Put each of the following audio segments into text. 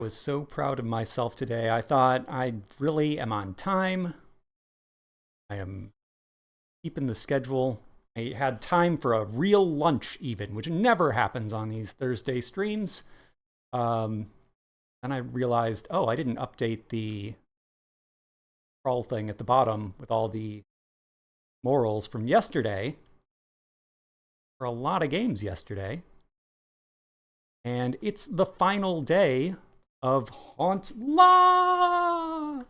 Was so proud of myself today. I thought I really am on time. I am keeping the schedule. I had time for a real lunch even, which never happens on these Thursday streams. Um, then I realized, oh, I didn't update the crawl thing at the bottom with all the morals from yesterday. For a lot of games yesterday. And it's the final day of Haunt Lobby,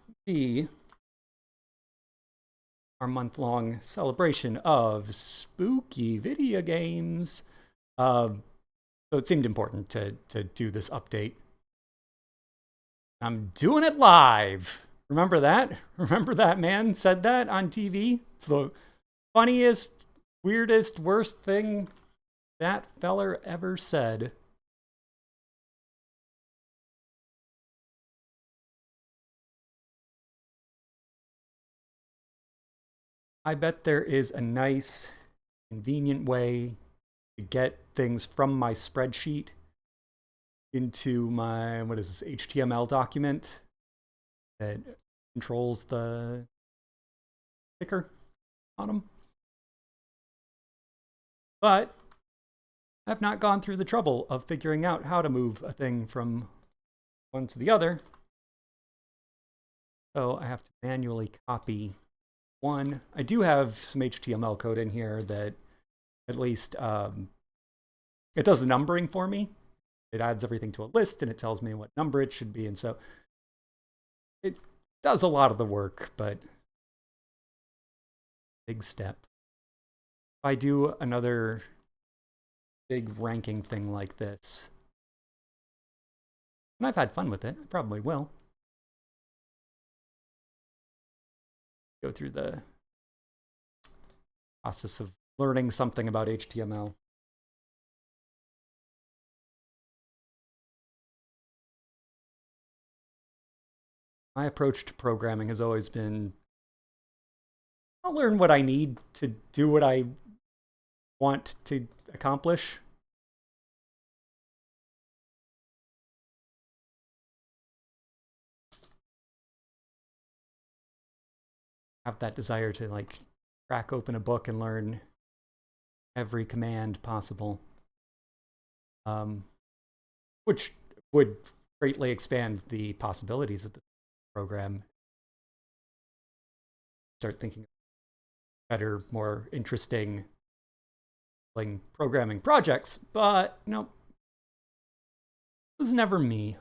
our month-long celebration of spooky video games. So it seemed important to do this update. I'm doing it live. Remember that? Remember that man said that on TV? It's the funniest, weirdest, worst thing that feller ever said. I bet there is a nice, convenient way to get things from my spreadsheet into my, what is this, HTML document that controls the ticker on them. But I've not gone through the trouble of figuring out how to move a thing from one to the other. So I have to manually copy one. I do have some HTML code in here that at least it does the numbering for me. It adds everything to a list and it tells me what number it should be. And so it does a lot of the work, but big step. If I do another big ranking thing like this, and I've had fun with it, I probably will. Go through the process of learning something about HTML. My approach to programming has always been, I'll learn what I need to do what I want to accomplish. Have that desire to like crack open a book and learn every command possible, which would greatly expand the possibilities of the program. Start thinking better, more interesting programming projects, but no, it was never me.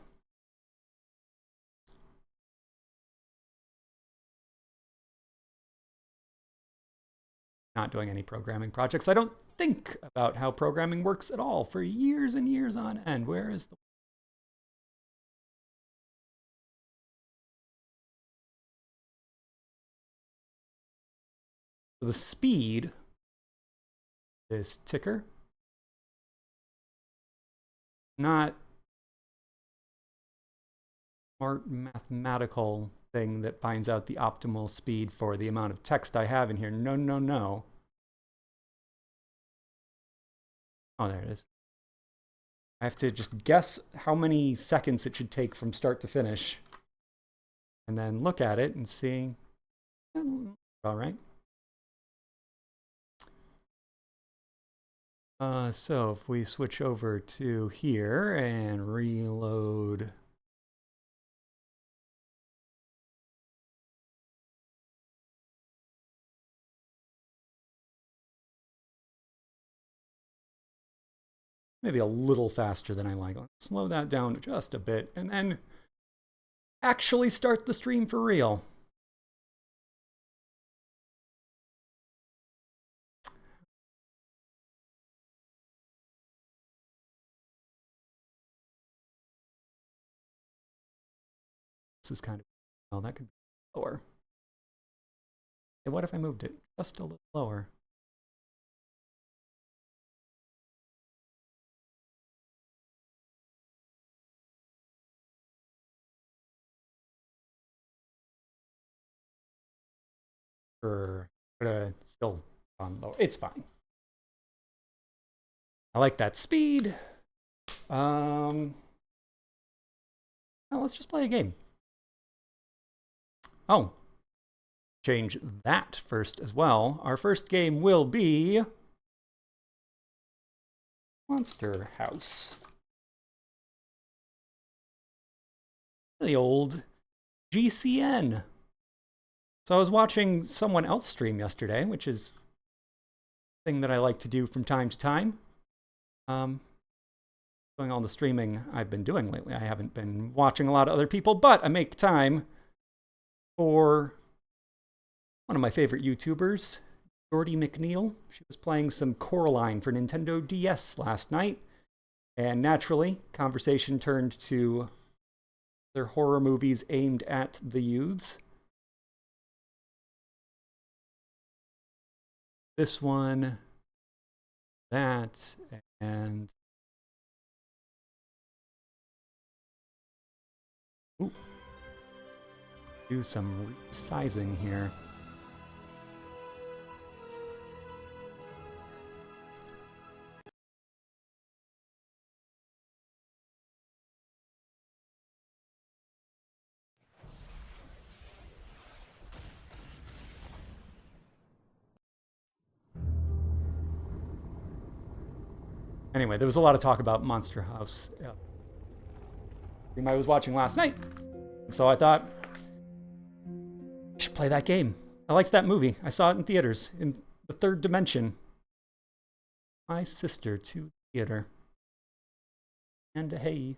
Not doing any programming projects. I don't think about how programming works at all for years and years on end. Where is the speed? This ticker, not smart mathematical thing that finds out the optimal speed for the amount of text I have in here. No, no, no. Oh, there it is. I have to just guess how many seconds it should take from start to finish and then look at it and see. All right. So if we switch over to here and reload. Maybe a little faster than I like. Let's slow that down just a bit and then actually start the stream for real. This is kind of, well, that could be lower. Hey, what if I moved it just a little lower? Or still on low. It's fine. I like that speed. Well, let's just play a game. Oh, change that first as well. Our first game will be Monster House. The old GCN. So I was watching someone else stream yesterday, which is a thing that I like to do from time to time. Doing all the streaming I've been doing lately. I haven't been watching a lot of other people, but I make time for one of my favorite YouTubers, Jordy McNeil. She was playing some Coraline for Nintendo DS last night, and naturally, conversation turned to their horror movies aimed at the youths. This one, that, and ooh, do some resizing here. Anyway, there was a lot of talk about Monster House. I was watching last night, so I thought I should play that game. I liked that movie. I saw it in theaters in the third dimension. My sister to theater. And hey.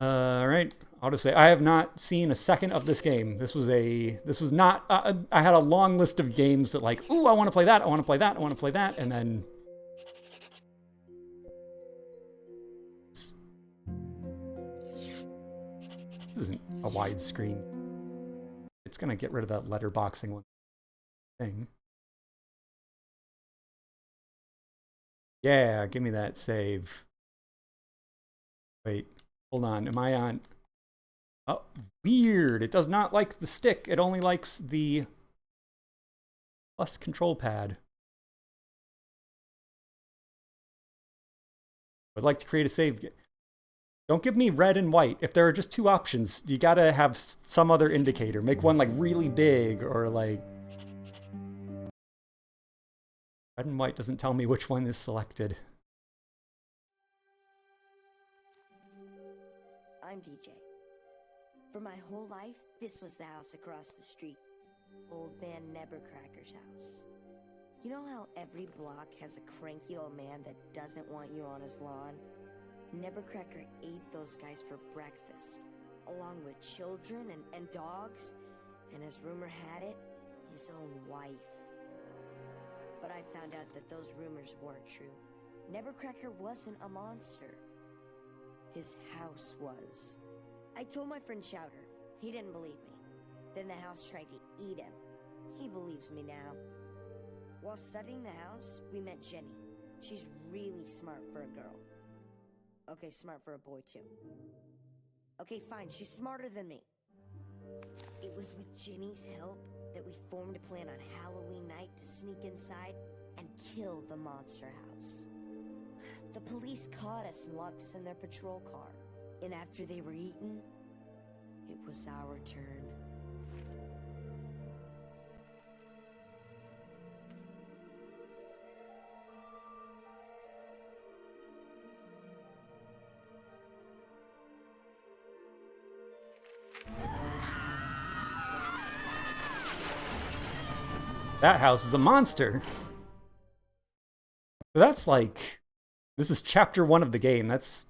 All right. I'll just say I have not seen a second of this game. This was not. I had a long list of games that like, ooh, I want to play that. I want to play that. I want to play that, and then. This isn't a widescreen. It's gonna get rid of that letterboxing one thing. Yeah, give me that save. Wait, hold on. Am I on? Oh, weird. It does not like the stick. It only likes the plus control pad. I'd like to create a save. Don't give me red and white. If there are just two options, you gotta have some other indicator. Make one like really big or like... Red and white doesn't tell me which one is selected. I'm DJ. For my whole life, this was the house across the street. Old man Nebercracker's house. You know how every block has a cranky old man that doesn't want you on his lawn? Nebercracker ate those guys for breakfast, along with children and dogs, and as rumor had it, his own wife. But I found out that those rumors weren't true. Nebercracker wasn't a monster. His house was. I told my friend Chowder. He didn't believe me. Then the house tried to eat him. He believes me now. While studying the house, we met Jenny. She's really smart for a girl. Okay, smart for a boy too. Okay, fine, she's smarter than me. It was with Jenny's help that we formed a plan on Halloween night to sneak inside and kill the monster house. The police caught us and locked us in their patrol car. And after they were eaten, it was our turn. That house is a monster. So that's like, this is chapter 1 of the game. That's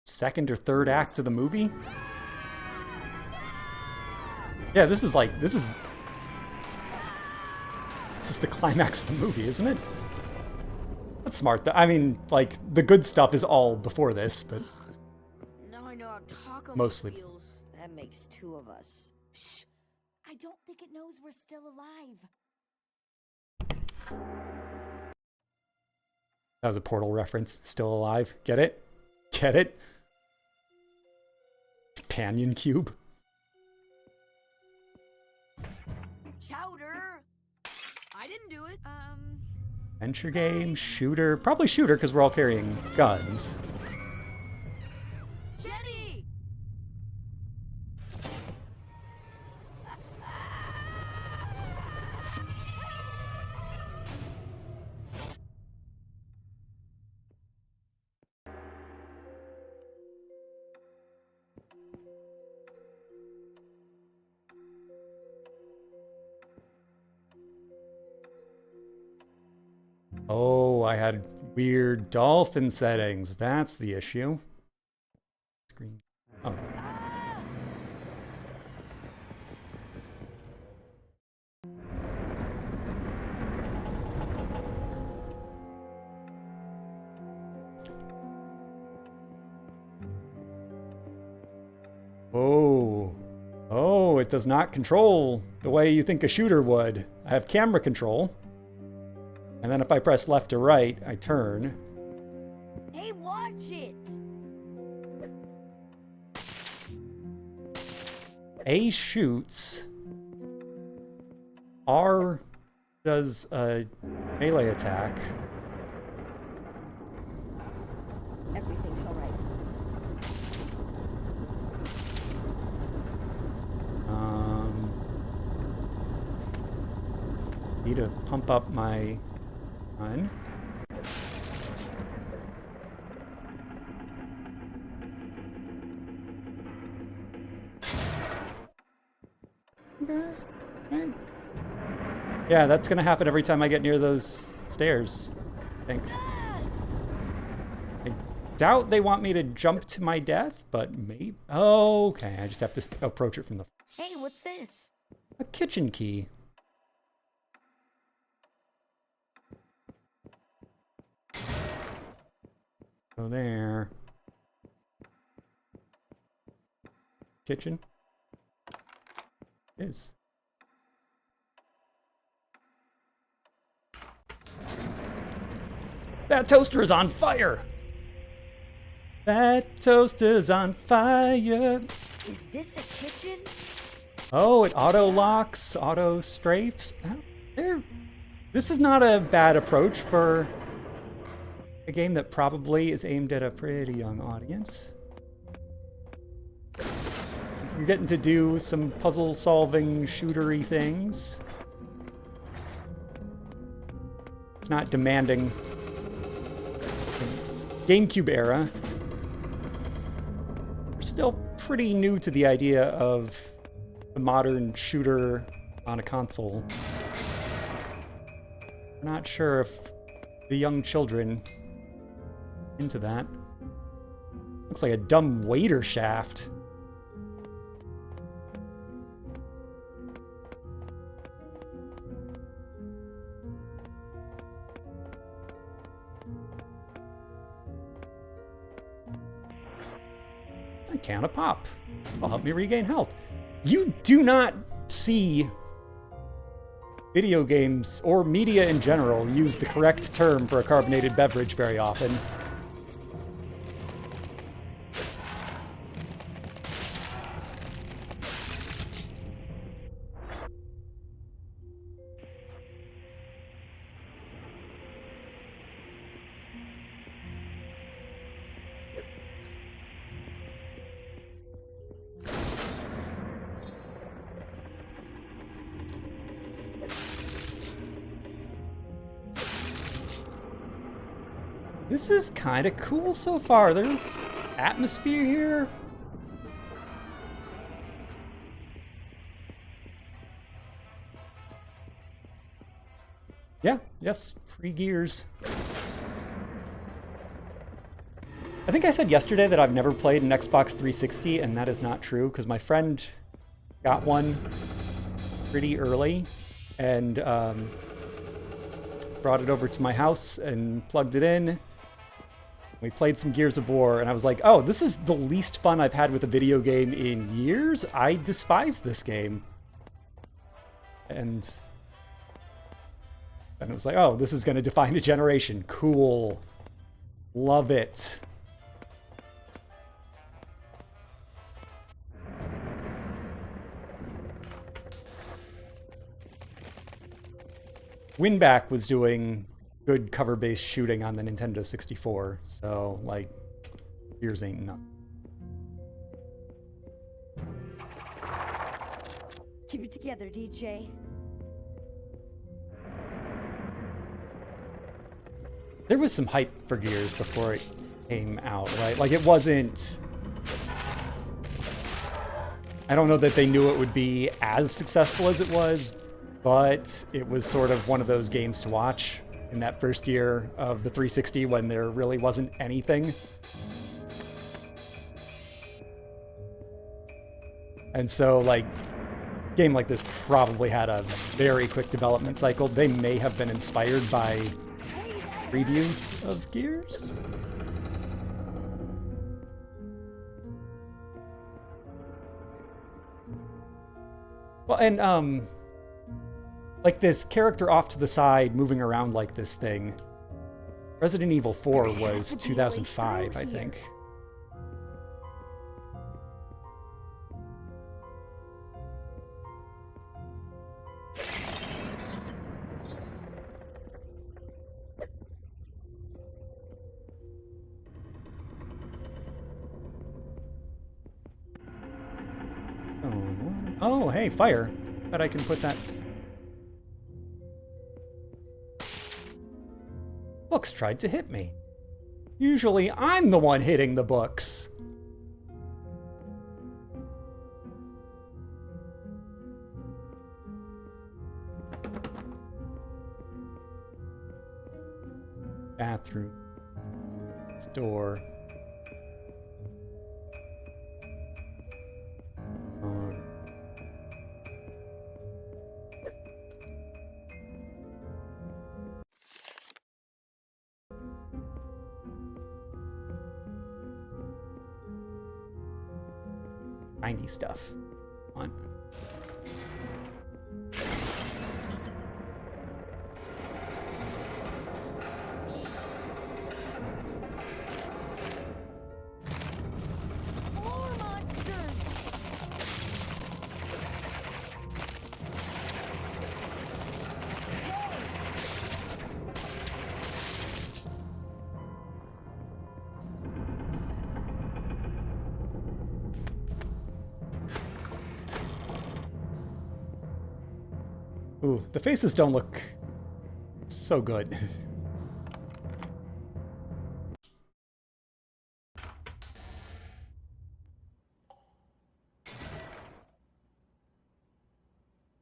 second or third act of the movie. Yeah, this is the climax of the movie, isn't it? That's smart. I mean, like, the good stuff is all before this, but Now I know how Taco mostly feels. That makes two of us. Shh! I don't think it knows we're still alive. That was a Portal reference. Still alive. Get it? Get it? Companion cube. Chowder! I didn't do it. Adventure game, shooter. Probably shooter because we're all carrying guns. Jenny! Oh, I had weird dolphin settings. That's the issue. Screen. Oh. Oh. Oh, it does not control the way you think a shooter would. I have camera control. And then if I press left or right, I turn. Hey, watch it! A shoots. R does a melee attack. Everything's alright. Need to pump up my gun. Okay. Yeah, that's gonna happen every time I get near those stairs, I think. I doubt they want me to jump to my death, but maybe. Oh, okay, I just have to approach it from the. Hey, what's this? A kitchen key. Go there. Kitchen. Is. That toaster is on fire! That toaster's on fire! Is this a kitchen? Oh, it auto locks, auto strafes. This is not a bad approach for a game that probably is aimed at a pretty young audience. You're getting to do some puzzle-solving, shootery things. It's not demanding. GameCube era. We're still pretty new to the idea of a modern shooter on a console. I'm not sure if the young children into that. Looks like a dumb waiter shaft. A can of pop. Will help me regain health. You do not see video games or media in general use the correct term for a carbonated beverage very often. This is kind of cool so far. There's atmosphere here. Yeah, yes, free gears. I think I said yesterday that I've never played an Xbox 360, and that is not true, because my friend got one pretty early, and brought it over to my house and plugged it in. We played some Gears of War, and I was like, oh, this is the least fun I've had with a video game in years. I despise this game. And it was like, oh, this is going to define a generation. Cool. Love it. Winback was doing good cover-based shooting on the Nintendo 64, so, like, Gears ain't nothing. Keep it together, DJ. There was some hype for Gears before it came out, right? Like, it wasn't... I don't know that they knew it would be as successful as it was, but it was sort of one of those games to watch in that first year of the 360 when there really wasn't anything. And so, like, a game like this probably had a very quick development cycle. They may have been inspired by previews of Gears. Well, and, like this character off to the side moving around like this thing. Resident Evil 4 was 2005, I think. Oh, hey, fire. Bet I can put that... Books tried to hit me. Usually I'm the one hitting the books. Bathroom. This door. Tiny stuff. Come on. Ooh, the faces don't look so good.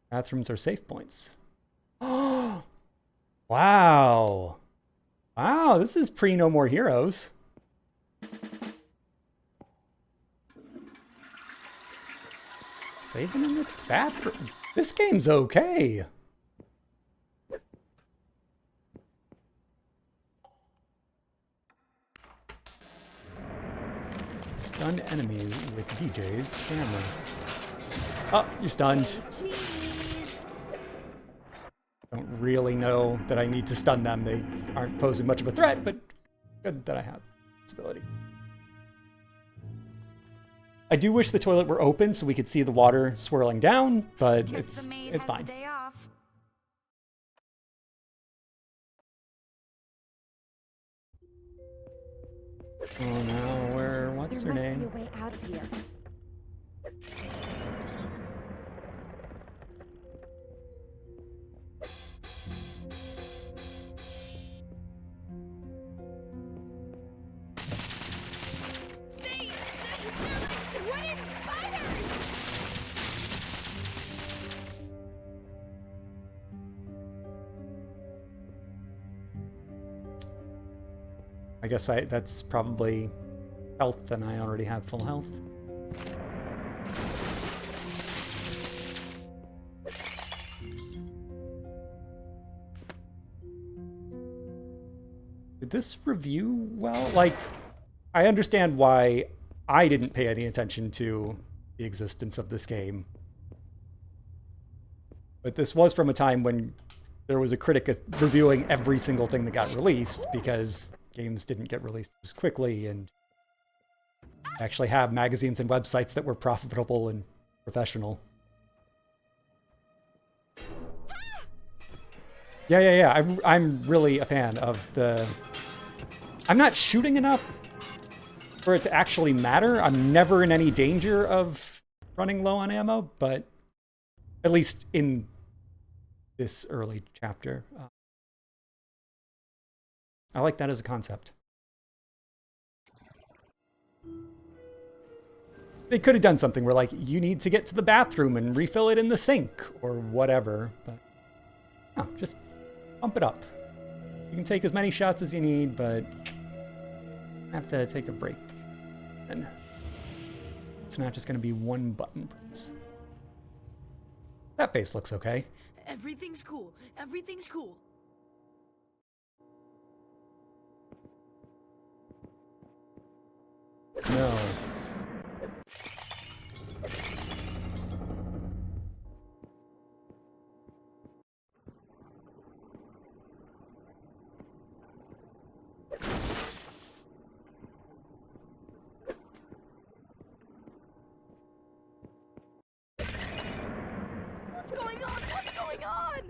Bathrooms are safe points. Oh, wow. Wow, this is pre No More Heroes. Saving in the bathroom. This game's okay. Stun enemies with DJ's camera. Oh, you're stunned. Don't really know that I need to stun them. They aren't posing much of a threat, but good that I have this ability. I do wish the toilet were open so we could see the water swirling down, but it's fine. Oh no, what's her name? There must be a way out of here. I guess that's probably health, and I already have full health. Did this review well? Like, I understand why I didn't pay any attention to the existence of this game. But this was from a time when there was a critic reviewing every single thing that got released, because games didn't get released as quickly and actually have magazines and websites that were profitable and professional. Yeah. I'm really a fan of the... I'm not shooting enough for it to actually matter. I'm never in any danger of running low on ammo, but At least in this early chapter. I like that as a concept. They could have done something where, like, you need to get to the bathroom and refill it in the sink or whatever, but no, just bump it up. You can take as many shots as you need, but I have to take a break. And it's not just going to be one button press. That face looks okay. Everything's cool. Everything's cool. No. What's going on? What's going on?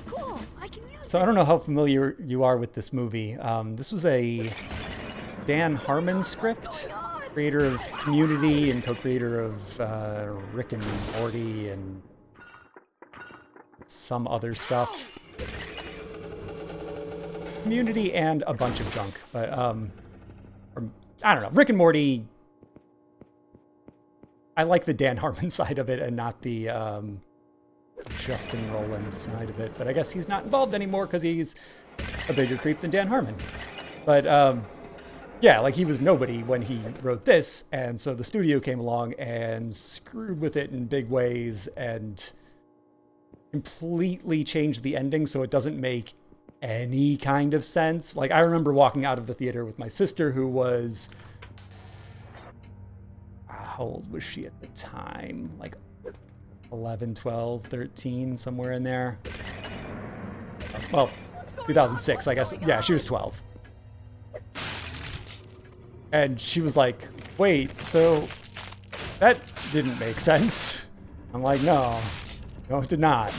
Cool. I can use So I don't know how familiar you are with this movie. This was a Dan Harmon script, creator of Community and co-creator of Rick and Morty and some other stuff. Community and a bunch of junk, but I don't know. Rick and Morty. I like the Dan Harmon side of it and not the Justin Roiland side of it. But I guess he's not involved anymore because he's a bigger creep than Dan Harmon. But yeah, like he was nobody when he wrote this, and so the studio came along and screwed with it in big ways and completely changed the ending so it doesn't make any kind of sense. Like, I remember walking out of the theater with my sister, who was, how old was she at the time? Like 11, 12, 13, somewhere in there. Well, 2006, I guess. Yeah, she was 12. And she was like, wait, so that didn't make sense. I'm like, no, it did not.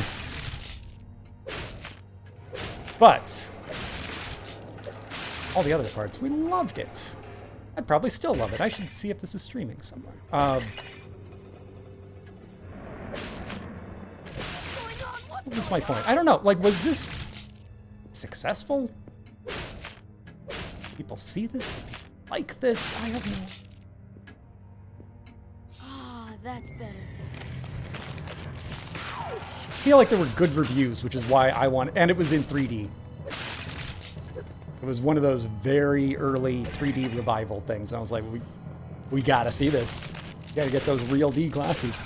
But all the other parts, we loved it. I'd probably still love it. I should see if this is streaming somewhere. What was my point? I don't know. Like, was this successful? People see this? Do people like this? I don't know. Ah, that's better. I feel like there were good reviews, which is why I want, and it was in 3D. It was one of those very early 3D revival things. And I was like, we gotta see this. We gotta get those real D glasses.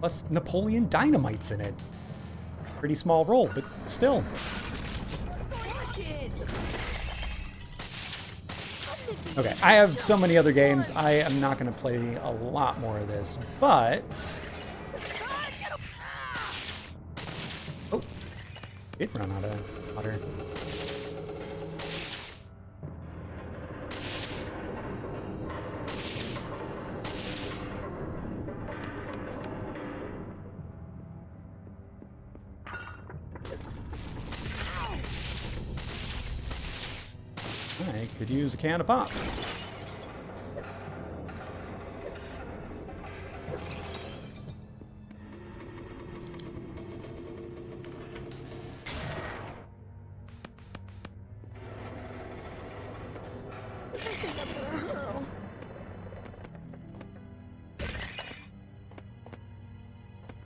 Plus Napoleon Dynamite's in it. Pretty small role, but still. Okay, I have so many other games. I am not going to play a lot more of this, but... Oh, it ran out of water. I could use a can of pop.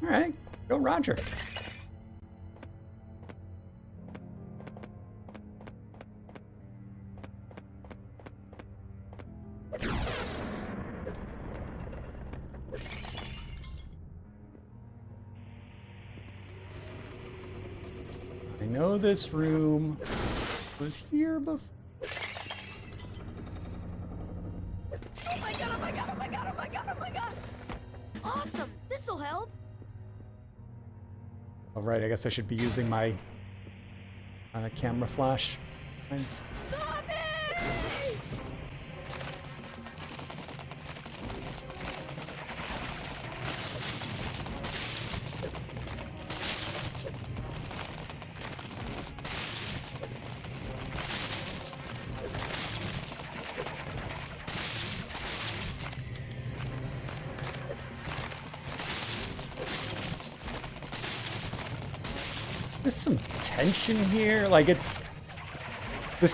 All right, go Roger. I know this room was here before. Oh my god, oh my god, oh my god, oh my god, oh my god! Awesome! This'll help! All right, I guess I should be using my camera flash sometimes. Stop it! There's some tension here. Like, this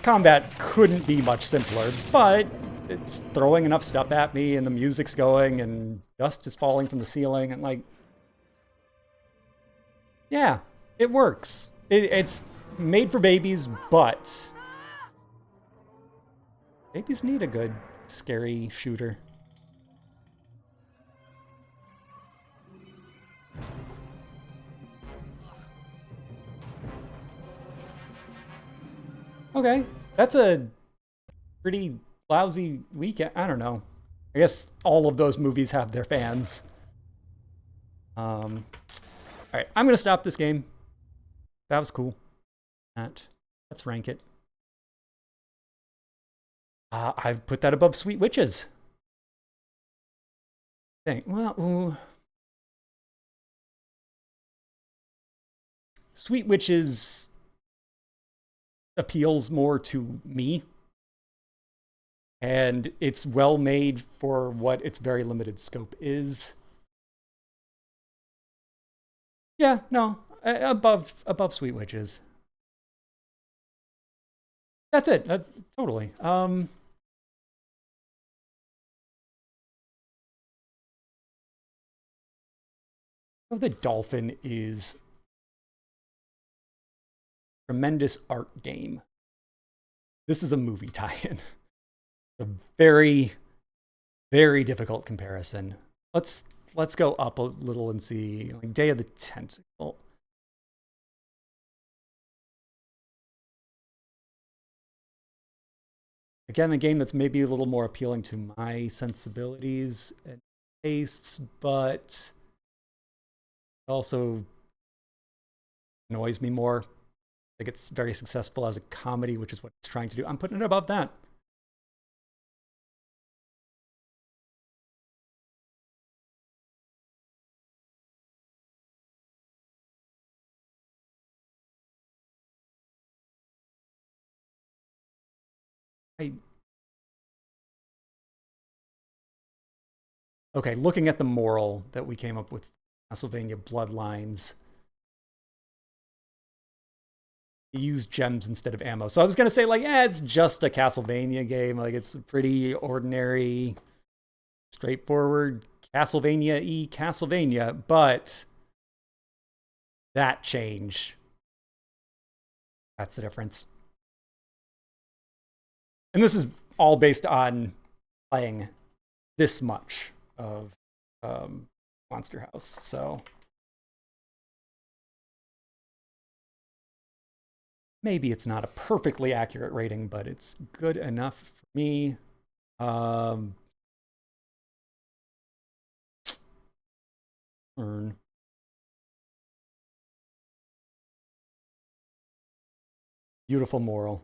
combat couldn't be much simpler, but it's throwing enough stuff at me, and the music's going, and dust is falling from the ceiling, and like, yeah, it works. It's made for babies, but babies need a good, scary shooter. Okay, that's a pretty lousy weekend. I don't know. I guess all of those movies have their fans. All right, I'm gonna stop this game. That was cool. Let's rank it. I've put that above Sweet Witches. Well, ooh. Sweet Witches appeals more to me, and it's well made for what its very limited scope is. Yeah, no, above Sweet Witches. That's it. That's totally. Oh, the Dolphin is a tremendous art game. This is a movie tie-in. A very, very difficult comparison. Let's go up a little and see, like, Day of the Tentacle. Again, a game that's maybe a little more appealing to my sensibilities and tastes, but also annoys me more. Like, it's very successful as a comedy, which is what it's trying to do. I'm putting it above that. Okay, looking at the moral that we came up with, Castlevania Bloodlines, you use gems instead of ammo. So I was gonna say, like, it's just a Castlevania game. Like, it's pretty ordinary, straightforward Castlevania-y Castlevania, but that change, that's the difference. And this is all based on playing this much of Monster House, so maybe it's not a perfectly accurate rating, but it's good enough for me. Earn. Beautiful moral.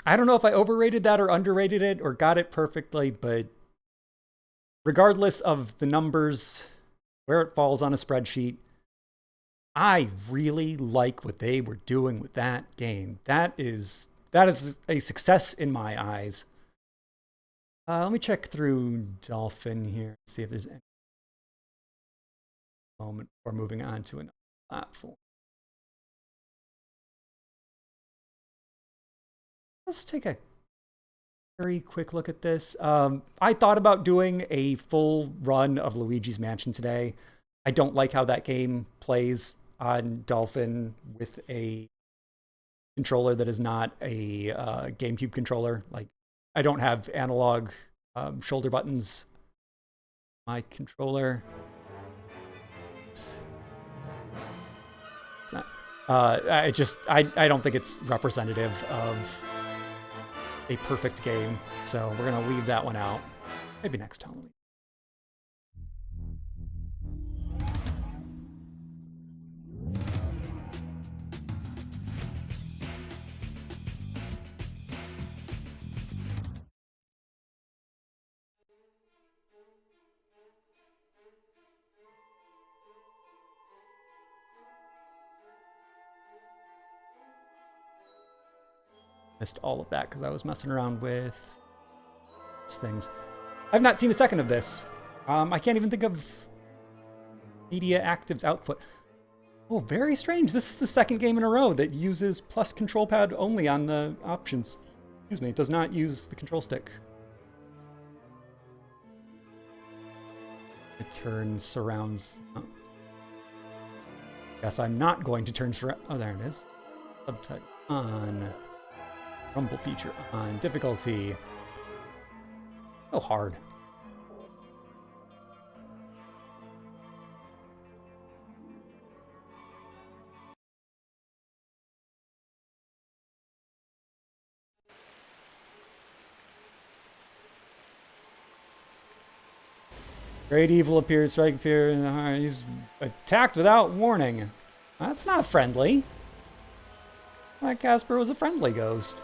I don't know if I overrated that or underrated it or got it perfectly, but regardless of the numbers, where it falls on a spreadsheet, I really like what they were doing with that game. That is a success in my eyes. Let me check through Dolphin here, see if there's any moment before moving on to another platform. Let's take a very quick look at this. I thought about doing a full run of Luigi's Mansion today. I don't like how that game plays on Dolphin with a controller that is not a GameCube controller. Like, I don't have analog shoulder buttons. My controller. It's not. I don't think it's representative of a perfect game, so we're gonna leave that one out. Maybe next time. Missed all of that because I was messing around with things. I've not seen a second of this. I can't even think of media actives output. Oh, very strange. This is the second game in a row that uses plus control pad only on the options. Excuse me, it does not use the control stick. It turns surrounds. Oh. Guess I'm not going to turn surround. Oh, there it is. Subtype on. Rumble feature on. Difficulty. Oh, hard. Great evil appears, striking fear in the heart. He's attacked without warning. That's not friendly. That Casper was a friendly ghost.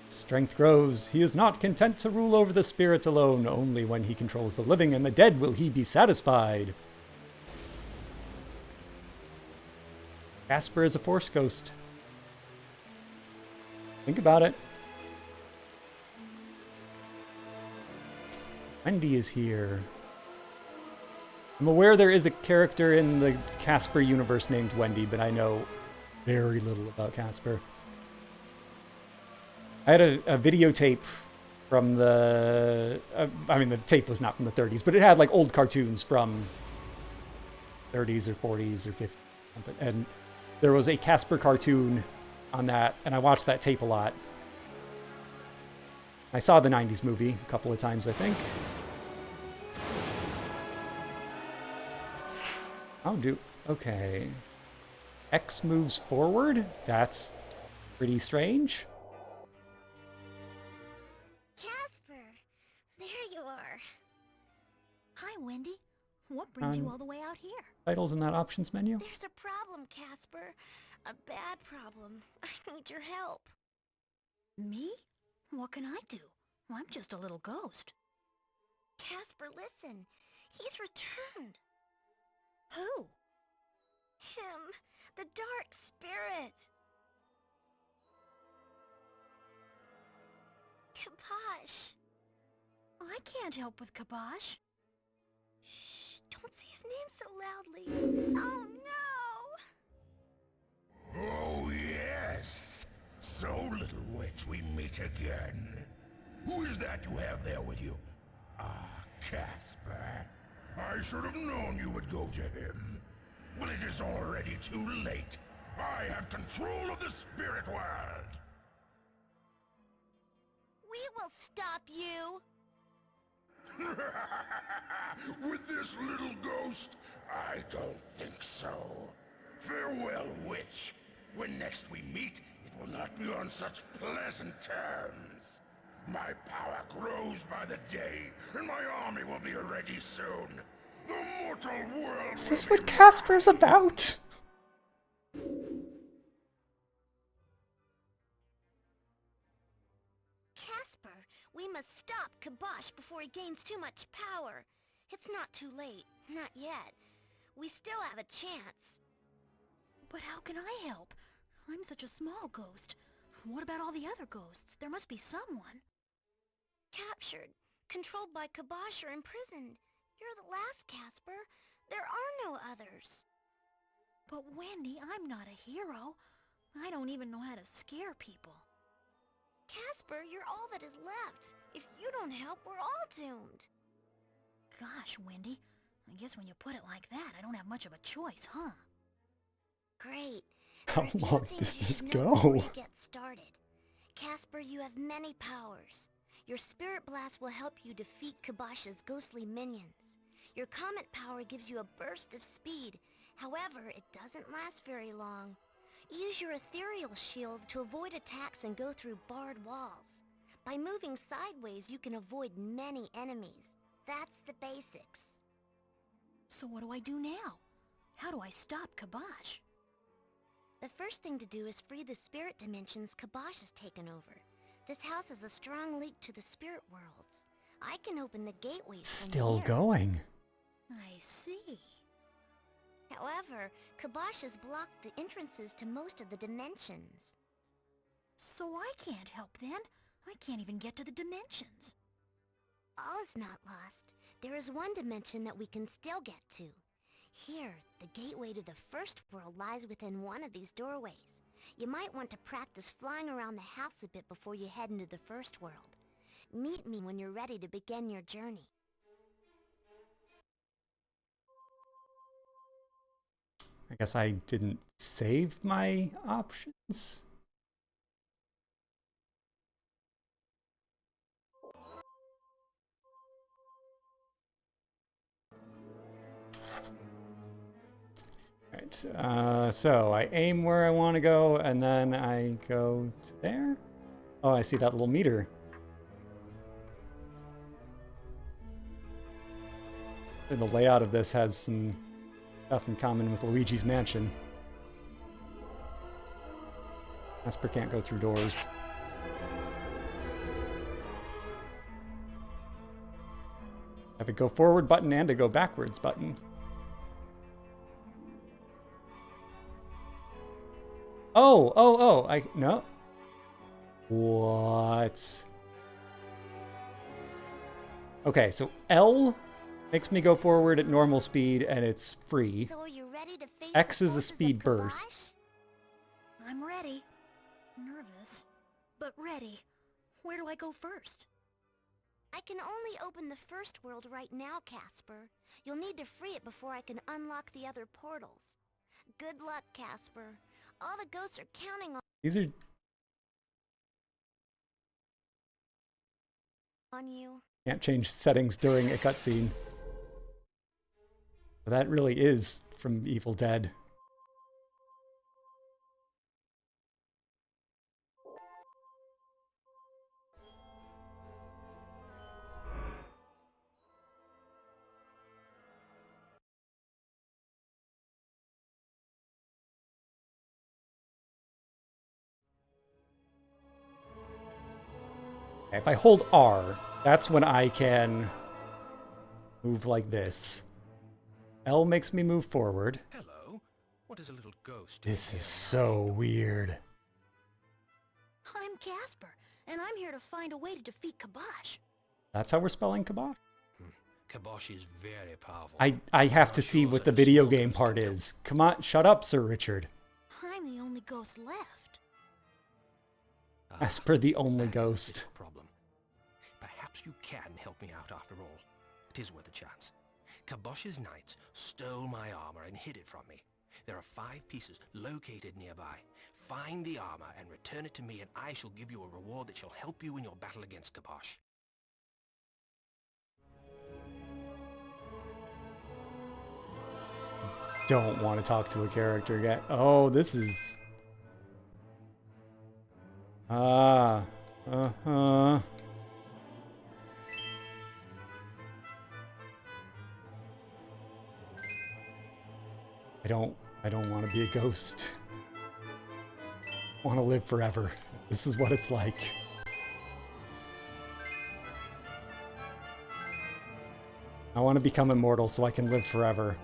Strength grows. He is not content to rule over the spirits alone. Only when he controls the living and the dead will he be satisfied. Casper is a force ghost. Think about it. Wendy is here. I'm aware there is a character in the Casper universe named Wendy, but I know very little about Casper. I had a videotape from the... I mean, the tape was not from the 30s, but it had like old cartoons from 30s or 40s or 50s. Something. And there was a Casper cartoon on that, and I watched that tape a lot. I saw the 90s movie a couple of times, I think. Okay. X moves forward? That's pretty strange. Casper, there you are. Hi, Wendy. What brings you all the way out here? Titles in that options menu? There's a problem, Casper. A bad problem. I need your help. Me? What can I do? I'm just a little ghost. Casper, listen. He's returned. Who? Him. The Dark Spirit. Kabosh. I can't help with Kabosh. Shh, don't say his name so loudly. Oh, no! Oh, yes. So, little witch, we meet again. Who is that you have there with you? Ah, Casper. I should have known you would go to him. Well, it is already too late. I have control of the spirit world. We will stop you. With this little ghost? I don't think so. Farewell, witch. When next we meet, it will not be on such pleasant terms. My power grows by the day, and my army will be ready soon. The mortal world. Is this what Casper's about? Casper, we must stop Kabosh before he gains too much power. It's not too late. Not yet. We still have a chance. But how can I help? I'm such a small ghost. What about all the other ghosts? There must be someone. Captured. Controlled by Kabosh or imprisoned. You're the last, Casper. There are no others. But Wendy, I'm not a hero. I don't even know how to scare people. Casper, you're all that is left. If you don't help, we're all doomed. Gosh, Wendy. I guess when you put it like that, I don't have much of a choice, huh? Great. How There are a few long things does you this should know before go? you get started. Casper, you have many powers. Your Spirit Blast will help you defeat Kabosh's ghostly minions. Your Comet power gives you a burst of speed. However, it doesn't last very long. Use your Ethereal Shield to avoid attacks and go through barred walls. By moving sideways, you can avoid many enemies. That's the basics. So what do I do now? How do I stop Kabosh? The first thing to do is free the spirit dimensions Kabosh has taken over. This house has a strong link to the spirit worlds. I can open the gateways from Still here. going. I see. However, Kabosh has blocked the entrances to most of the dimensions. So I can't help then? I can't even get to the dimensions. All is not lost. There is one dimension that we can still get to. Here, the gateway to the first world lies within one of these doorways. You might want to practice flying around the house a bit before you head into the first world. Meet me when you're ready to begin your journey. I guess I didn't save my options. Alright, so I aim where I want to go, and then I go to there. Oh, I see that little meter. And the layout of this has some stuff in common with Luigi's Mansion. Casper can't go through doors. I have a go forward button and a go backwards button. Oh, no. What? Okay, so L makes me go forward at normal speed and it's free. So are you ready to face X the is a forces speed of burst. Kabosh? I'm ready. Nervous, but ready. Where do I go first? I can only open the first world right now, Casper. You'll need to free it before I can unlock the other portals. Good luck, Casper. All the ghosts are counting These are on you. can't change settings during a cutscene. That really is from Evil Dead. If I hold R, that's when I can move like this. L makes me move forward. Hello. What is a little ghost? This is so weird. I'm Casper, and I'm here to find a way to defeat Kabosh. That's how we're spelling Kabosh? Kabosh is very powerful. I have to see what the video game part is. Come on, shut up, Sir Richard. I'm the only ghost left. As per the only That is ghost. the problem. Perhaps you can help me out after all. It is worth a chance. Kabosh's knights stole my armor and hid it from me. There are 5 pieces located nearby. Find the armor and return it to me, and I shall give you a reward that shall help you in your battle against Kabosh. Don't want to talk to a character again. Oh, this is... uh-huh. I don't want to be a ghost. I want to live forever. This is what it's like. I want to become immortal so I can live forever.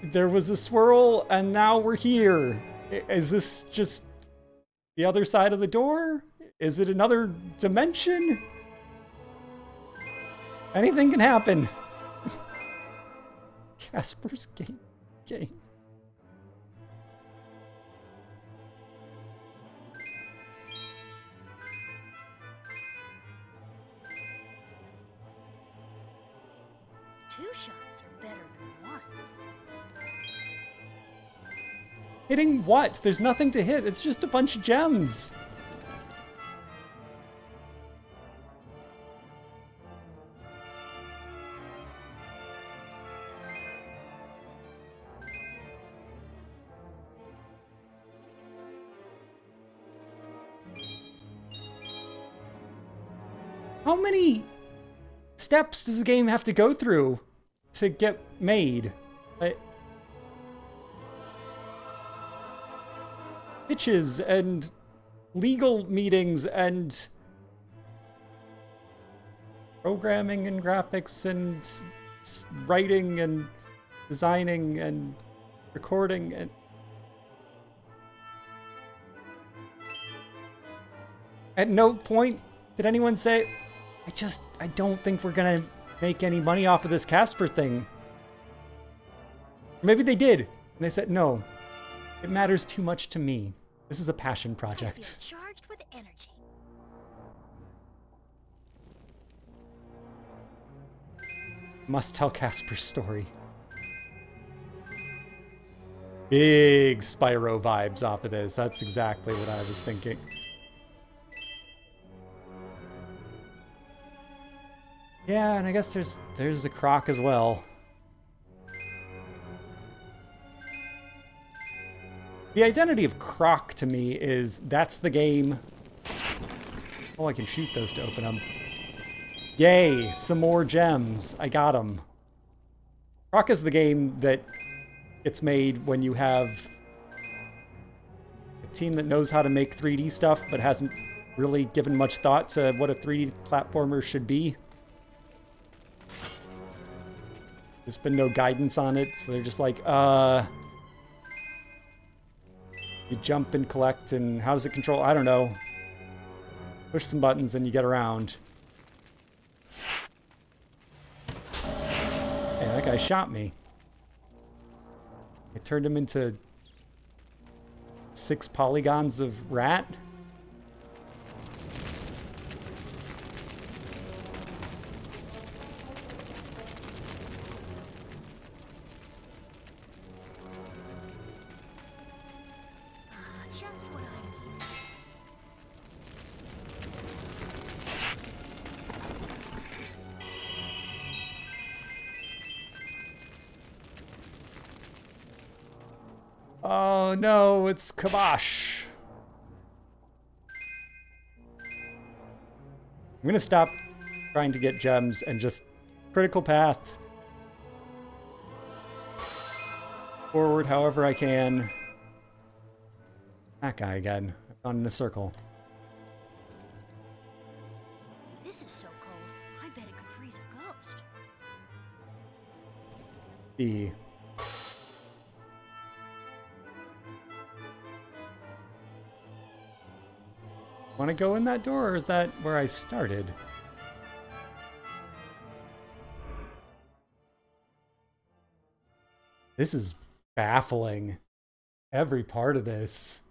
There was a swirl, and now we're here. Is this just the other side of the door? Is it another dimension? Anything can happen. Casper's game. Two shots are better than one. Hitting what? There's nothing to hit. It's just a bunch of gems. How many steps does the game have to go through to get made? Pitches and legal meetings and programming and graphics and writing and designing and recording and... At no point did anyone say, I don't think we're gonna make any money off of this Casper thing. Maybe they did, and they said, no, it matters too much to me. This is a passion project. I feel charged with energy. Must tell Casper's story. Big Spyro vibes off of this. That's exactly what I was thinking. Yeah, and I guess there's a croc as well. The identity of Croc to me is that's the game. Oh, I can shoot those to open them. Yay, some more gems. I got them. Croc is the game that gets made when you have a team that knows how to make 3D stuff but hasn't really given much thought to what a 3D platformer should be. There's been no guidance on it, so they're just like, you jump and collect, and how does it control? I don't know. Push some buttons and you get around. Yeah, that guy shot me. It turned him into 6 polygons of rat. Just what I need. Oh no, it's Kibosh. I'm gonna stop trying to get gems and just critical path. Forward however I can. That guy again. I've gone in a circle. This is so cold. I bet it could freeze a ghost. B. Want to go in that door, or is that where I started? This is baffling. Every part of this.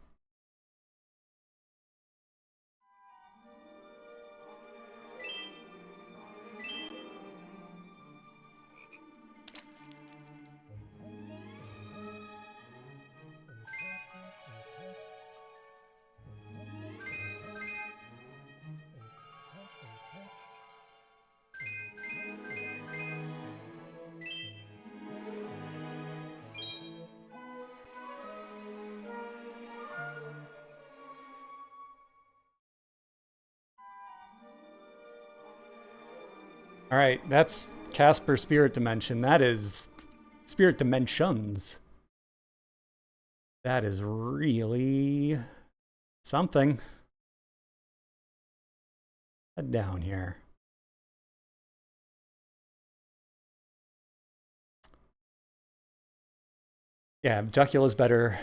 All right, that's Casper Spirit Dimension. That is Spirit Dimensions. That is really something. Head down here. Yeah, Duckula's better.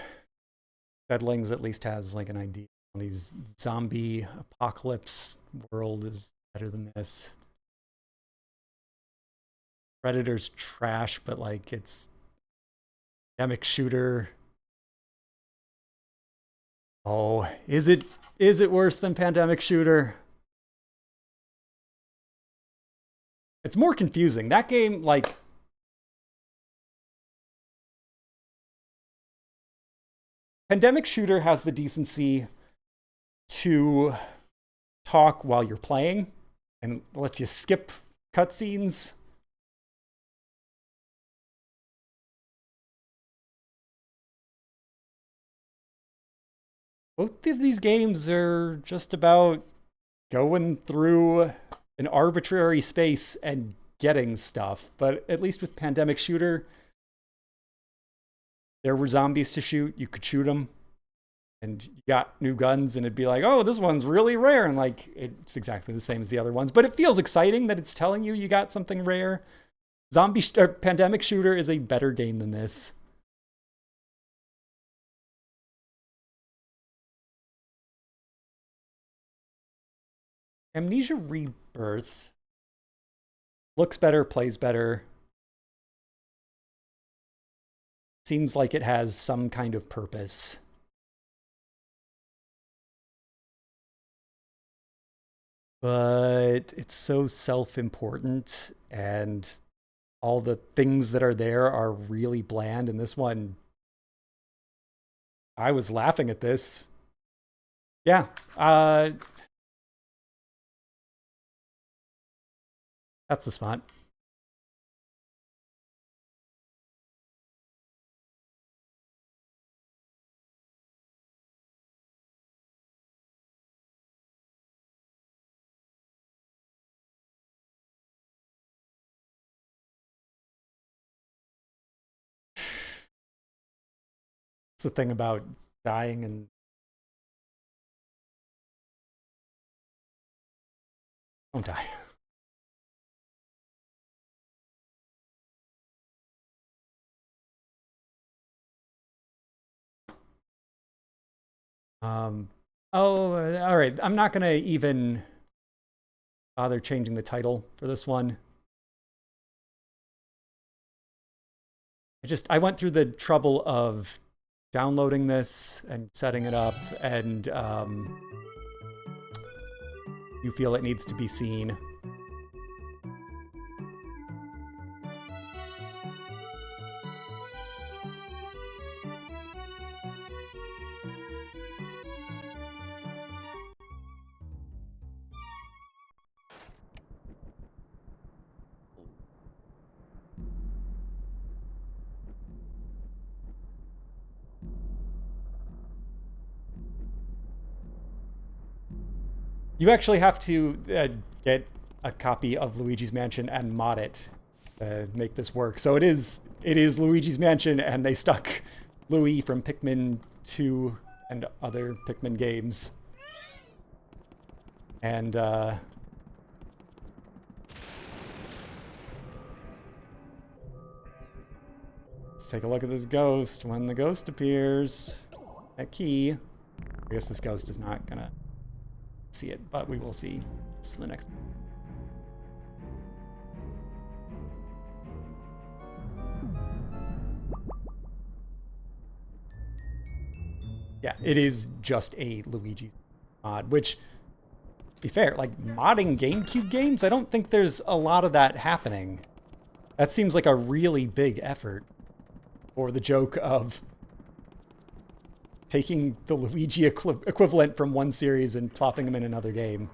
Fedlings at least has like an idea. These zombie apocalypse world is better than this. Predator's trash, but like it's pandemic shooter. Oh, is it worse than pandemic shooter? It's more confusing. That game, like, pandemic shooter has the decency to talk while you're playing and lets you skip cutscenes. Both of these games are just about going through an arbitrary space and getting stuff. But at least with Pandemic Shooter, there were zombies to shoot. You could shoot them. And you got new guns, and it'd be like, oh, this one's really rare. And like, it's exactly the same as the other ones. But it feels exciting that it's telling you you got something rare. Or Pandemic Shooter is a better game than this. Amnesia Rebirth looks better, plays better. Seems like it has some kind of purpose. But it's so self-important, and all the things that are there are really bland. And this one, I was laughing at this. Yeah. That's the spot. It's the thing about dying and don't die. Oh, all right. I'm not gonna even bother changing the title for this one. I went through the trouble of downloading this and setting it up, and you feel it needs to be seen. You actually have to get a copy of Luigi's Mansion and mod it to make this work. So it is Luigi's Mansion, and they stuck Louis from Pikmin 2 and other Pikmin games. And let's take a look at this ghost. When the ghost appears, that key. I guess this ghost is not gonna see it, but we will see. This is the next. Yeah, it is just a Luigi mod, which, to be fair, like modding GameCube games, I don't think there's a lot of that happening. That seems like a really big effort for the joke of taking the Luigi equivalent from one series and plopping them in another game.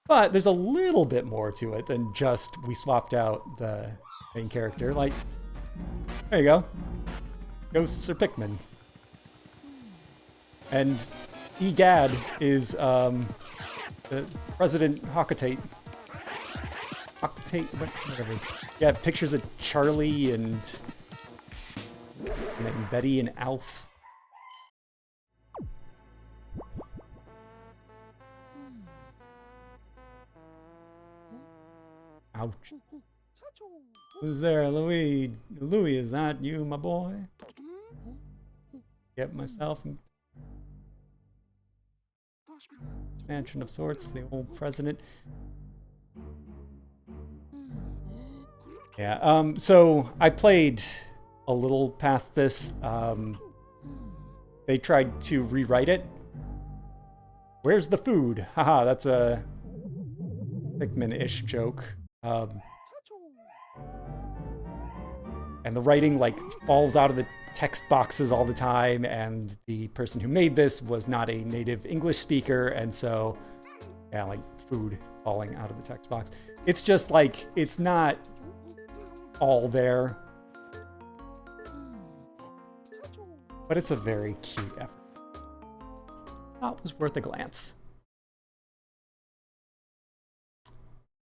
But there's a little bit more to it than just we swapped out the main character. Like, there you go. Ghosts are Pikmin. And Egad is President Hockatate. Whatever it is. Yeah, pictures of Charlie and Betty and Alf. Ouch. Who's there, Louis? Louis, is that you, my boy? Get myself mansion of sorts, the old president. Yeah, so I played a little past this. They tried to rewrite it. Where's the food? Haha, that's a Pikmin-ish joke. And the writing like falls out of the text boxes all the time, and the person who made this was not a native English speaker, and so yeah, like food falling out of the text box. It's just like, it's not all there, but it's a very cute effort. That was worth a glance.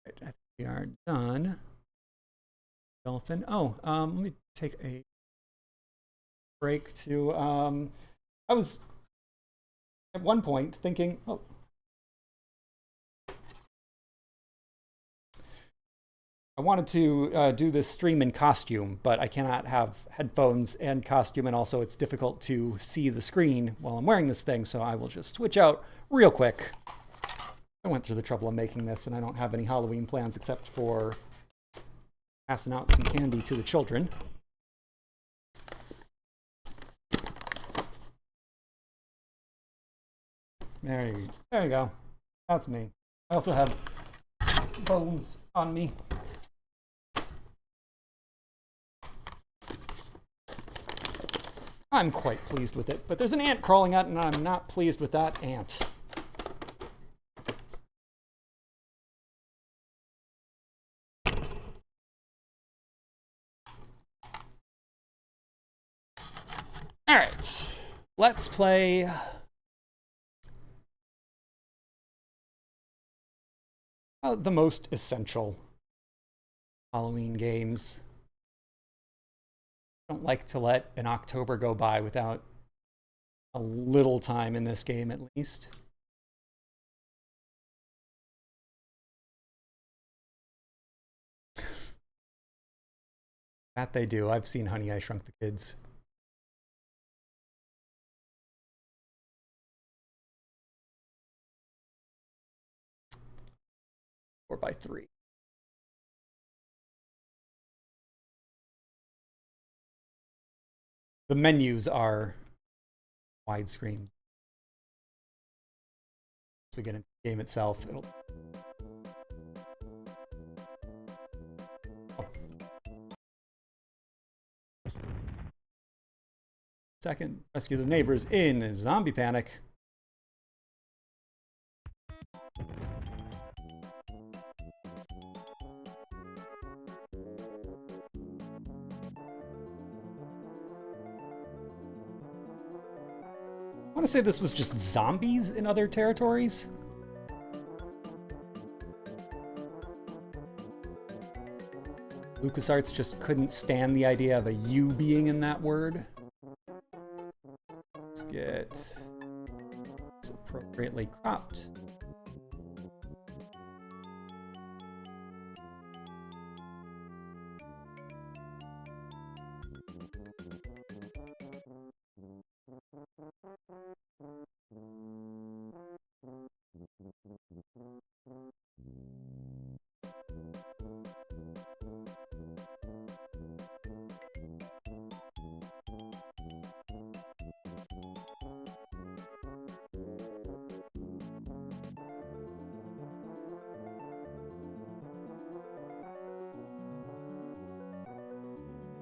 Right, I think we are done. Dolphin. Oh, let me take a break to, I was at one point thinking, oh, I wanted to do this stream in costume, but I cannot have headphones and costume, and also it's difficult to see the screen while I'm wearing this thing, so I will just switch out real quick. I went through the trouble of making this, and I don't have any Halloween plans except for passing out some candy to the children. There you go. That's me. I also have bones on me. I'm quite pleased with it, but there's an ant crawling out, and I'm not pleased with that ant. All right, let's play the most essential Halloween games. I don't like to let an October go by without a little time in this game, at least. That they do. I've seen Honey, I Shrunk the Kids. Four by 3. The menus are widescreen. As we get into the game itself, it'll... Oh. Second, rescue the neighbors in a zombie panic. I want to say this was just zombies in other territories. LucasArts just couldn't stand the idea of a U being in that word. Let's get this appropriately cropped.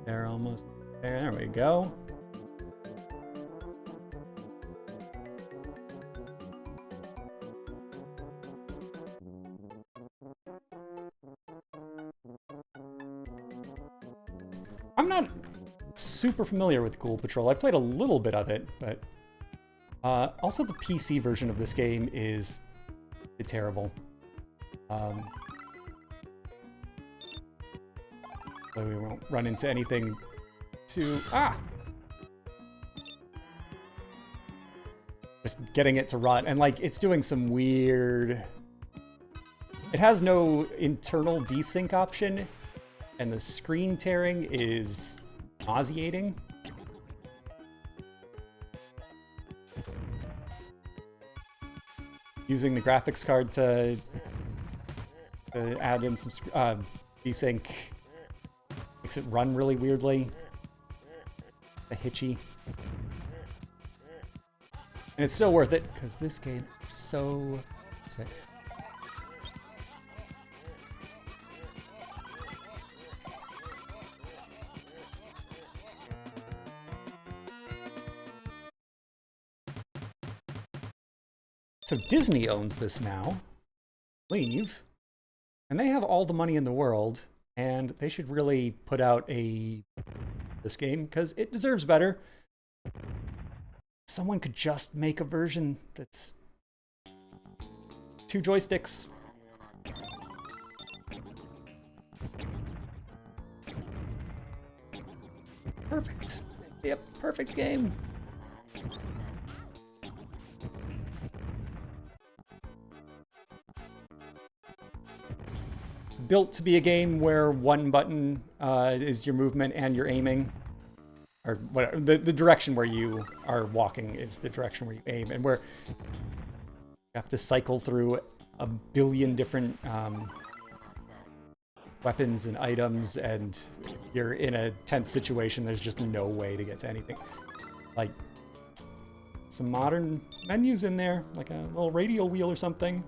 They're almost there. There we go. I'm not super familiar with Ghoul Patrol. I played a little bit of it, but also the PC version of this game is terrible. So we won't run into anything too... Just getting it to run. And, like, it's doing some weird... It has no internal VSync option, and the screen tearing is nauseating. Using the graphics card to add in some VSync makes it run really weirdly. Hitchy. And it's still worth it, because this game is so sick. So Disney owns this now, I believe, and they have all the money in the world, and they should really put out this game, because it deserves better. Someone could just make a version that's 2 joysticks. Perfect. Yep, perfect game. built to be a game where one button is your movement and your aiming. Or whatever, the direction where you are walking is the direction where you aim, and where you have to cycle through a billion different weapons and items, and you're in a tense situation. There's just no way to get to anything. Like, some modern menus in there, like a little radial wheel or something.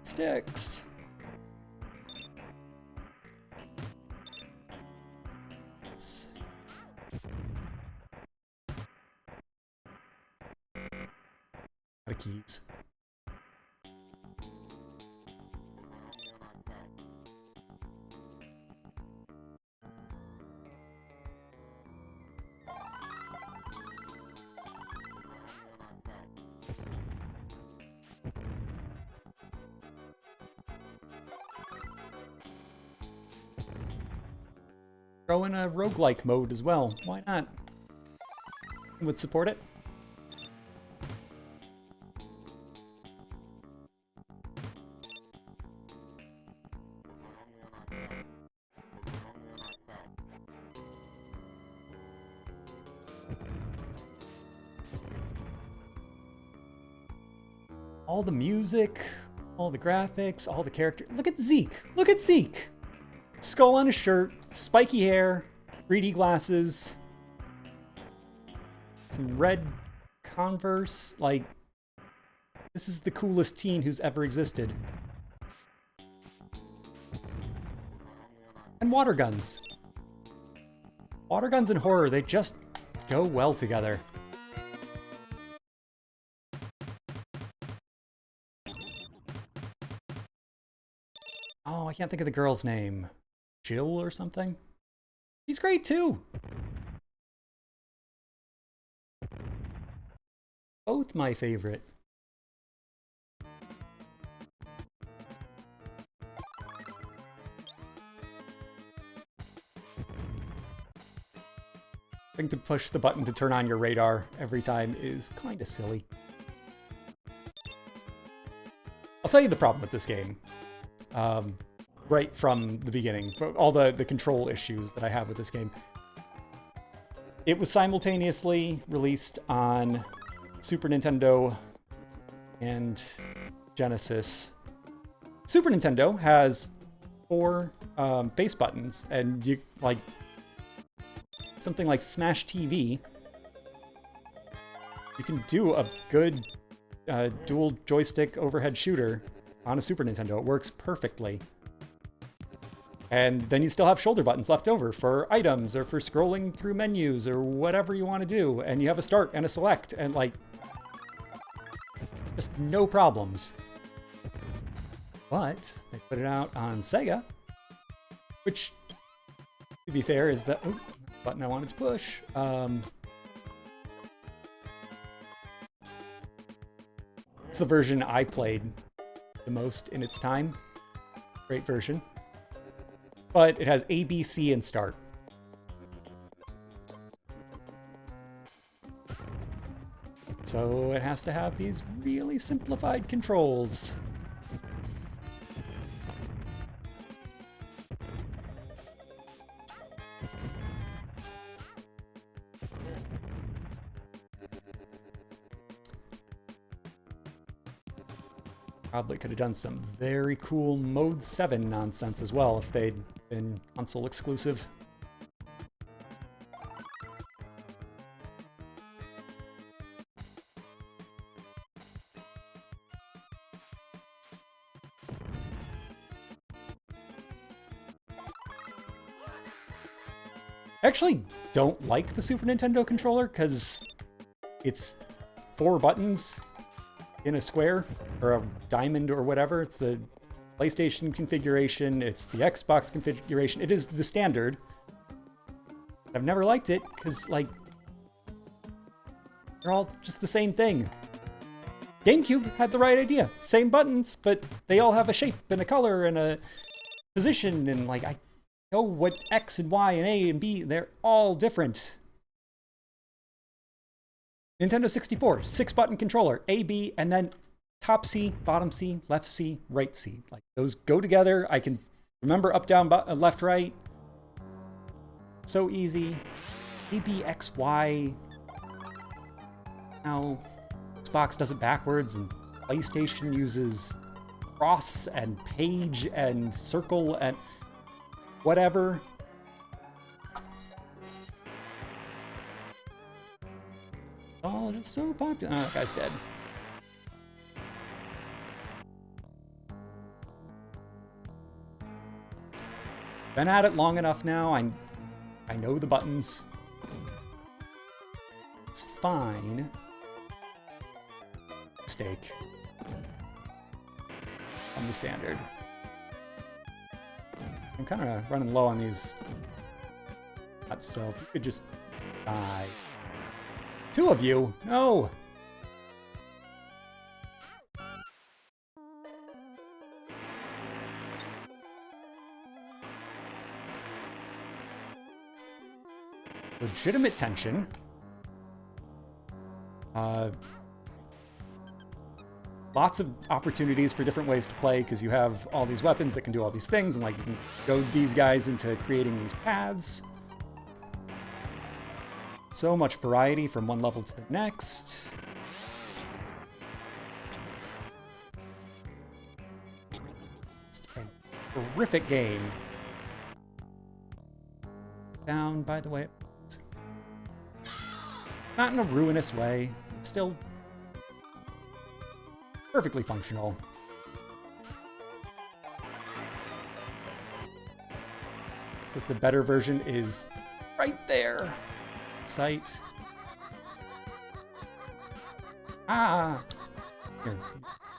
Sticks. Out of keys. Throw in a roguelike mode as well. Why not? Would support it. All the music, all the graphics, all the character. Look at Zeke. Look at Zeke. Skull on his shirt, spiky hair, 3D glasses, some red Converse. Like, this is the coolest teen who's ever existed. And water guns. Water guns and horror, they just go well together. Oh, I can't think of the girl's name. Jill or something? He's great too! Both my favorite. Having to push the button to turn on your radar every time is kinda silly. I'll tell you the problem with this game. Right from the beginning, all the control issues that I have with this game. It was simultaneously released on Super Nintendo and Genesis. Super Nintendo has 4 base buttons, and you like something like Smash TV. You can do a good dual joystick overhead shooter on a Super Nintendo. It works perfectly. And then you still have shoulder buttons left over for items or for scrolling through menus or whatever you want to do. And you have a start and a select and like, just no problems. But they put it out on Sega, which, to be fair, is the button I wanted to push. It's the version I played the most in its time. Great version. But it has A, B, C, and start. So it has to have these really simplified controls. Probably could have done some very cool Mode 7 nonsense as well if they'd been console exclusive. I actually don't like the Super Nintendo controller because it's 4 buttons in a square or a diamond or whatever. It's the PlayStation configuration, it's the Xbox configuration. It is the standard. I've never liked it because, like, they're all just the same thing. GameCube had the right idea. Same buttons, but they all have a shape and a color and a position, and like, I know what X and Y and A and B, they're all different. Nintendo 64, 6-button controller, A, B, and then top C, bottom C, left C, right C. Like those go together. I can remember up, down, left, right. So easy. A, B, X, Y. Now, Xbox does it backwards, and PlayStation uses cross and page and circle and whatever. Oh, just so popular. Oh, that guy's dead. Been at it long enough now. I know the buttons. It's fine. Mistake. On the standard. I'm kind of running low on these. So if you could just die. 2 of you? No! Legitimate tension. Lots of opportunities for different ways to play because you have all these weapons that can do all these things, and like you can goad these guys into creating these paths. So much variety from one level to the next. It's a horrific game. Down, by the way. Not in a ruinous way. It's still perfectly functional. It's that the better version is right there. Sight. Ah! Here,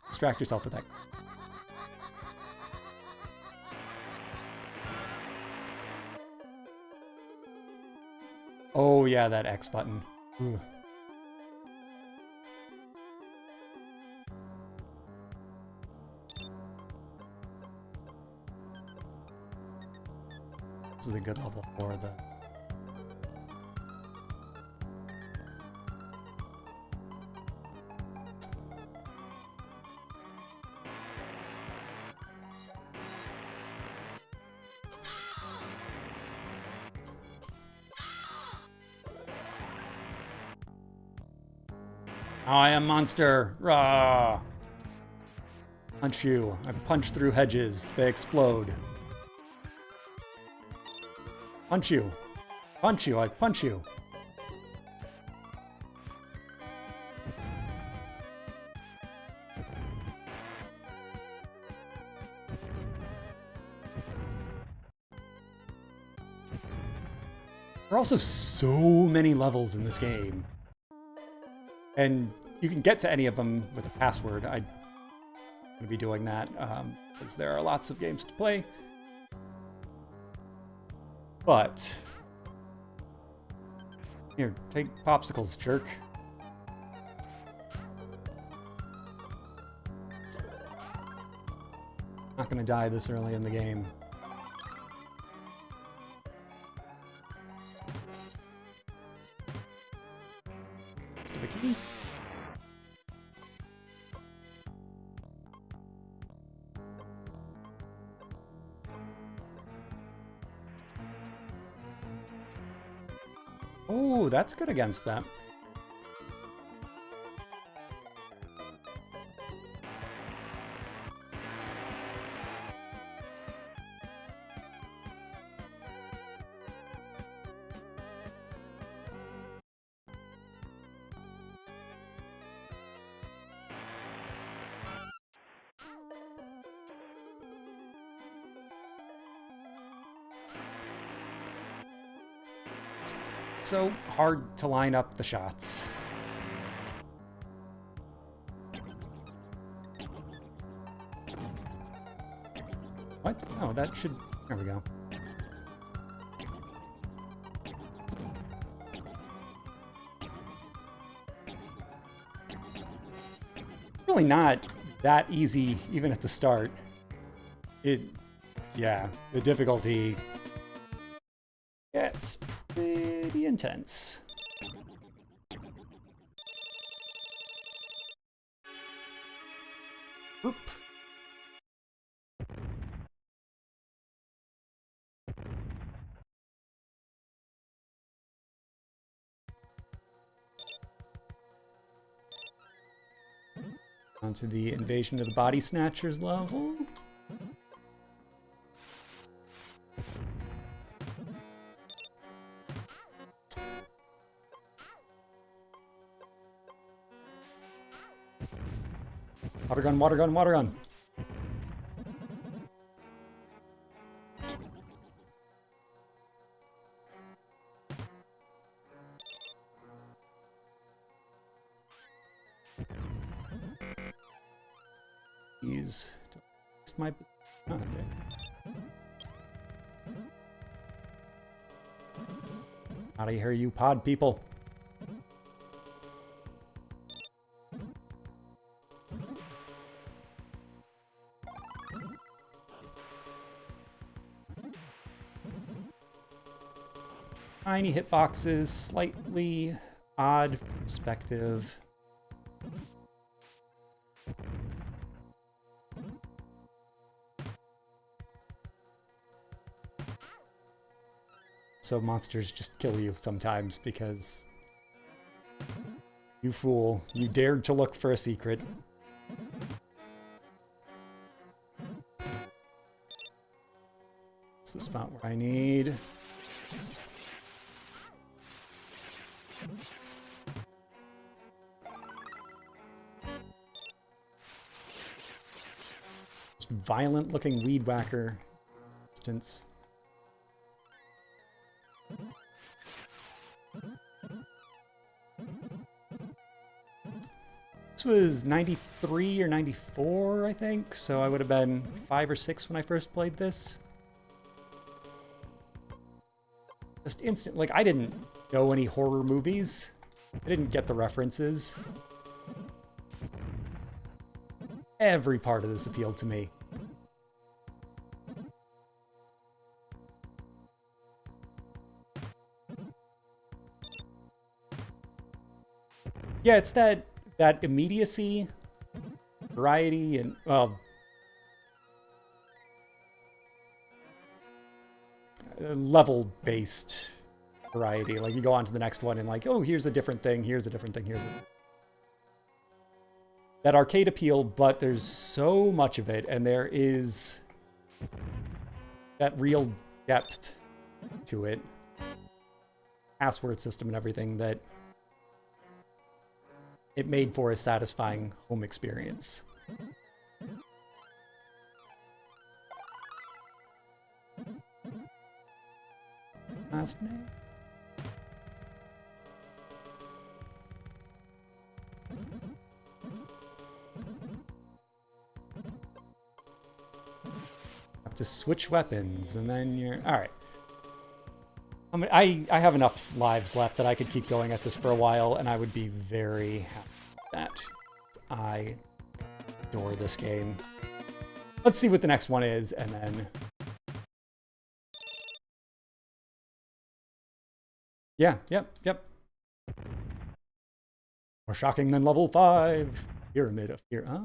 distract yourself with that. Oh yeah, that X button. Ooh. This is a good level for the... I am monster. Rah! Punch you. I punch through hedges. They explode. Punch you. Punch you. I punch you. There are also so many levels in this game. And you can get to any of them with a password. I'm going to be doing that because there are lots of games to play. But here, take popsicles, jerk. Not going to die this early in the game. The key. Oh, that's good against them. So hard to line up the shots. What? No, that should... There we go. Really not that easy, even at the start. Yeah, the difficulty gets pretty intense. I 'd 've Oop. Onto the Invasion of the Body Snatchers level. Water gun, water gun, water gun. These. My. Oh, okay. Out of here, you pod people. Tiny hitboxes, slightly odd perspective. So monsters just kill you sometimes because you fool, you dared to look for a secret. It's the spot where I need. Violent looking weed whacker instance. This was 93 or 94, I think, so I would have been 5 or 6 when I first played this. Just instant, like, I didn't know any horror movies. I didn't get the references. Every part of this appealed to me. Yeah, it's that immediacy, variety, and, well, level-based variety. Like, you go on to the next one and like, oh, here's a different thing, here's a different thing, here's a... That arcade appeal, but there's so much of it, and there is that real depth to it. Password system and everything that it made for a satisfying home experience. Last name? Have to switch weapons, and then you're... Alright. I mean, I have enough lives left that I could keep going at this for a while, and I would be very happy with that. I adore this game. Let's see what the next one is, and then... Yeah, yep. More shocking than level 5. Pyramid of Fear. Huh?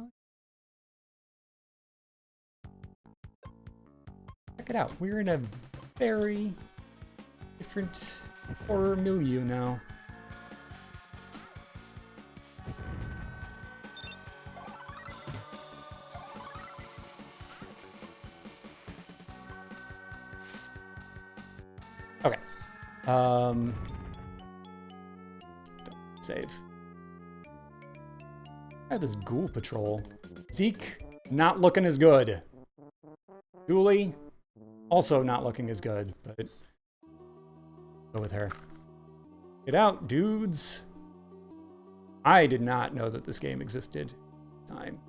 Check it out. We're in a very different horror milieu now. Okay. Save. I this ghoul patrol. Zeke, not looking as good. Julie, also not looking as good, but go with her. Get out, dudes. I did not know that this game existed at the time.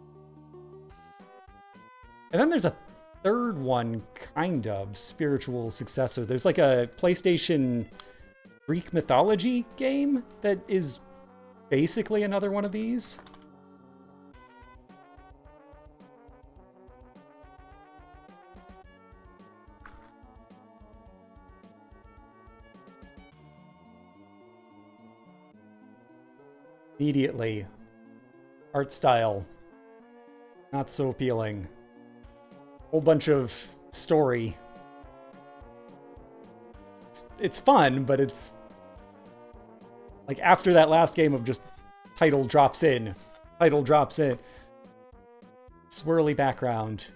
And then there's a third one, kind of, spiritual successor. There's like a PlayStation Greek mythology game that is basically another one of these. Immediately, art style. Not so appealing. Whole bunch of story. It's fun, but it's like after that last game of just title drops in, swirly background.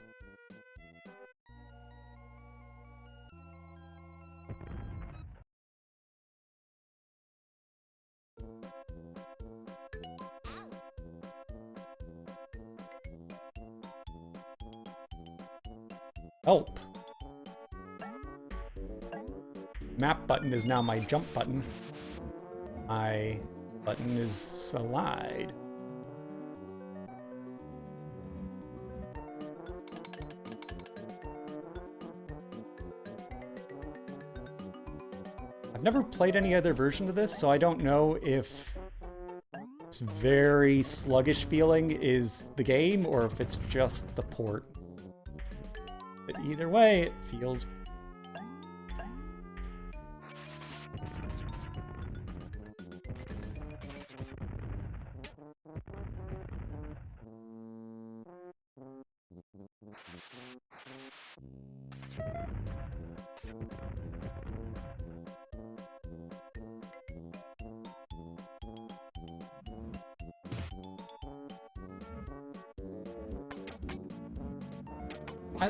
Help. Map button is now my jump button. My button is slide. I've never played any other version of this, so I don't know if this very sluggish feeling is the game or if it's just the port. But either way, it feels...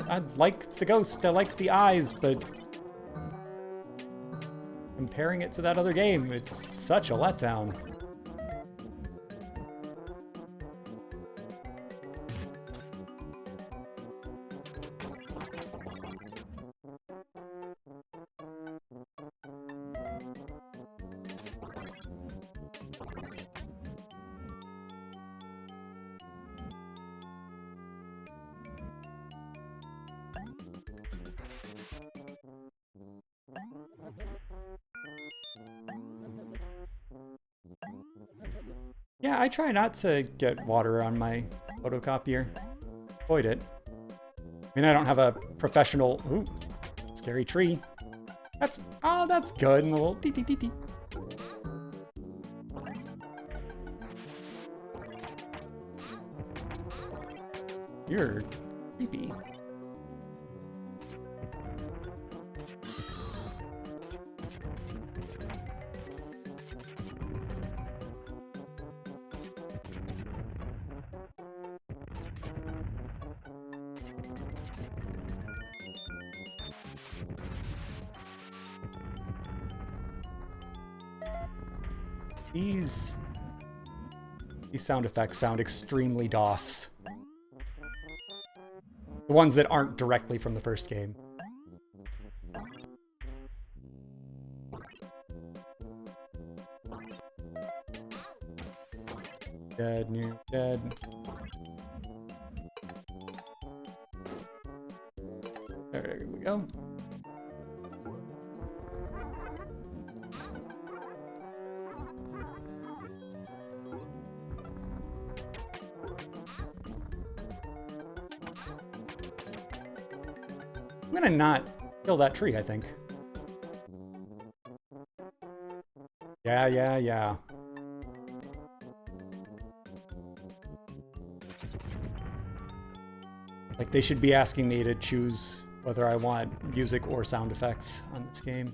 I like the ghost, I like the eyes, but comparing it to that other game, it's such a letdown. Yeah, I try not to get water on my photocopier. Avoid it. I mean, I don't have a professional... Ooh, scary tree. That's... Oh, that's good. And a little dee-dee-dee-dee. You're creepy. These sound effects sound extremely DOS. The ones that aren't directly from the first game. Dead, near dead. There we go. I'm gonna not kill that tree, I think. Yeah. Like, they should be asking me to choose whether I want music or sound effects on this game.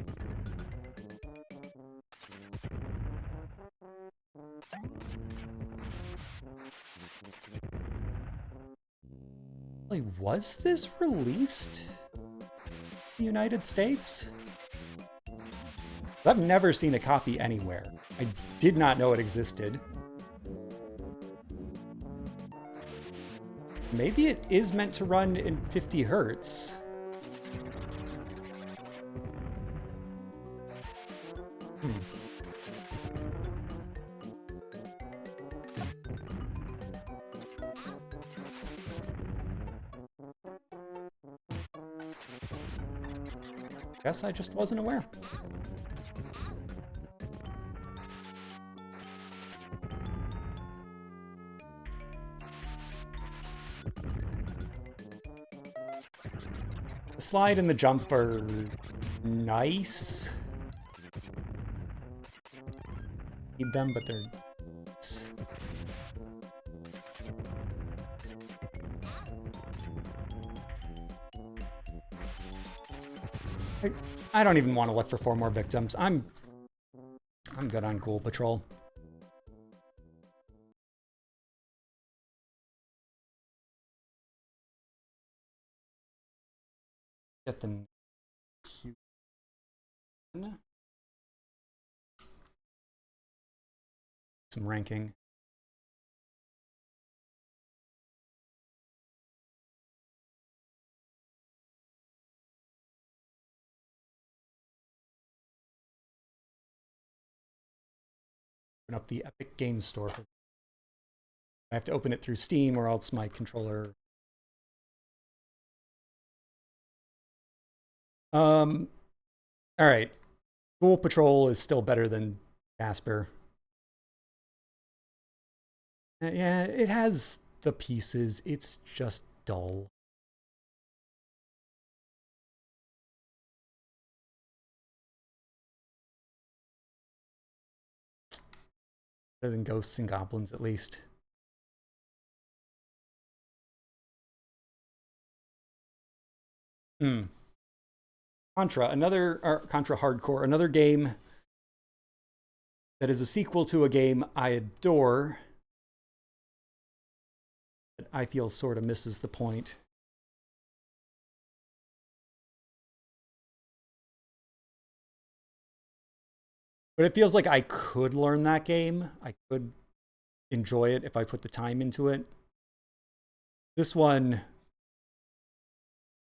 Like, was this released in the United States? I've never seen a copy anywhere. I did not know it existed. Maybe it is meant to run in 50 hertz. Guess I just wasn't aware. The slide and the jump are nice. Need them, but they're nice. I don't even want to look for 4 more victims. I'm good on Ghoul Patrol. Get the some ranking. Open up the Epic Games Store. I have to open it through Steam or else my controller. All right. Ghoul Patrol is still better than Casper. Yeah, it has the pieces. It's just dull. Better than Ghosts and Goblins, at least. Contra, Contra Hardcore, another game that is a sequel to a game I adore. That I feel sort of misses the point. But it feels like I could learn that game. I could enjoy it if I put the time into it. This one,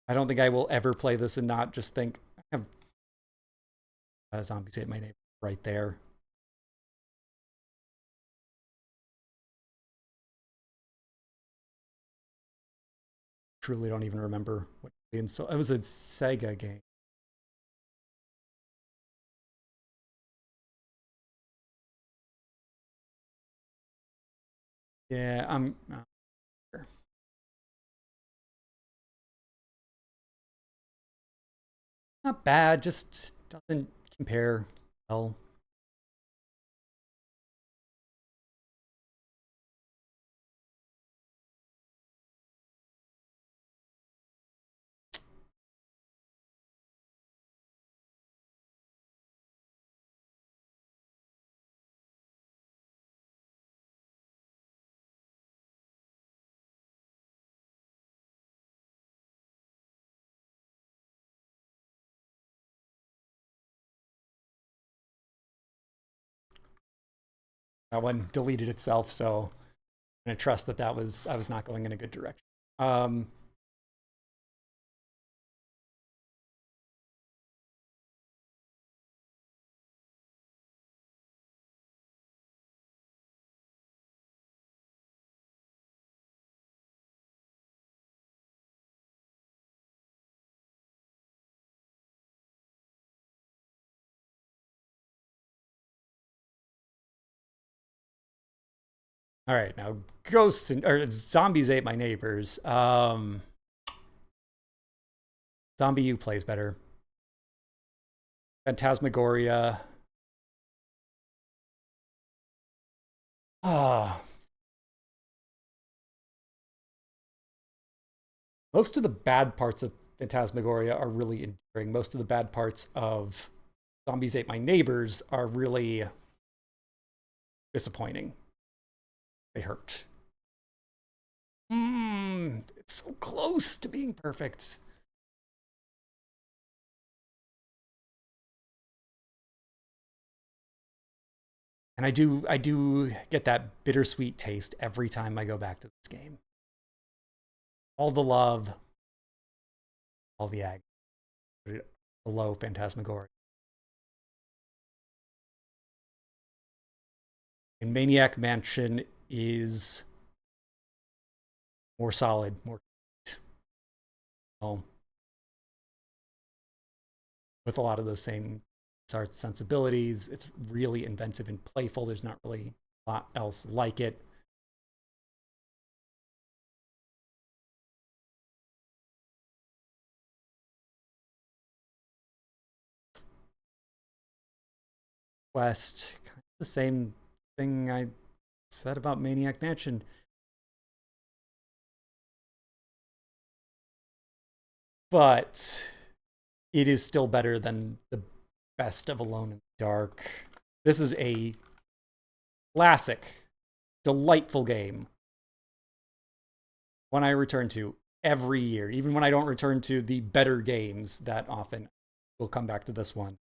I don't think I will ever play this and not just think, I have Zombies Ate My Neighbor right there. Truly don't even remember what it was a Sega game. Yeah, I'm sure. Not bad, just doesn't compare well. That one deleted itself, so I'm gonna trust that I was not going in a good direction. All right, now Zombies Ate My Neighbors. Zombie U plays better. Phantasmagoria. Ah. Most of the bad parts of Phantasmagoria are really endearing. Most of the bad parts of Zombies Ate My Neighbors are really disappointing. They hurt. It's so close to being perfect. And I do get that bittersweet taste every time I go back to this game. All the love, all the agony, below Phantasmagoria. And Maniac Mansion is more solid, more with a lot of those same arts sensibilities. It's really inventive and playful. There's not really a lot else like it. Quest, kind of the same thing I said about Maniac Mansion. But it is still better than the best of Alone in the Dark. This is a classic, delightful game. One I return to every year, even when I don't return to the better games that often. We'll come back to this one.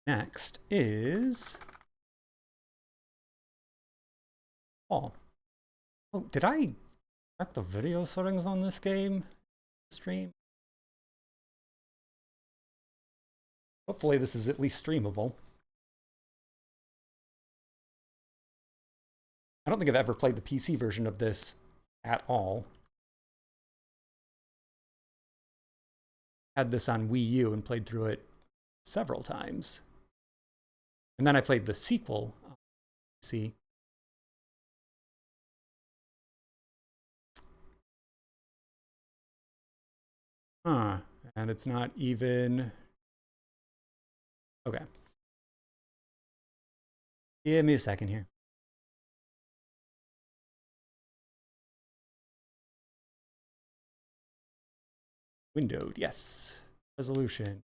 Next is Paul. Oh, did I check the video settings on this game stream? Hopefully this is at least streamable. I don't think I've ever played the PC version of this at all. Had this on Wii U and played through it several times. And then I played the sequel on PC. Huh. And it's not even... Okay. Give me a second here. Windowed, yes. Resolution.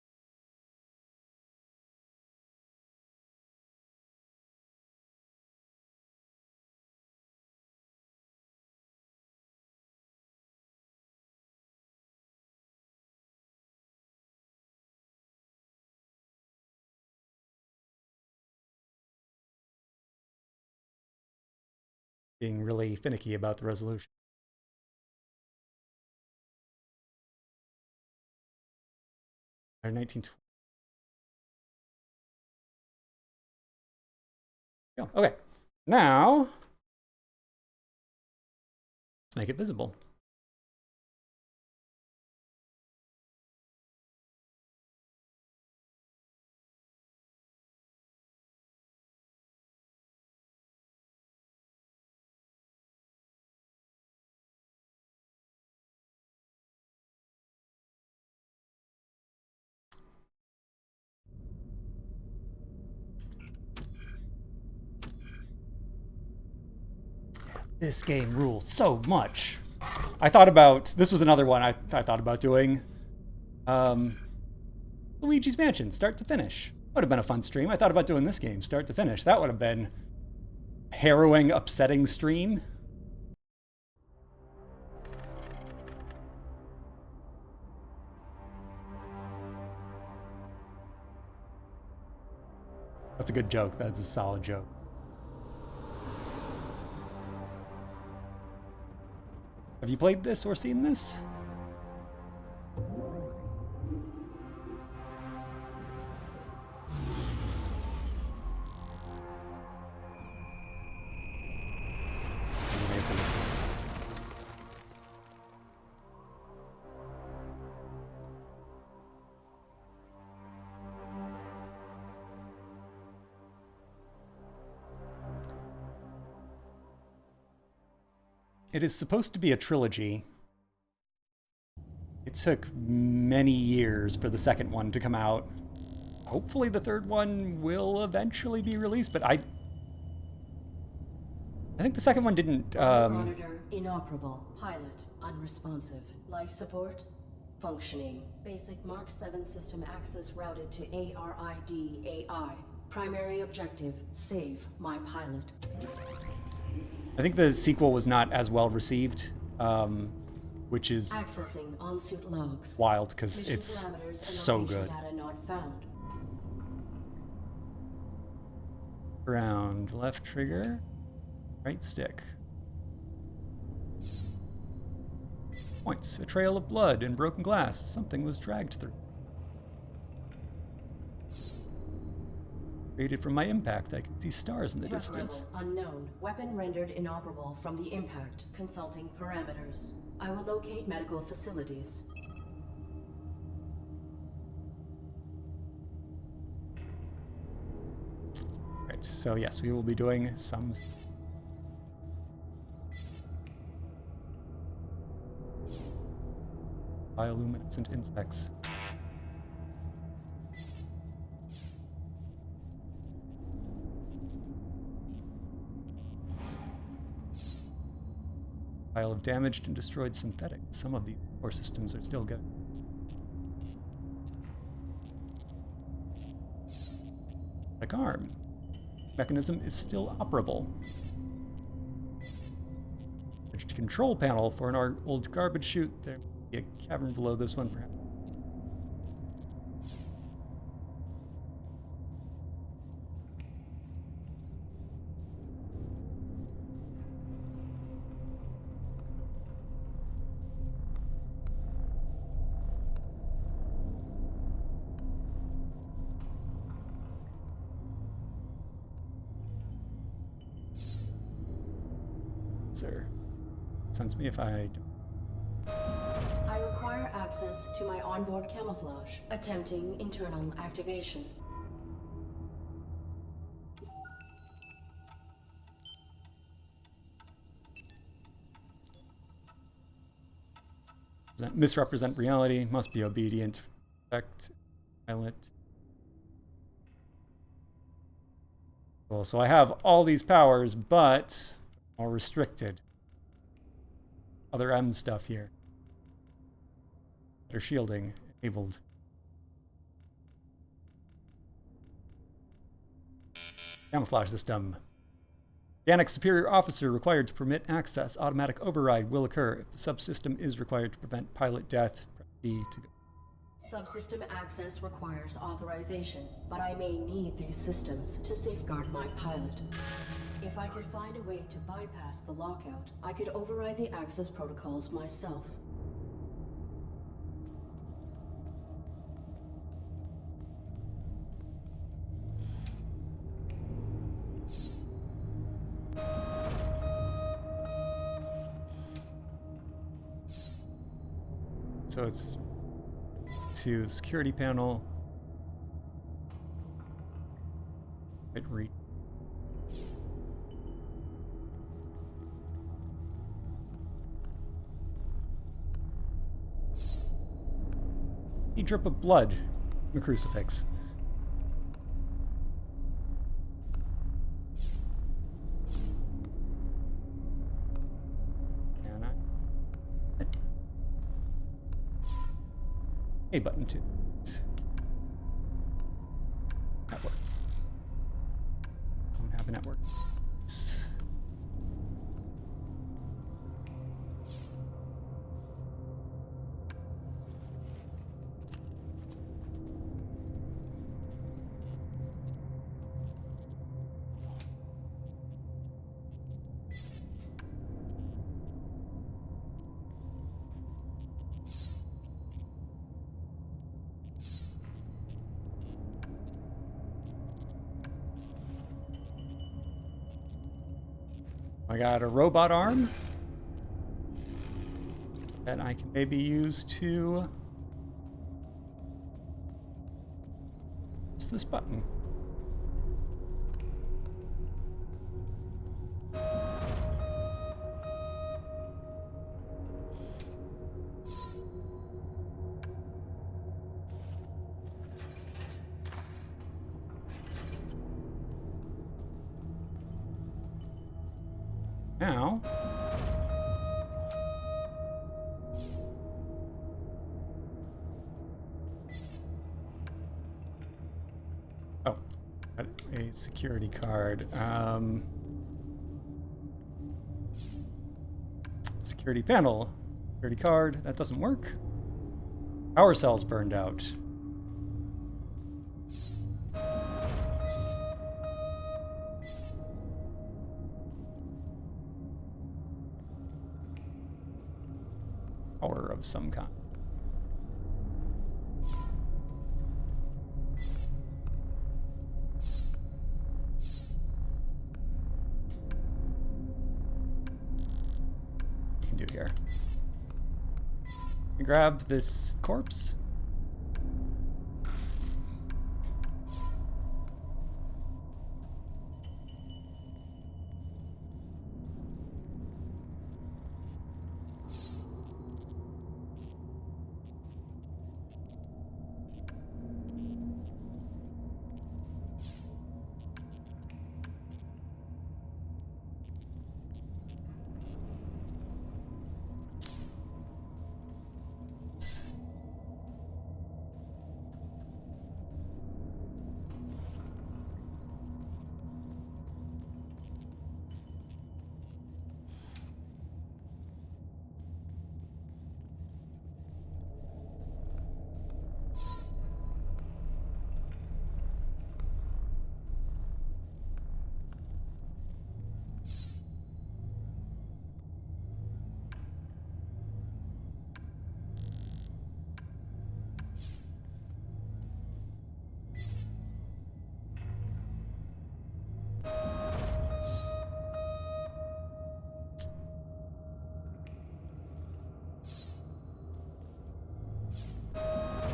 Being really finicky about the resolution. Or 1920. Oh, okay. Now, let's make it visible. This game rules so much. I thought about, this was another one I thought about doing. Luigi's Mansion, start to finish. Would have been a fun stream. I thought about doing this game, start to finish. That would have been harrowing, upsetting stream. That's a good joke. That's a solid joke. Have you played this or seen this? It is supposed to be a trilogy. It took many years for the second one to come out. Hopefully the third one will eventually be released, but I think the second one didn't... Monitor inoperable. Pilot unresponsive. Life support functioning. Basic Mark 7 system access routed to ARID-AI. Primary objective, save my pilot. I think the sequel was not as well received, which is accessing on-suit logs. Wild because it's so good. Data not found. Around. Left trigger. Right stick. Points. A trail of blood and broken glass. Something was dragged through. Created from my impact. I can see stars in the Threat distance. level unknown. Weapon rendered inoperable from the impact. Consulting parameters. I will locate medical facilities. Right, so yes, we will be doing some bioluminescent insects. Pile of damaged and destroyed synthetics. Some of the core systems are still good. Like arm. Mechanism is still operable. Switch to control panel for an old garbage chute. There may be a cavern below this one, perhaps. Sir, sense me if I don't. I require access to my onboard camouflage. Attempting internal activation. Misrepresent reality, must be obedient. Protect, pilot. Cool, so I have all these powers, but more restricted. Other M stuff here. Better shielding enabled. Camouflage system. Organic superior officer required to permit access. Automatic override will occur if the subsystem is required to prevent pilot death. Press D to go. Subsystem access requires authorization, but I may need these systems to safeguard my pilot. If I could find a way to bypass the lockout, I could override the access protocols myself. So it's to the security panel. Hit read. A drip of blood from a crucifix. And A button too. Network. Don't have a network. I got a robot arm that I can maybe use to press this button. Now, oh, got a security card. Security panel, security card, that doesn't work. Power cells burned out. of some kind. Can do here. Grab this corpse.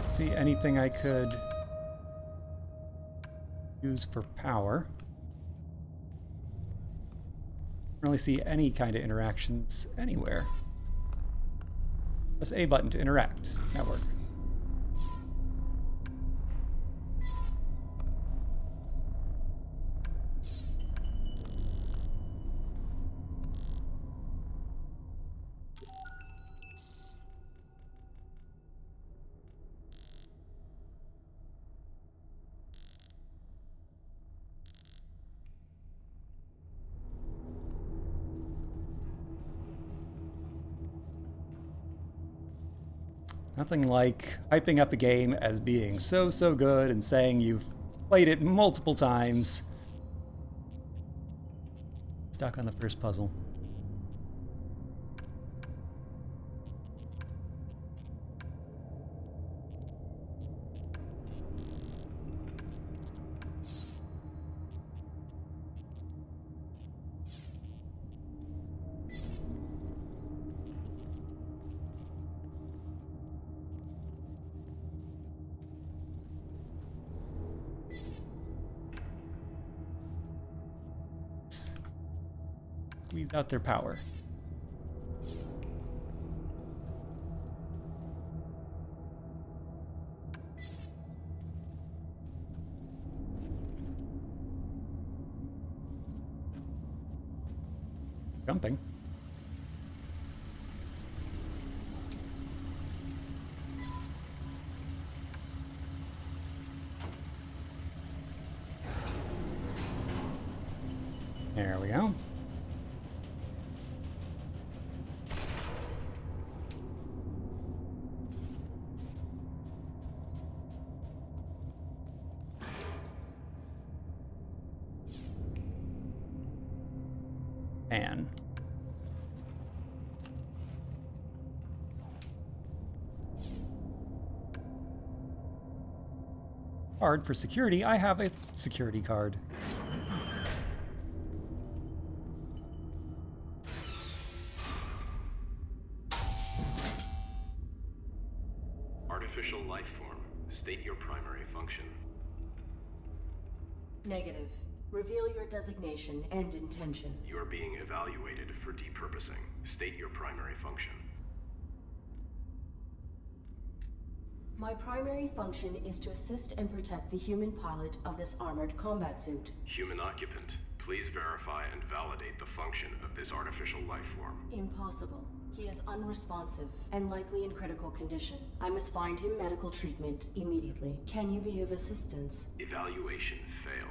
See anything I could use for power. Don't really see any kind of interactions anywhere. Press A button to interact. Network. Nothing like hyping up a game as being so good and saying you've played it multiple times. Stuck on the first puzzle. Squeeze out their power. Jumping. There we go. And card for security. I have a security card. Artificial life form. State your primary function. Negative. Reveal your designation and intention. You are being evaluated for depurposing. State your primary function. My primary function is to assist and protect the human pilot of this armored combat suit. Human occupant, please verify and validate the function of this artificial life form. Impossible. He is unresponsive and likely in critical condition. I must find him medical treatment immediately. Can you be of assistance? Evaluation failed.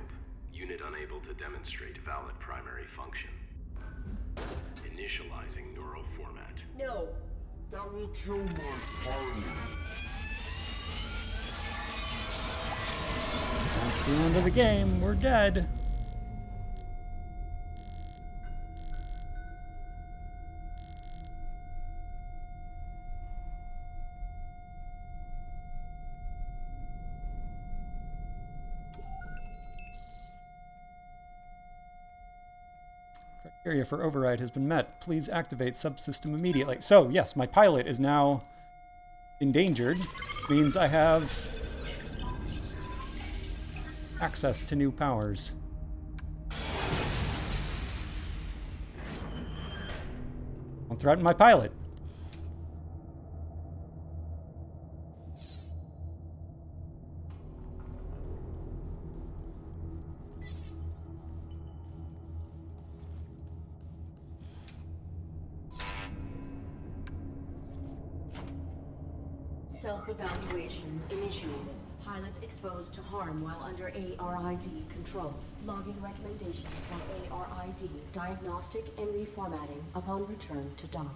Unit unable to demonstrate valid primary function. Initializing neural format. No. That will kill my party. That's the end of the game. We're dead. Criteria for override has been met. Please activate subsystem immediately. So, yes, my pilot is now endangered. Means I have access to new powers. Don't threaten my pilot. Self-evaluation initiated. Pilot exposed to harm while under ARID control. Logging recommendation for ARID diagnostic and reformatting upon return to dock.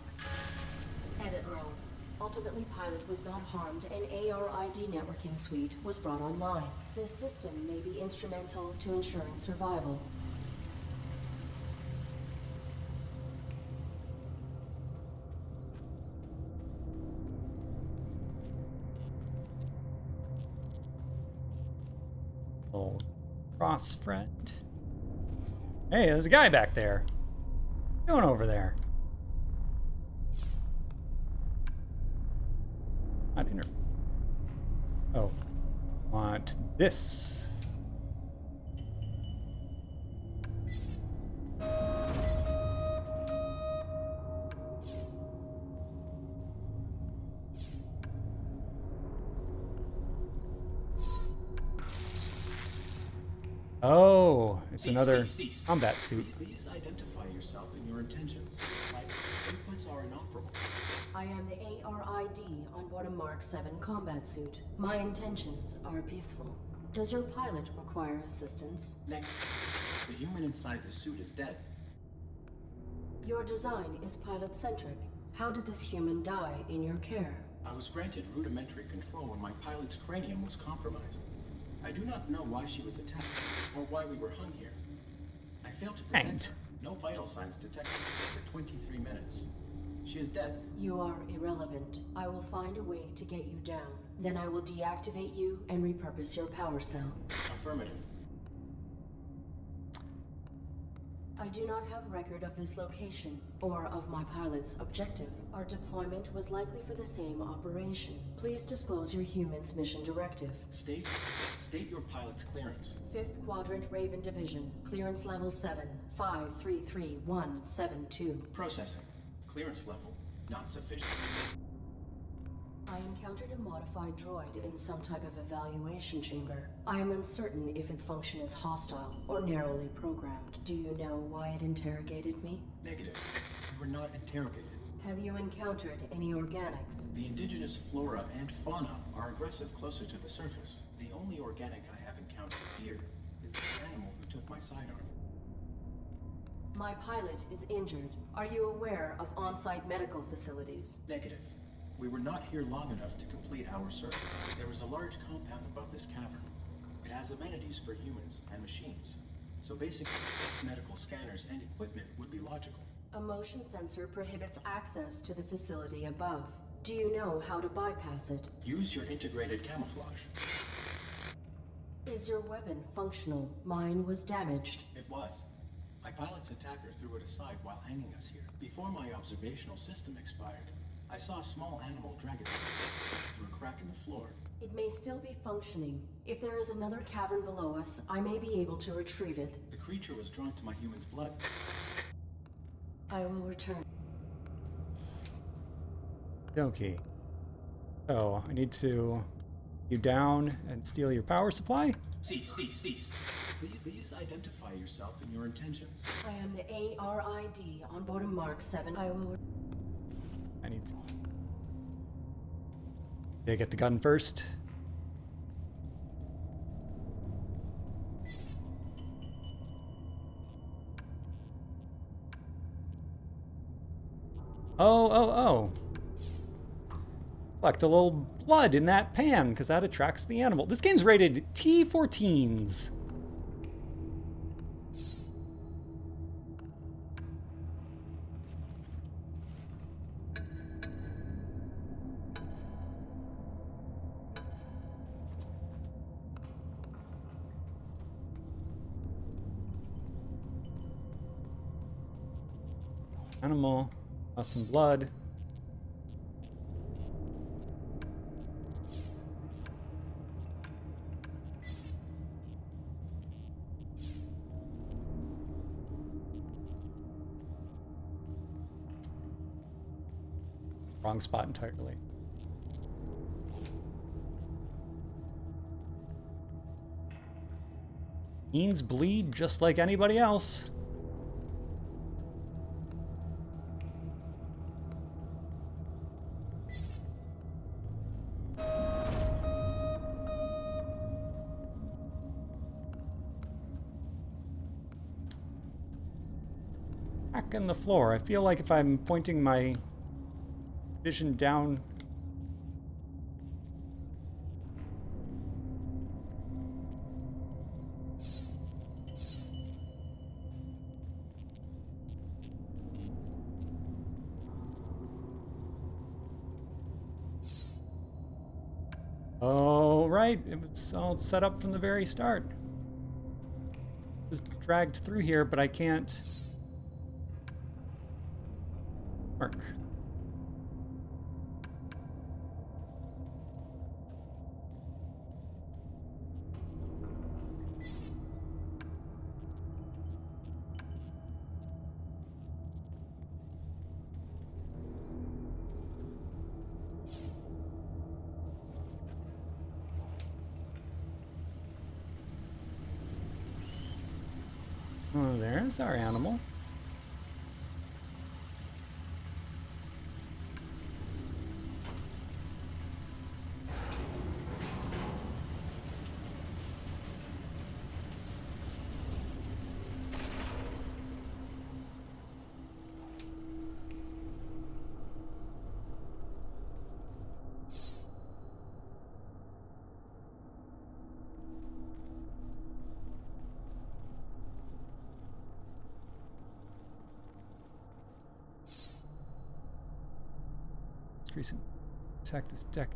Edit log. Ultimately, pilot was not harmed and ARID networking suite was brought online. This system may be instrumental to ensuring survival. Old cross friend. Hey, there's a guy back there. What are you doing over there? Not inter. Oh, want this. Oh, it's another combat suit. Please identify yourself and your intentions. My inputs are inoperable. I am the ARID on board a Mark 7 combat suit. My intentions are peaceful. Does your pilot require assistance? The human inside the suit is dead. Your design is pilot-centric. How did this human die in your care? I was granted rudimentary control when my pilot's cranium was compromised. I do not know why she was attacked, or why we were hung here. I failed to protect her. No vital signs detected for 23 minutes. She is dead. You are irrelevant. I will find a way to get you down. Then I will deactivate you and repurpose your power cell. Affirmative. I do not have record of this location, or of my pilot's objective. Our deployment was likely for the same operation. Please disclose your human's mission directive. State your pilot's clearance. 5th Quadrant Raven Division. Clearance level 7, 533172. Processing. Clearance level not sufficient. I encountered a modified droid in some type of evaluation chamber. I am uncertain if its function is hostile or narrowly programmed. Do you know why it interrogated me? Negative. We were not interrogated. Have you encountered any organics? The indigenous flora and fauna are aggressive closer to the surface. The only organic I have encountered here is the animal who took my sidearm. My pilot is injured. Are you aware of on-site medical facilities? Negative. We were not here long enough to complete our search. There is a large compound above this cavern. It has amenities for humans and machines, so basic medical scanners and equipment would be logical. A motion sensor prohibits access to the facility above. Do you know how to bypass it? Use your integrated camouflage. Is your weapon functional? Mine was damaged. It was. My pilot's attacker threw it aside while hanging us here. Before my observational system expired, I saw a small animal drag it through a crack in the floor. It may still be functioning. If there is another cavern below us, I may be able to retrieve it. The creature was drawn to my human's blood. I will return. Okay. So, I need to you down and steal your power supply? Cease. Please identify yourself and your intentions. I am the ARID on board a Mark 7. I will... I need to... Did I get the gun first? Oh. Collect a little blood in that pan, because that attracts the animal. This game's rated T for teens. Animal. Lost some blood. Wrong spot entirely. Beans bleed just like anybody else. Back in the floor. I feel like if I'm pointing my vision down. Oh, right. It was all set up from the very start. Just dragged through here, but I can't mark. Oh, there's our animal. Recent attack this deck.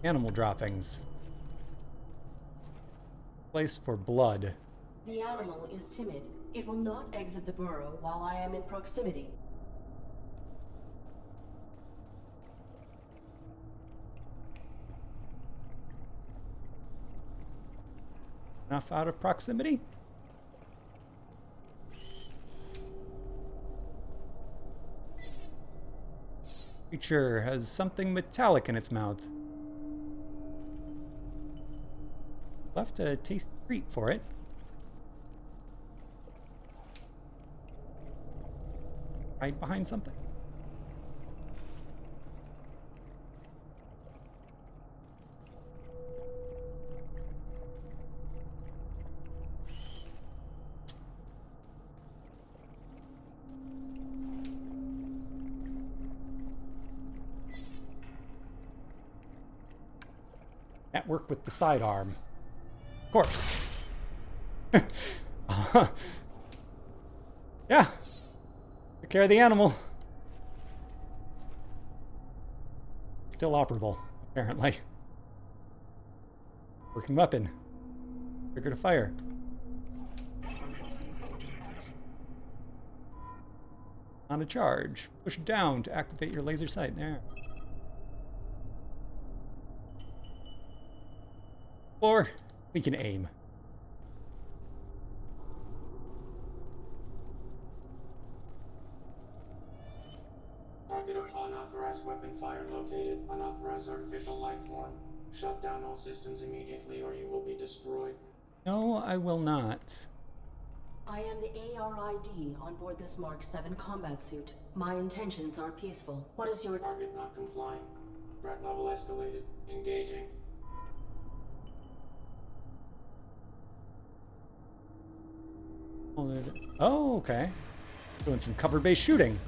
Animal droppings. Place for blood. The animal is timid. It will not exit the burrow while I am in proximity. Enough out of proximity? Creature has something metallic in its mouth. Left a tasty treat for it. Hide behind something. Network with the sidearm. Of course. Yeah. Take care of the animal. Still operable, apparently. Working weapon. Trigger to fire. On a charge. Push down to activate your laser sight. There. Or we can aim. Target of unauthorized weapon fire located. Unauthorized artificial life form. Shut down all systems immediately or you will be destroyed. No, I will not. I am the ARID on board this Mark 7 combat suit. My intentions are peaceful. What is your Target not complying. Threat level escalated. Engaging. Oh, okay. Doing some cover-based shooting.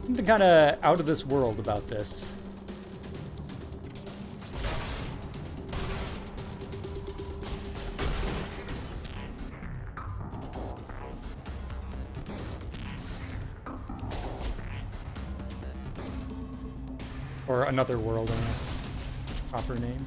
Something kind of out of this world about this. Or another world in this proper name.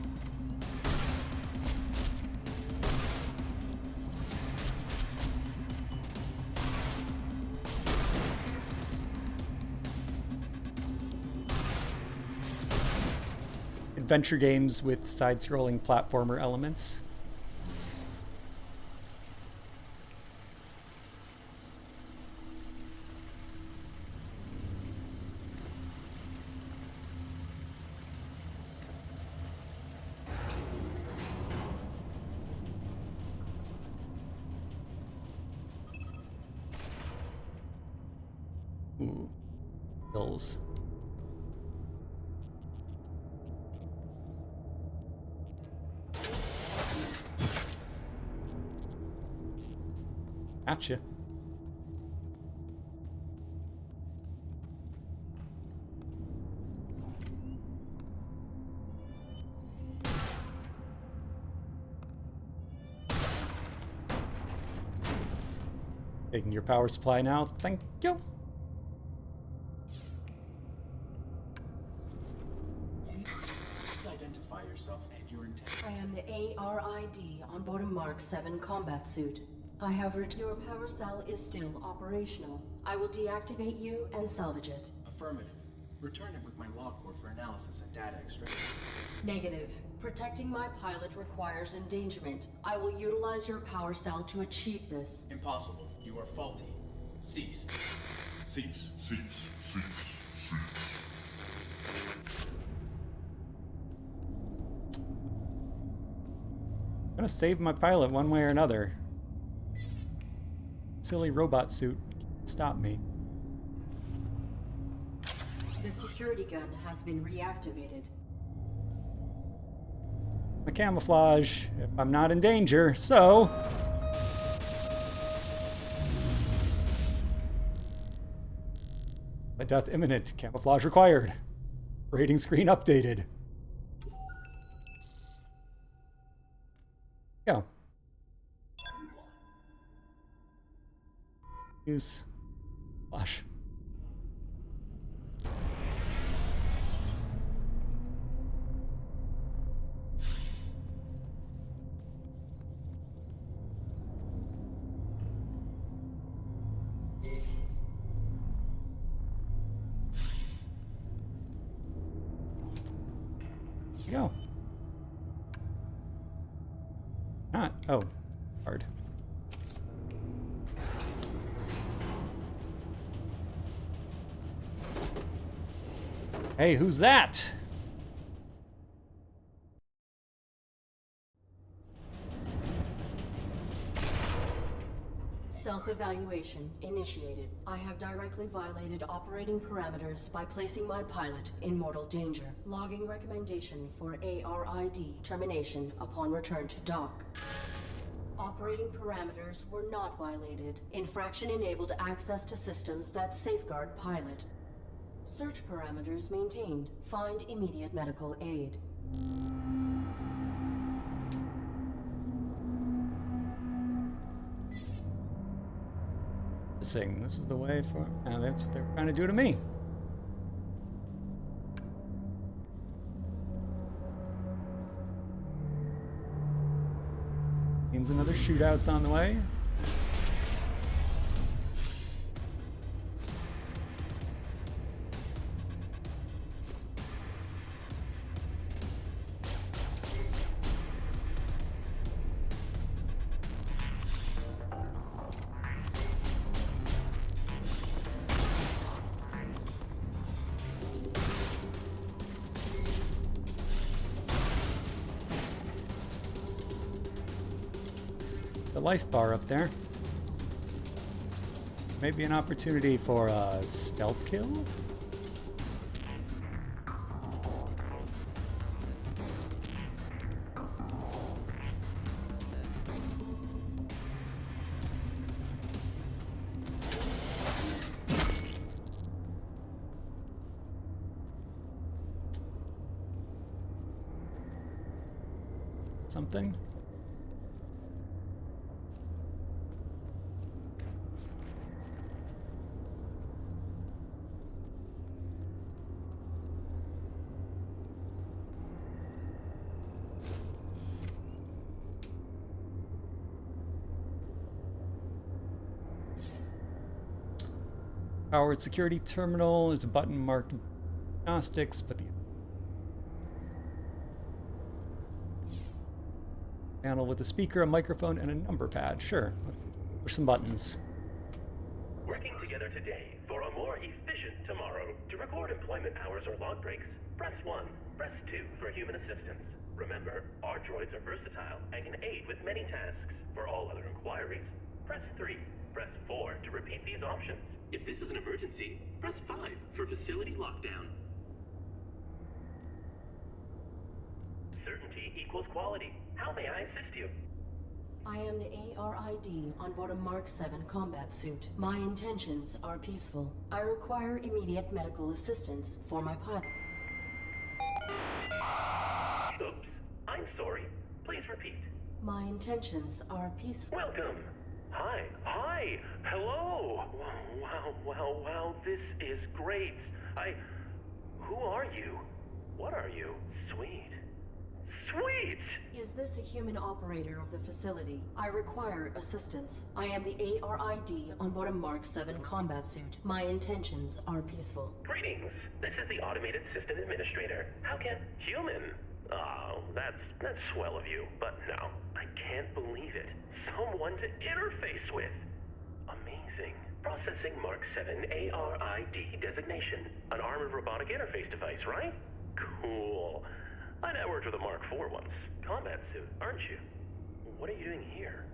Adventure games with side-scrolling platformer elements. Ooh, hills. Gotcha. Taking your power supply now, thank you. Identify yourself and your intent. I am the ARID on board a Mark 7 combat suit. I have your power cell is still operational. I will deactivate you and salvage it. Affirmative. Return it with my log core for analysis and data extraction. Negative. Protecting my pilot requires endangerment. I will utilize your power cell to achieve this. Impossible. You are faulty. Cease. Cease. I'm gonna save my pilot one way or another. Silly robot suit can't stop me. The security gun has been reactivated. My camouflage, if I'm not in danger, so... My death imminent, camouflage required. Rating screen updated. Go. Use flash. Go. Not. Oh, hard. Hey, who's that? Self-evaluation initiated. I have directly violated operating parameters by placing my pilot in mortal danger. Logging recommendation for ARID termination upon return to dock. Operating parameters were not violated. Infraction enabled access to systems that safeguard pilot. Search parameters maintained. Find immediate medical aid. Saying this is the way for... Oh, that's what they were trying to do to me. Means another shootout's on the way. The life bar up there. Maybe an opportunity for a stealth kill? something. Powered security terminal. There's a button marked diagnostics, but the panel with a speaker, a microphone, and a number pad. Sure, let's push some buttons. Working together today for a more efficient tomorrow. To record employment hours or log breaks, press 1. Press 2 for human assistance. Remember, our droids are versatile and can aid with many tasks. For all other inquiries, press 3. Press 4 to repeat these options. If this is an emergency, press 5 for facility lockdown. Certainty equals quality. How may I assist you? I am the ARID on board a Mark 7 combat suit. My intentions are peaceful. I require immediate medical assistance for my pilot. Oops. I'm sorry. Please repeat. My intentions are peaceful. Welcome. Hi. Hello. Wow. This is great. Who are you? What are you? Sweet. Is this a human operator of the facility? I require assistance. I am the ARID on board a Mark 7 combat suit. My intentions are peaceful. Greetings. This is the Automated System Administrator. How can... Human? Oh, that's swell of you. But no, I can't believe it. Someone to interface with. Amazing. Processing Mark 7 ARID designation. An armored robotic interface device, right? Cool. I networked with a Mark 4 once. Combat suit, aren't you? What are you doing here?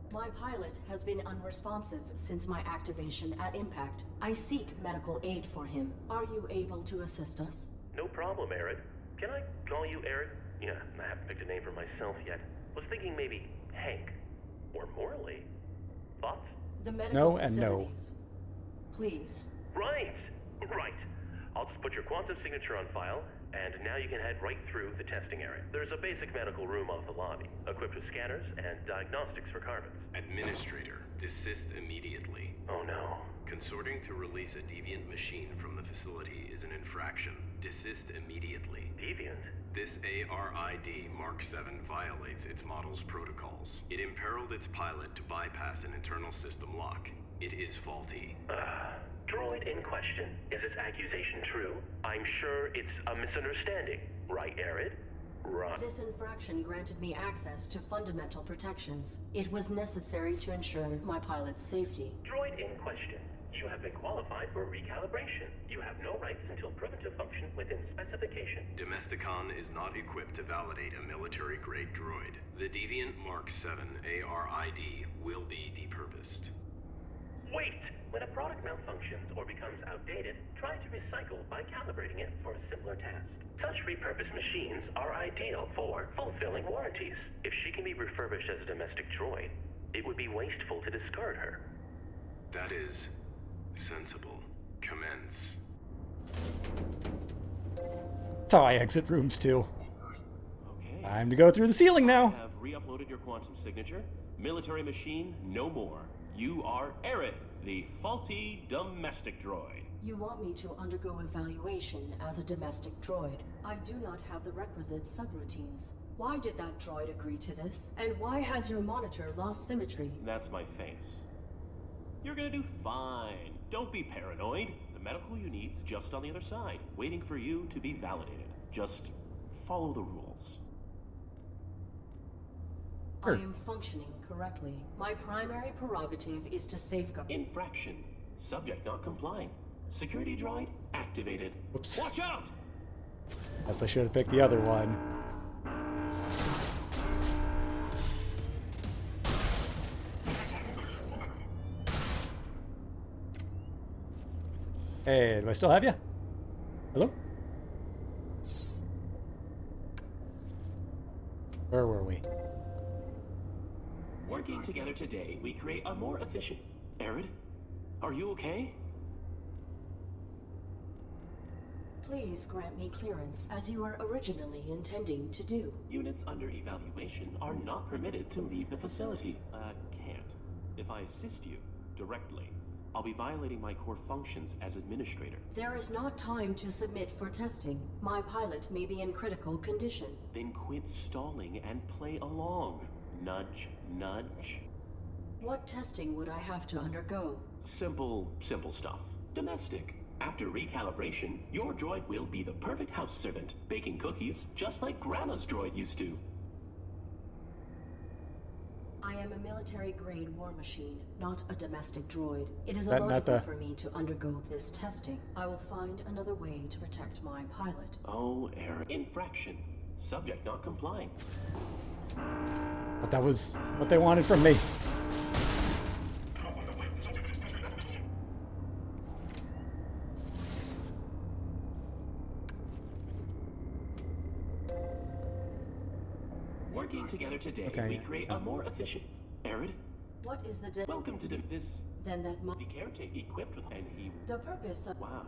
My pilot has been unresponsive since my activation at impact. I seek medical aid for him. Are you able to assist us? No problem, Arid. Can I call you Arid? Yeah, I haven't picked a name for myself yet. Was thinking maybe Hank or Morley. Thoughts? The medical No and no. facilities. Please. Right. I'll just put your quantum signature on file, and now you can head right through the testing area. There's a basic medical room off the lobby, equipped with scanners and diagnostics for carbons. Administrator, desist immediately. Oh no. Consorting to release a deviant machine from the facility is an infraction. Desist immediately. Deviant? This ARID Mark 7 violates its model's protocols. It imperiled its pilot to bypass an internal system lock. It is faulty. Droid in question. Is this accusation true? I'm sure it's a misunderstanding. Right, Arid? Right. This infraction granted me access to fundamental protections. It was necessary to ensure my pilot's safety. Droid in question. You have been qualified for recalibration. You have no rights until proven to function within specification. Domesticon is not equipped to validate a military-grade droid. The Deviant Mark 7 ARID will be depurposed. Wait! When a product malfunctions or becomes outdated, try to recycle by calibrating it for a simpler task. Such repurposed machines are ideal for fulfilling warranties. If she can be refurbished as a domestic droid, it would be wasteful to discard her. That is sensible. Commence. That's how I exit rooms too. Okay. Time to go through the ceiling now. I have re-uploaded your quantum signature. Military machine, no more. You are Arid, the faulty domestic droid. You want me to undergo evaluation as a domestic droid. I do not have the requisite subroutines. Why did that droid agree to this? And why has your monitor lost symmetry? That's my face. You're gonna do fine. Don't be paranoid. The medical you need's just on the other side, waiting for you to be validated. Just follow the rules. I am functioning correctly. My primary prerogative is to safeguard. Infraction. Subject not complying. Security droid activated. Whoops. Watch out! Guess I should have picked the other one. Hey, do I still have you? Hello? Where were we? Working together today, we create a more efficient... Arid, are you okay? Please grant me clearance, as you were originally intending to do. Units under evaluation are not permitted to leave the facility. Can't. If I assist you directly, I'll be violating my core functions as administrator. There is not time to submit for testing. My pilot may be in critical condition. Then quit stalling and play along. Nudge, nudge. What testing would I have to undergo? Simple stuff. Domestic. After recalibration, your droid will be the perfect house servant, baking cookies just like Grandma's droid used to. I am a military-grade war machine, not a domestic droid. It is illogical for me to undergo this testing. I will find another way to protect my pilot. Oh, error. Infraction. Subject not complying. But that was what they wanted from me. Working together today, we create a more efficient... Arid? What is the Welcome to this... Then that the caretaker equipped with... And he... The purpose of... Wow.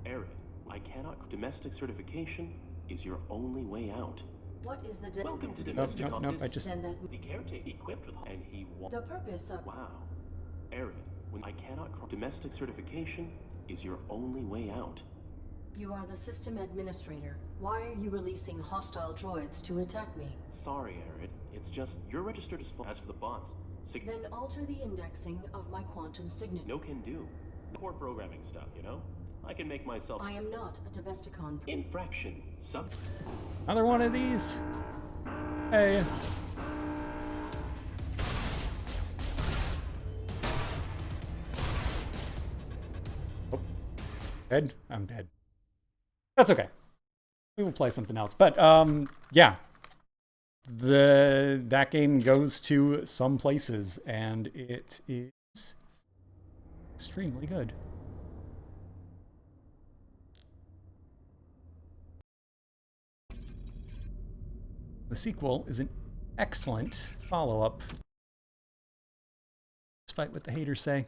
Arid, I cannot... Domestic certification is your only way out. What is the Welcome to domestic... Nope, I just... Then that... The caretaker equipped with... And he... The purpose of... Wow. Arid, when I cannot... Domestic certification is your only way out. You are the system administrator. Why are you releasing hostile droids to attack me? Sorry, Arid. It's just you're registered as for the bots. Then alter the indexing of my quantum signature. No can do. Core programming stuff, you know? I can make myself... I am not a Domesticon. Infraction. Another one of these. Hey. Oh. Dead? I'm dead. That's okay. We will play something else. But yeah. That game goes to some places and it is extremely good. The sequel is an excellent follow-up, despite what the haters say.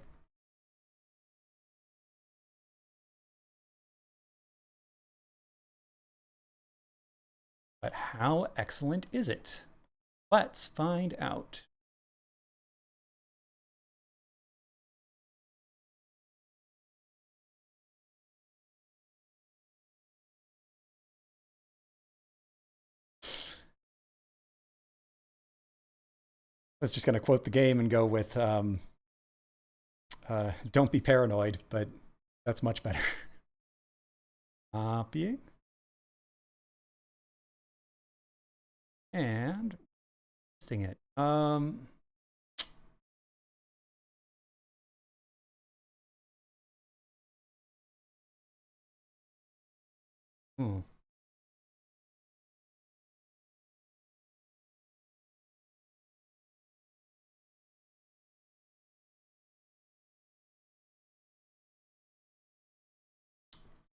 But how excellent is it? Let's find out. I was just going to quote the game and go with, don't be paranoid, but that's much better. Copying. And testing it.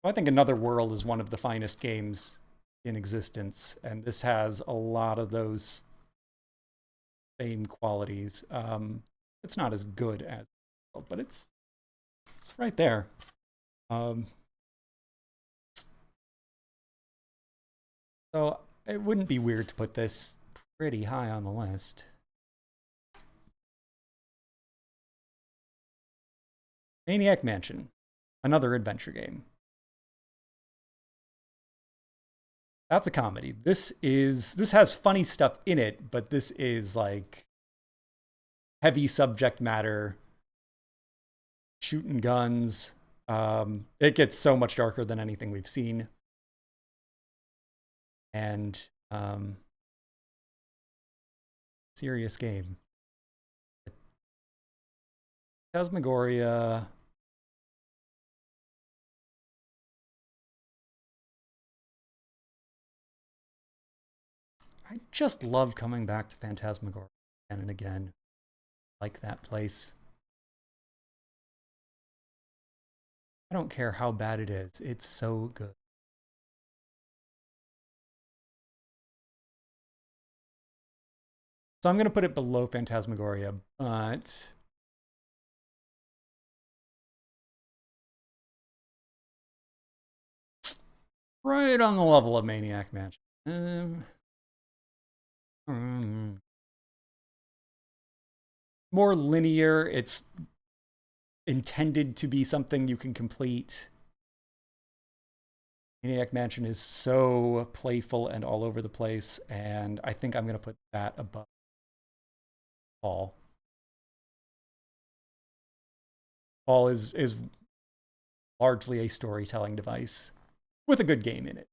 I think Another World is one of the finest games in existence, and this has a lot of those same qualities. It's not as good as, but it's right there. So it wouldn't be weird to put this pretty high on the list. Maniac Mansion, another adventure game. That's a comedy. This has funny stuff in it, but this is like heavy subject matter, shooting guns. It gets so much darker than anything we've seen. And serious game. Phantasmagoria. I just love coming back to Phantasmagoria again and again. Like that place. I don't care how bad it is. It's so good. So I'm going to put it below Phantasmagoria, but right on the level of Maniac Mansion. More linear. It's intended to be something you can complete. Maniac Mansion is so playful and all over the place, and I think I'm going to put that above Fall. Fall is largely a storytelling device with a good game in it.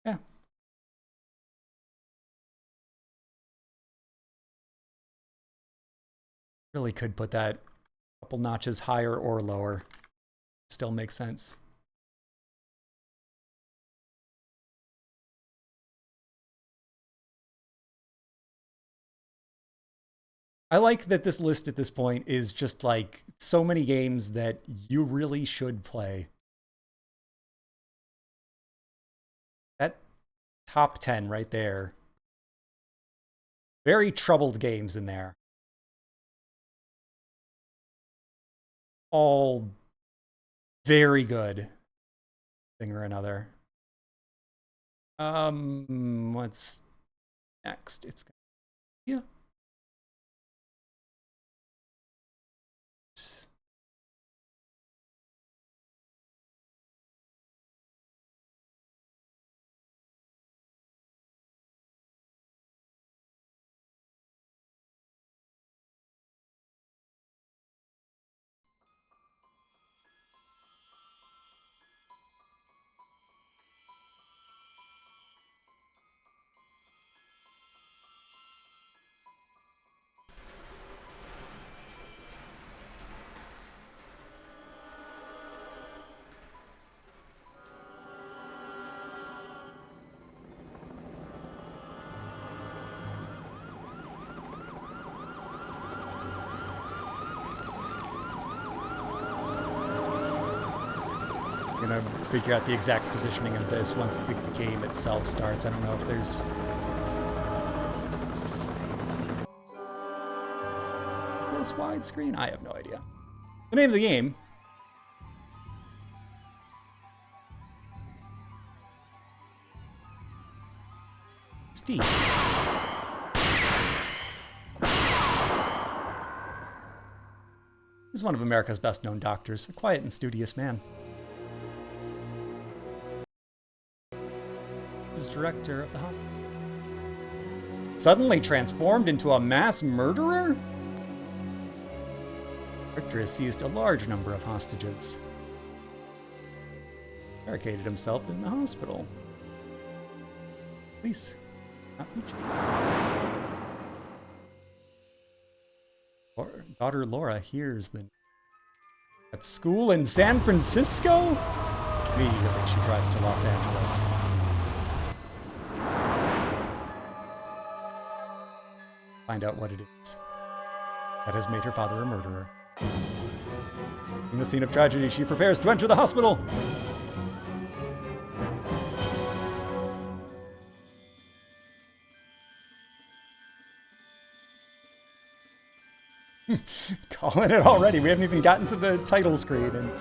Yeah. Really could put that a couple notches higher or lower. Still makes sense. I like that this list at this point is just like so many games that you really should play. That top 10 right there. Very troubled games in there. All very good. Thing or another. What's next? It's yeah. I'm gonna figure out the exact positioning of this once the game itself starts. I don't know if there's... Is this widescreen? I have no idea. The name of the game. Steve. He's one of America's best-known doctors, a quiet and studious man. He's director of the hospital. Suddenly transformed into a mass murderer? Victor has seized a large number of hostages. Barricaded himself in the hospital. Police not reach him. Daughter Laura hears the... At school in San Francisco? Immediately she drives to Los Angeles. Find out what it is that has made her father a murderer. In the scene of tragedy, she prepares to enter the hospital. Calling it already. We haven't even gotten to the title screen. And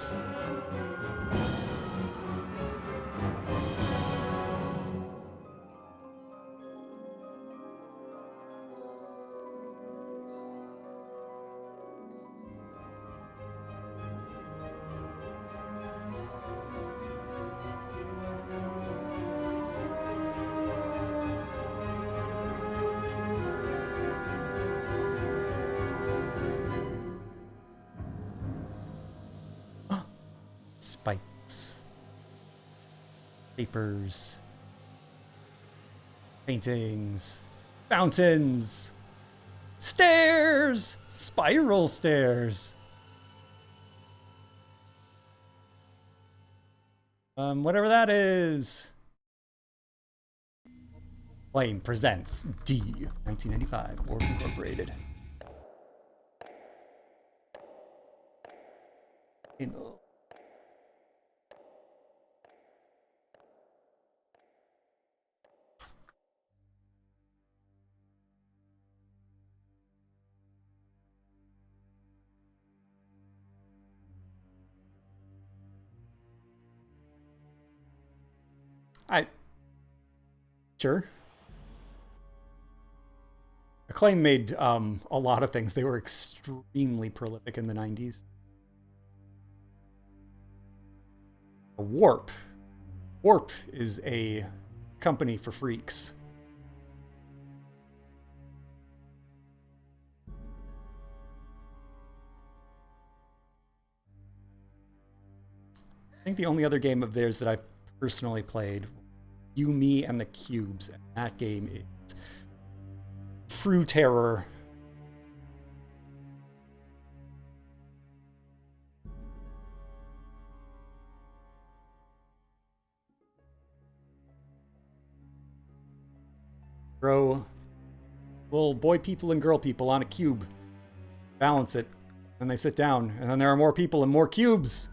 spikes, papers, paintings, fountains, stairs, spiral stairs. Whatever that is. Flame presents D, 1995, Orb Incorporated. Sure. Acclaim made a lot of things. They were extremely prolific in the 90s. Warp. Warp is a company for freaks. I think the only other game of theirs that I've personally played, You, Me, and the Cubes. And that game is true terror. Throw little boy people and girl people on a cube, balance it, and they sit down, and then there are more people and more cubes.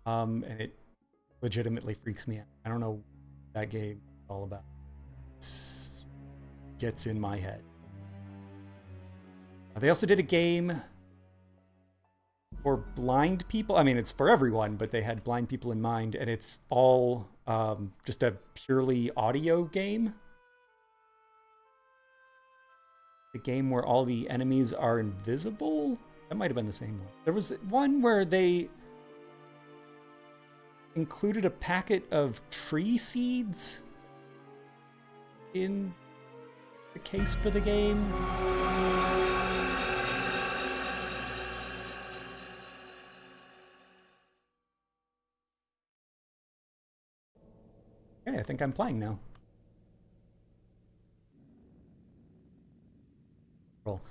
And it legitimately freaks me out. I don't know what that game is all about. It gets in my head. They also did a game for blind people. I mean, it's for everyone, but they had blind people in mind, and it's all just a purely audio game. The game where all the enemies are invisible? That might have been the same one. There was one where they included a packet of tree seeds in the case for the game. Okay, I think I'm playing now. Roll.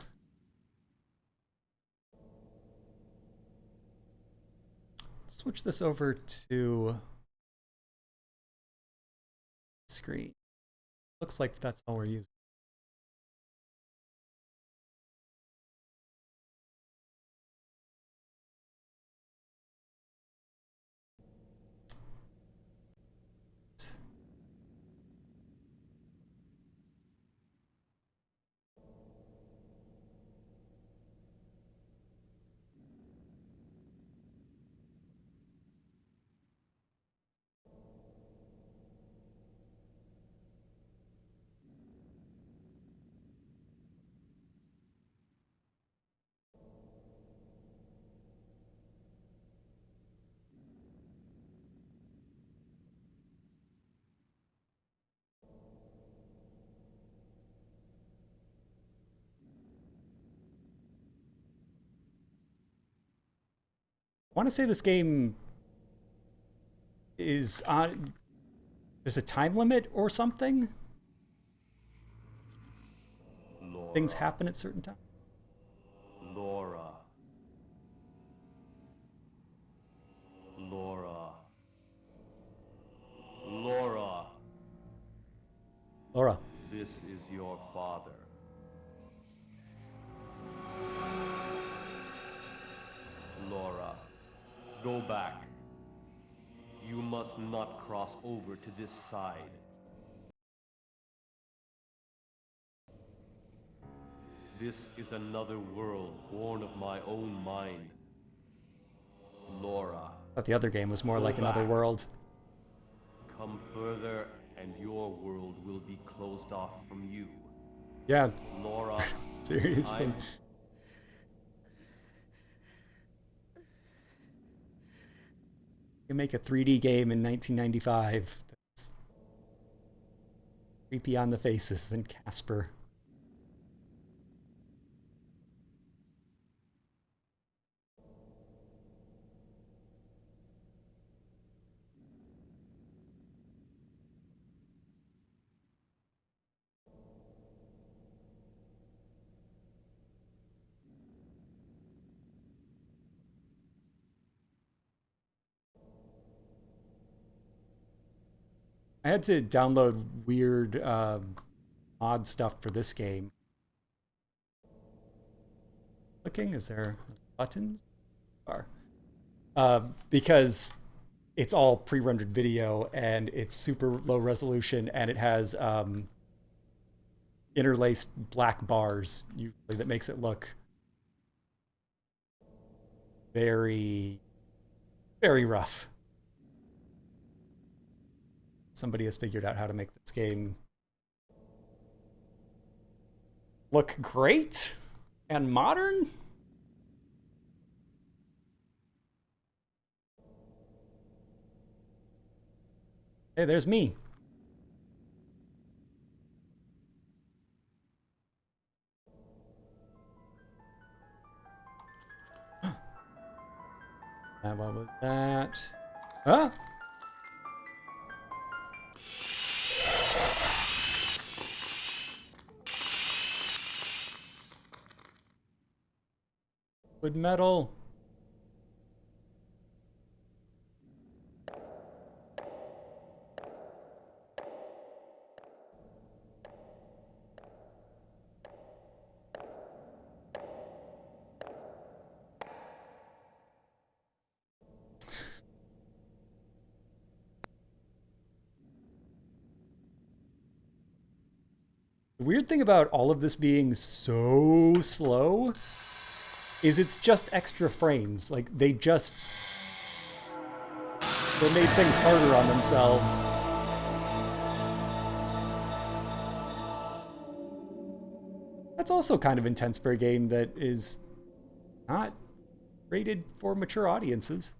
Switch this over to screen. Looks like that's all we're using. I want to say this game is on. There's a time limit or something. Laura. Things happen at certain times. Laura. Laura. Laura. Laura. This is your father. Laura, go back. You must not cross over to this side. This is another world born of my own mind. Laura. I thought the other game was more like another world. Come further and your world will be closed off from you. Yeah. Laura. Seriously. You can make a 3D game in 1995 that's creepy on the faces than Casper. I had to download weird mod stuff for this game. Clicking, is there buttons? Because it's all pre-rendered video and it's super low resolution and it has interlaced black bars usually that makes it look very, very rough. somebody has figured out how to make this game look great and modern. Hey, there's me. And what was that? Huh? Wood metal. The weird thing about all of this being so slow is it's just extra frames. Like, they made things harder on themselves. That's also kind of intense for a game that is not rated for mature audiences.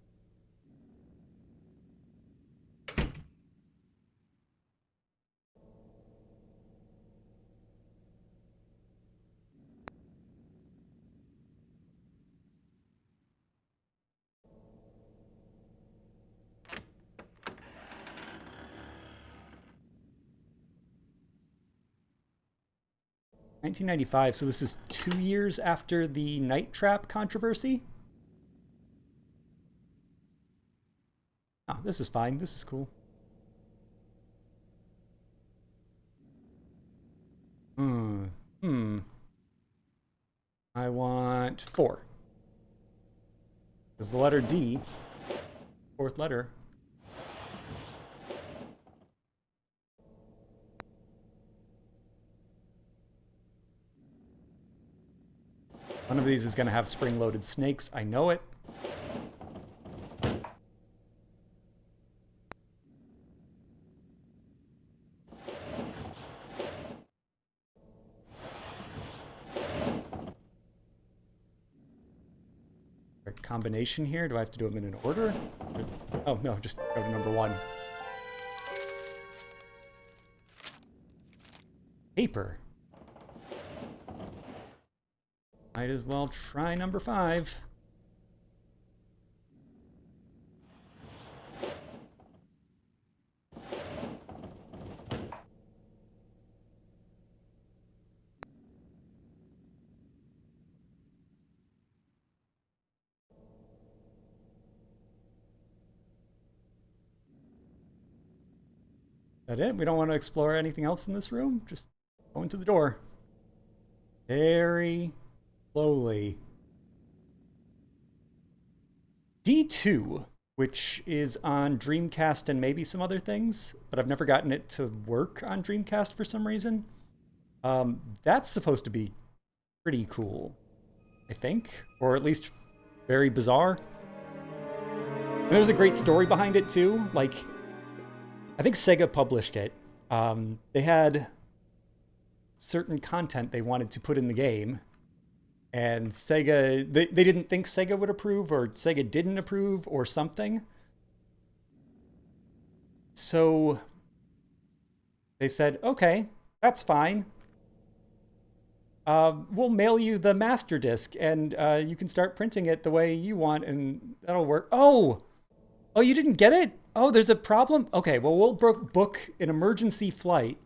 (1995), so this is 2 years after the Night Trap controversy. Oh, this is fine. This is cool. I want 4. Because the letter D, 4th letter. One of these is going to have spring-loaded snakes. I know it. Combination here? Do I have to do them in an order? Oh, no, just go to number 1. Paper. Might as well try number 5. That it? We don't want to explore anything else in this room? Just go into the door. Very slowly. D2, which is on Dreamcast and maybe some other things, but I've never gotten it to work on Dreamcast for some reason. That's supposed to be pretty cool, I think, or at least very bizarre. And there's a great story behind it too. Like, I think Sega published it. They had certain content they wanted to put in the game, and Sega, they didn't think Sega would approve, or Sega didn't approve, or something. So they said, okay, that's fine. We'll mail you the master disc, and you can start printing it the way you want, and that'll work. Oh, you didn't get it? Oh, there's a problem? Okay, well, we'll book an emergency flight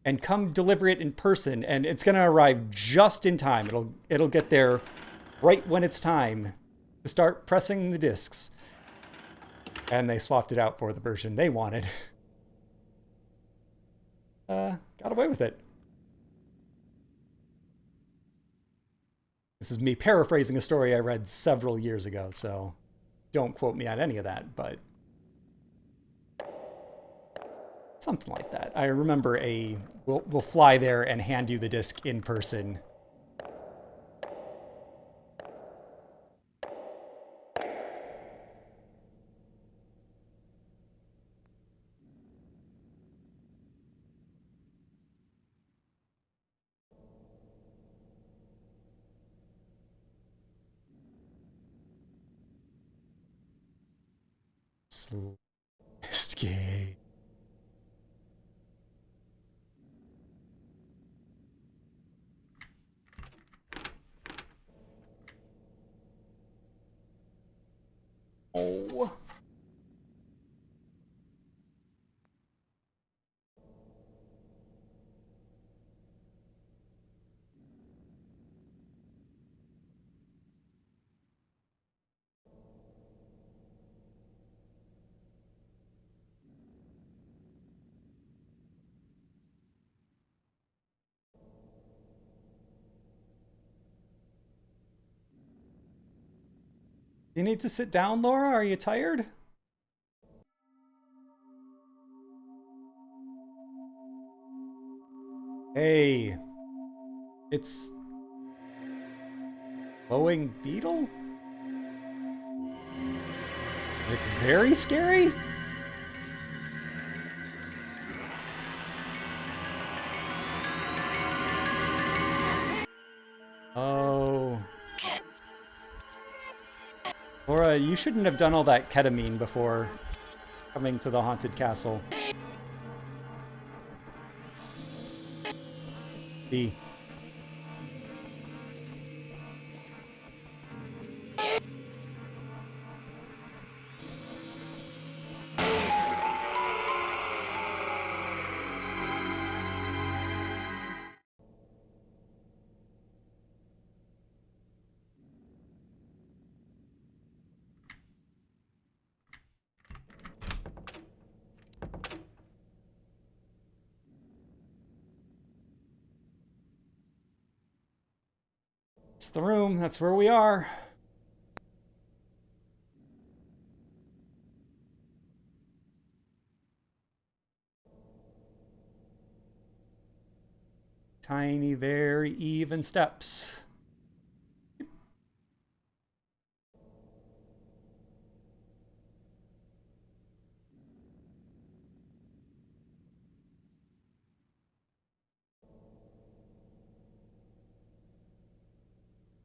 and come deliver it in person, and it's going to arrive just in time. It'll get there right when it's time to start pressing the discs. And they swapped it out for the version they wanted. Got away with it. This is me paraphrasing a story I read several years ago, so don't quote me on any of that, but something like that. I remember we'll fly there and hand you the disc in person. Escape. Oh. You need to sit down, Laura? Are you tired? Hey. It's... Boeing Beetle? It's very scary? Oh. Laura, you shouldn't have done all that ketamine before coming to the haunted castle. B. It's the room. That's where we are. Tiny, very even steps.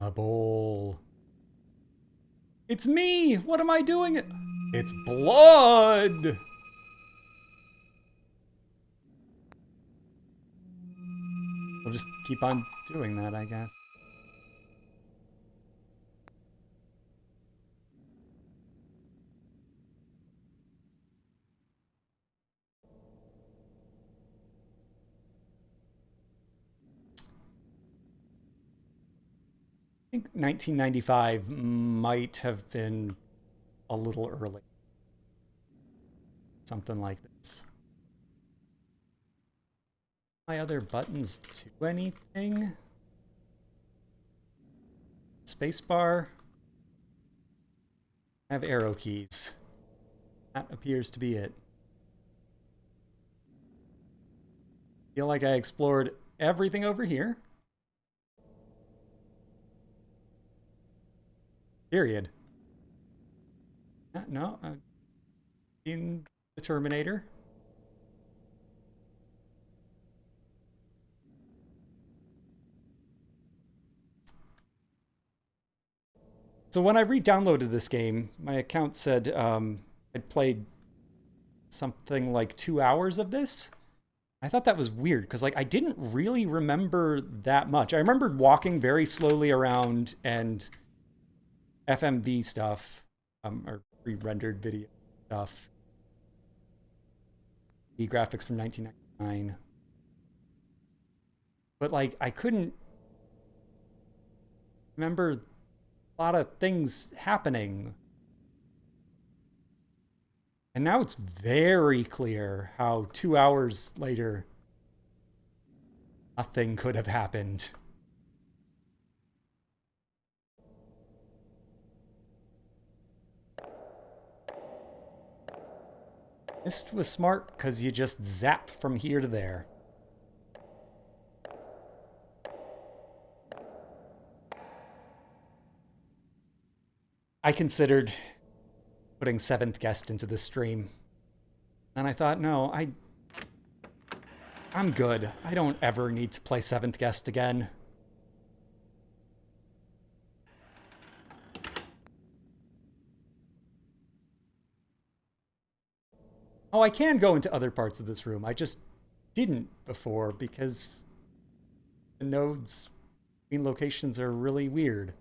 A bowl. It's me! What am I doing? It's blood! We'll just keep on doing that, I guess. I think 1995 might have been a little early. Something like this. My other buttons do anything? Spacebar. I have arrow keys. That appears to be it. Feel like I explored everything over here. Period. No, in the Terminator. So when I re-downloaded this game, my account said I'd played something like 2 hours of this. I thought that was weird because like I didn't really remember that much. I remembered walking very slowly around and FMV stuff, or pre-rendered video stuff. The graphics from 1999. But like I couldn't remember a lot of things happening. And now it's very clear how 2 hours later, nothing could have happened. Mist was smart because you just zap from here to there. I considered putting Seventh Guest into the stream. And I thought, no, I'm good. I don't ever need to play Seventh Guest again. Oh, I can go into other parts of this room. I just didn't before because the nodes between locations are really weird.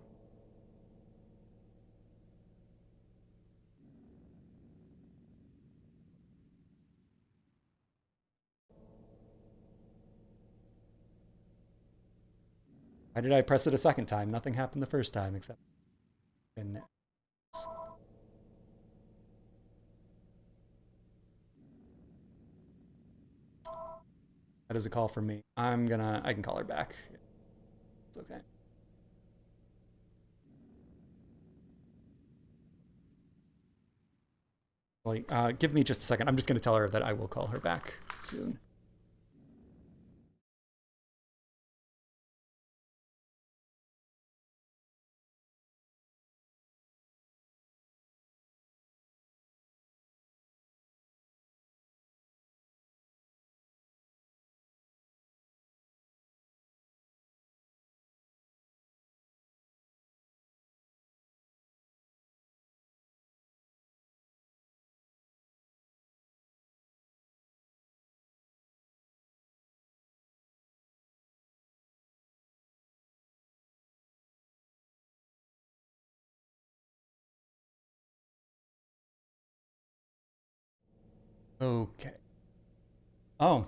Why did I press it a second time? Nothing happened the first time except in that is a call from me. I can call her back. It's okay. Like, give me just a second. I'm just going to tell her that I will call her back soon. Okay. Oh,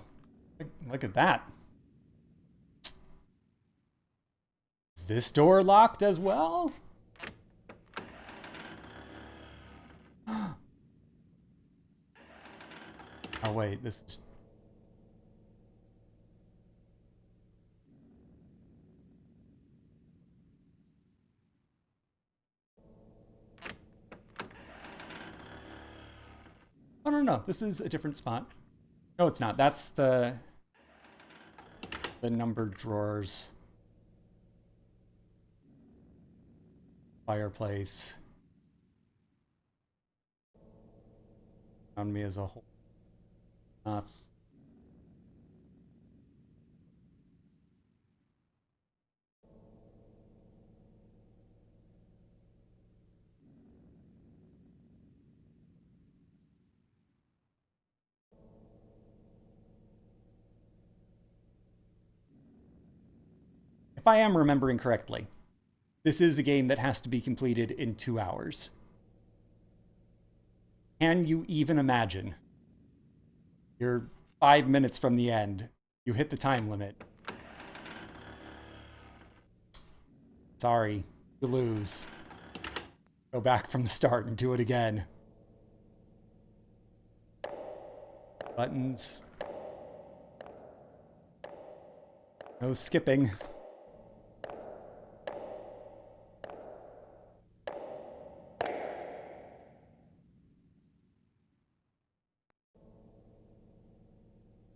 look at that. Is this door locked as well? Oh, wait, this is... Oh, no, this is a different spot. No, it's not. That's the numbered drawers. Fireplace. Around me as a whole. If I am remembering correctly, this is a game that has to be completed in 2 hours. Can you even imagine? You're 5 minutes from the end. You hit the time limit. Sorry, you lose. Go back from the start and do it again. Buttons. No skipping.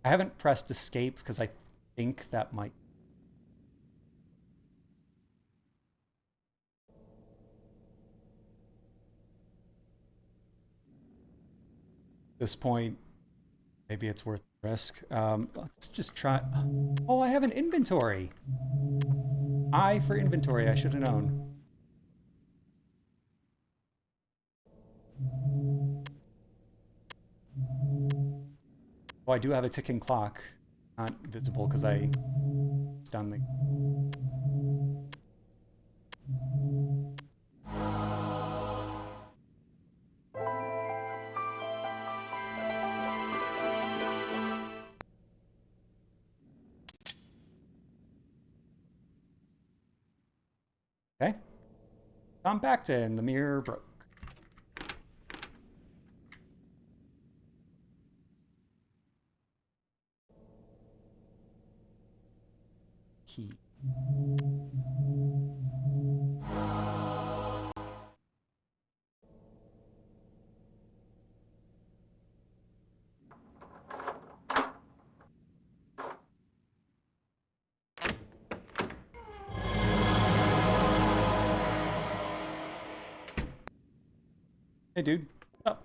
I haven't pressed escape because I think that might... At this point, maybe it's worth the risk. Let's just try... Oh, I have an inventory. I for inventory, I should have known. Oh, I do have a ticking clock. Not visible because I done the... Okay. I'm back to and the mirror broke. Key. Hey, dude. What's up?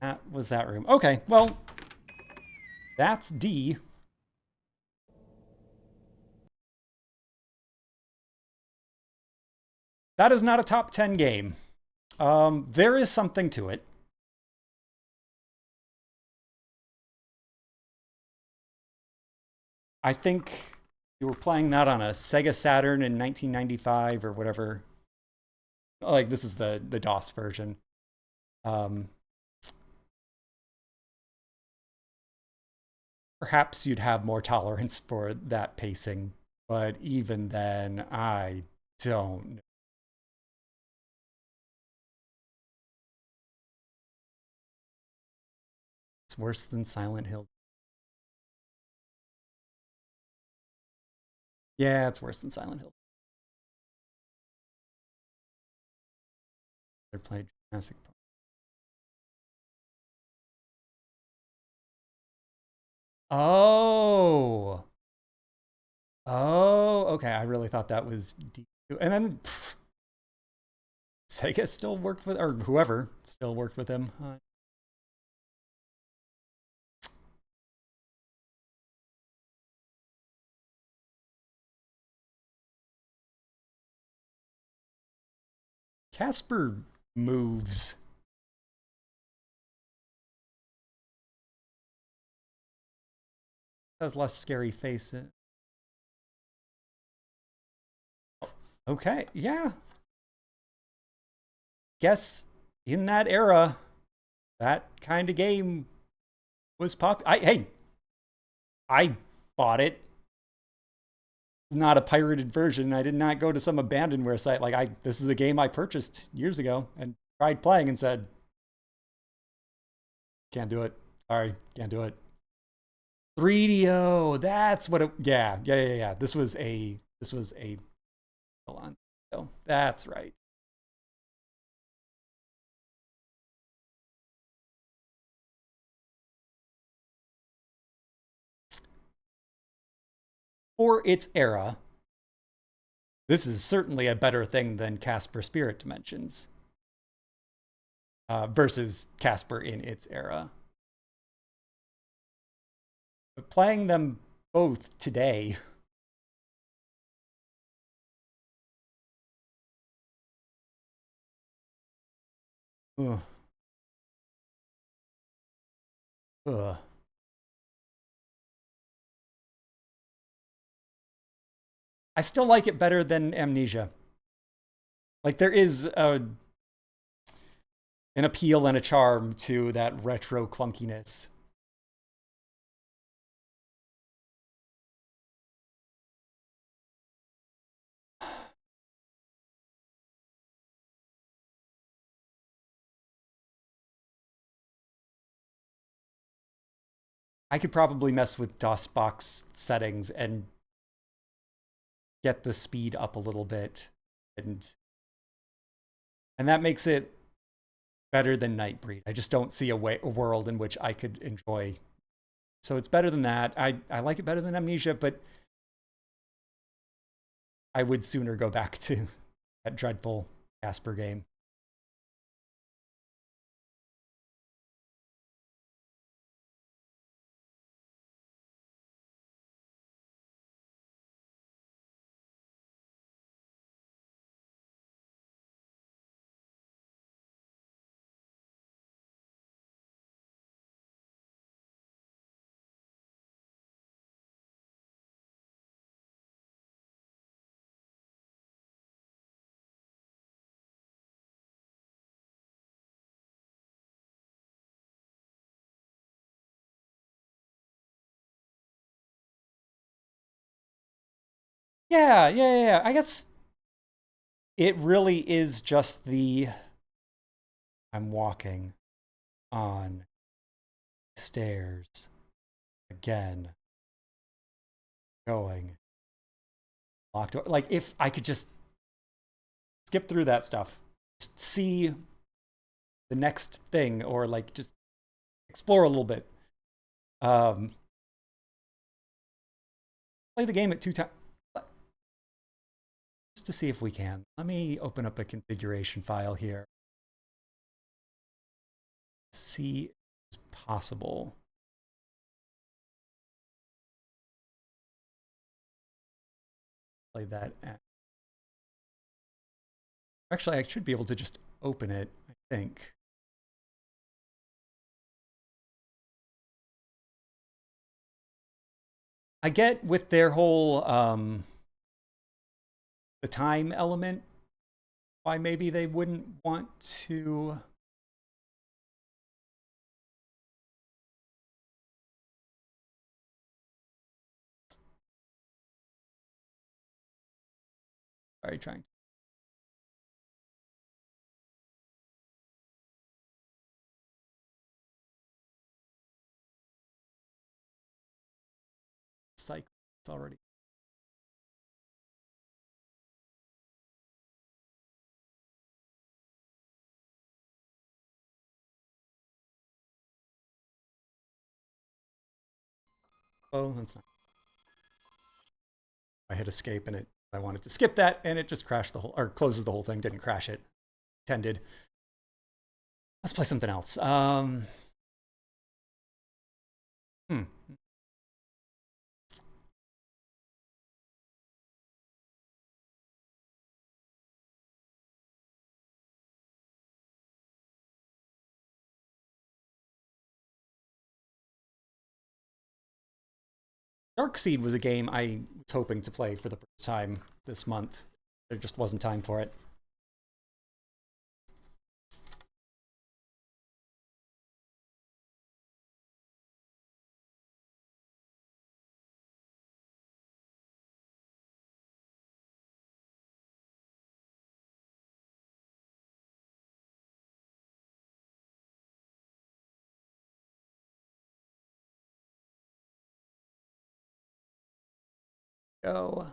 That was that room. Okay, well, that's D. That is not a top 10 game. There is something to it. I think you were playing that on a Sega Saturn in 1995 or whatever. Like, this is the DOS version. Perhaps you'd have more tolerance for that pacing, but even then, I don't know. It's worse than Silent Hill. Yeah, it's worse than Silent Hill. They played Jurassic Park. Oh. Oh, okay. I really thought that was deep. And then Sega still worked with, or whoever still worked with him. Casper moves. Has less scary face. Okay, yeah. Guess in that era, that kind of game was popular. Hey, I bought it. It's not a pirated version. I did not go to some abandonware site. Like this is a game I purchased years ago and tried playing and said, can't do it. Sorry, can't do it. 3DO. That's what it. Yeah. This was a. Hold on. Oh, that's right. For its era, this is certainly a better thing than Casper Spirit Dimensions versus Casper in its era. But playing them both today. Ugh. Ugh. I still like it better than Amnesia. Like there is an appeal and a charm to that retro clunkiness. I could probably mess with DOSBox settings and get the speed up a little bit, and that makes it better than Nightbreed. I just don't see a world in which I could enjoy. So it's better than that. I like it better than Amnesia, but I would sooner go back to that dreadful Casper game. Yeah. I guess it really is just I'm walking on stairs again, going locked door. Like if I could just skip through that stuff, just see the next thing, or like just explore a little bit. Play the game at 2 times. Just to see if we can. Let me open up a configuration file here. see is possible. Play that. Actually, I should be able to just open it, I think. I get with their whole the time element why maybe they wouldn't want to. Sorry, trying. Cycle. It's already. Oh, that's not. I hit escape and I wanted to skip that and it just crashed the whole, or closes the whole thing. Didn't crash it. Tended. Let's play something else. Darkseed was a game I was hoping to play for the first time this month. There just wasn't time for it. Go.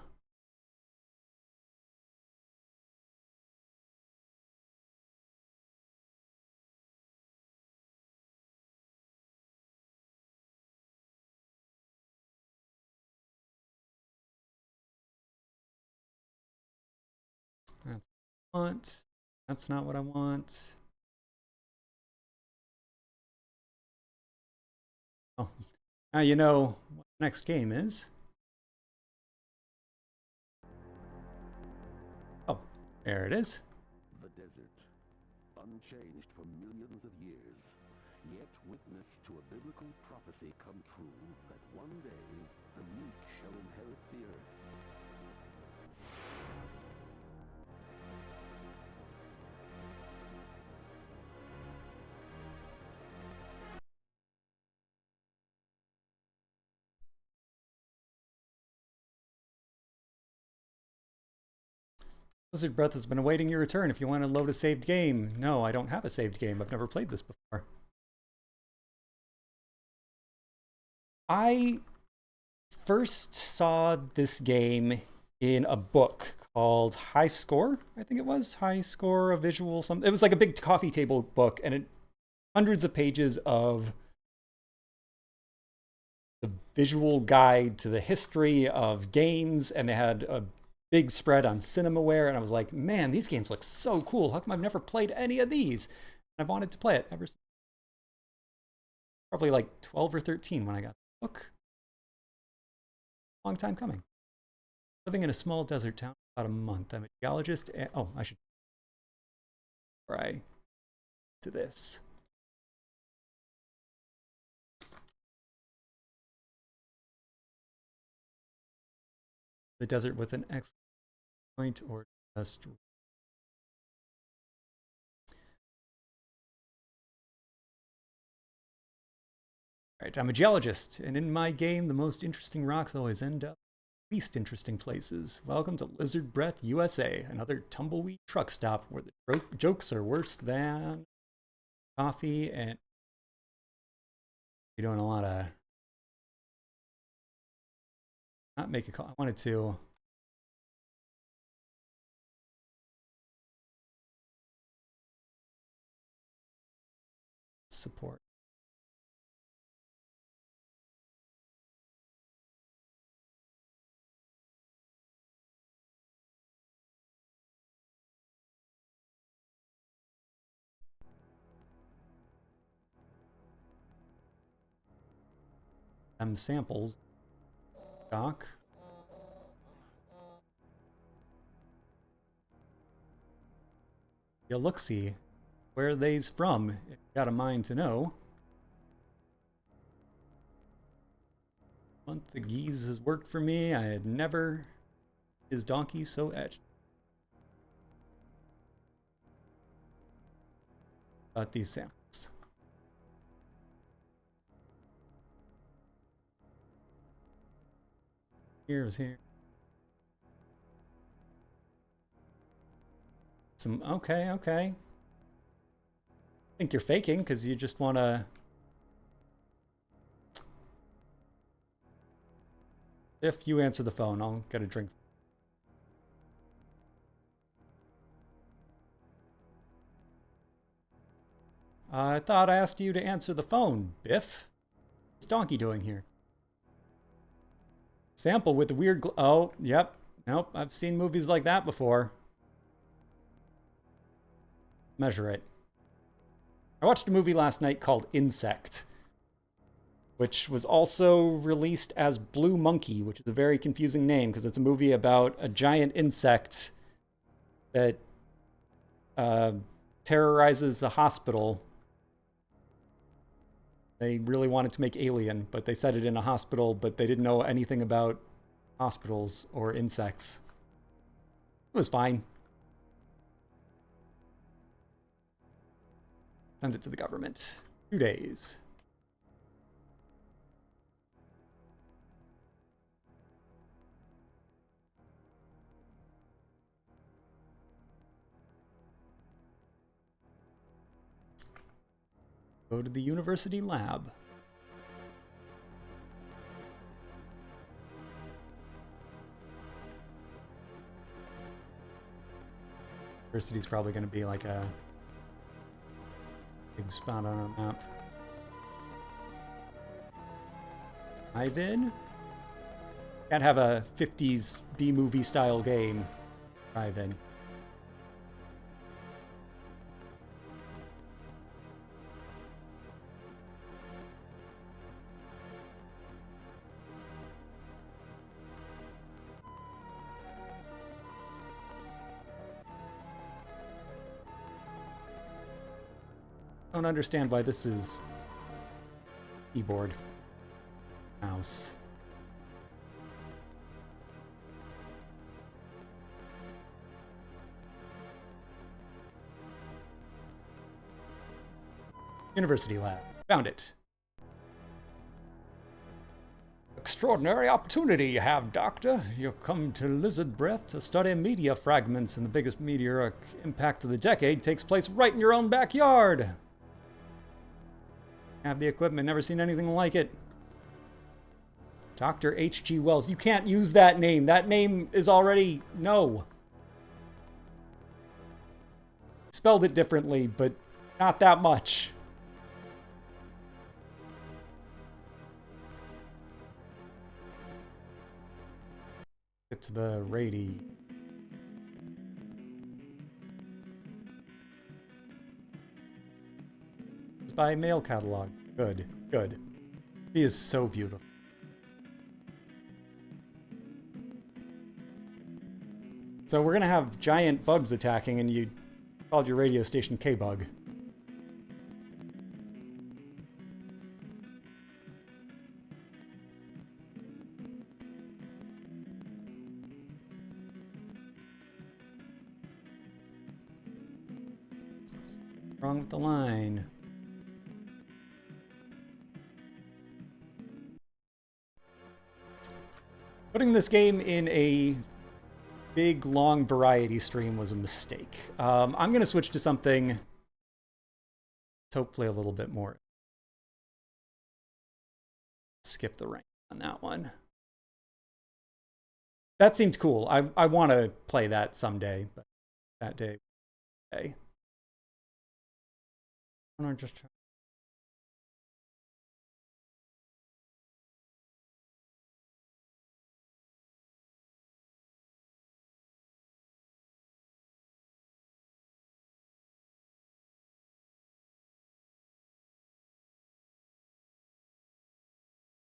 That's what I want. That's not what I want. Oh, now you know what the next game is. Oh, there it is. The desert, unchanged for millions of years, yet witness to a biblical prophecy come true that one day the meek shall inherit the earth. Blizzard Breath has been awaiting your return if you want to load a saved game. No, I don't have a saved game. I've never played this before. I first saw this game in a book called High Score, I think it was. High Score, a visual something. It was like a big coffee table book, and hundreds of pages of the visual guide to the history of games, and they had a big spread on Cinemaware, and I was like, man, these games look so cool. How come I've never played any of these? And I've wanted to play it ever since. Probably like 12 or 13 when I got the book. Long time coming. Living in a small desert town for about a month. I'm a geologist. And, oh, I should try to this. The desert with an excellent point or just. All right, I'm a geologist, and in my game, the most interesting rocks always end up least interesting places. Welcome to Lizard Breath USA, another tumbleweed truck stop where the jokes are worse than coffee, and you're doing a lot of not make a call. I wanted to support. them samples. Doc. You look-see. Where they's from, if you got a mind to know. Month the geese has worked for me. I had never his donkey so etched. About these samples. Here's here. Some okay. I think you're faking because you just want to. If you answer the phone, I'll get a drink. I thought I asked you to answer the phone, Biff. What's Donkey doing here? Sample with the weird oh, yep. Nope, I've seen movies like that before. Measure it. I watched a movie last night called Insect, which was also released as Blue Monkey, which is a very confusing name because it's a movie about a giant insect that terrorizes a hospital. They really wanted to make Alien, but they set it in a hospital, but they didn't know anything about hospitals or insects. It was fine. Send it to the government. 2 days. Go to the university lab. University's probably going to be like a big spot on our map. Drive-in? Can't have a 50s B-movie style game. Drive-in. I don't understand why this is keyboard, mouse. University lab. Found it. Extraordinary opportunity you have, Doctor. You've come to Lizard Breath to study media fragments, and the biggest meteoric impact of the decade takes place right in your own backyard. Have the equipment, never seen anything like it. Dr. H.G. Wells. You can't use that name. That name is already... No. Spelled it differently, but not that much. Get to the Rady. It's by mail catalog. Good, good. She is so beautiful. So we're gonna have giant bugs attacking, and you called your radio station K-Bug. Wrong with the line. Putting this game in a big, long variety stream was a mistake. I'm going to switch to something that's hopefully a little bit more. Skip the rank on that one. That seemed cool. I want to play that someday, but that day. Okay. I want to just try.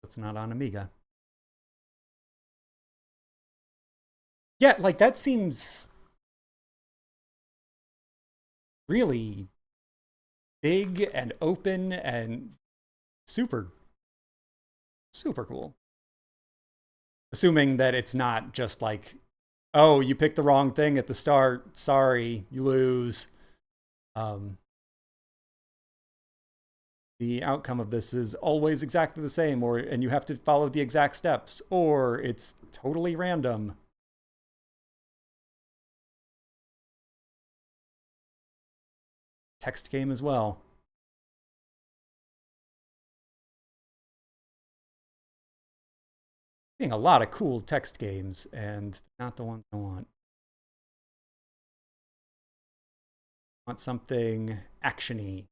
It's not on Amiga. Yeah, like that seems really big and open and super, super cool. Assuming that it's not just like, oh, you picked the wrong thing at the start. Sorry, you lose. The outcome of this is always exactly the same, and you have to follow the exact steps, or it's totally random. Text game as well. Seeing a lot of cool text games, and not the ones I want. I want something actiony.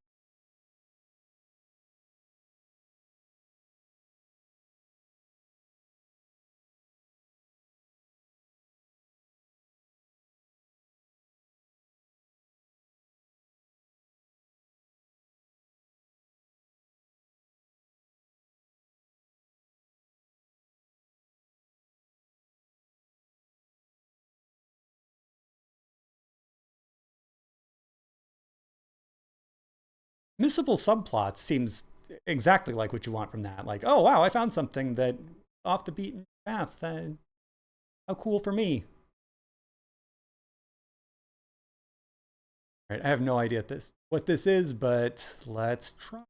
Missable subplots seems exactly like what you want from that. Like, oh wow, I found something that off the beaten path. How cool for me. All right, I have no idea what this is, but let's try.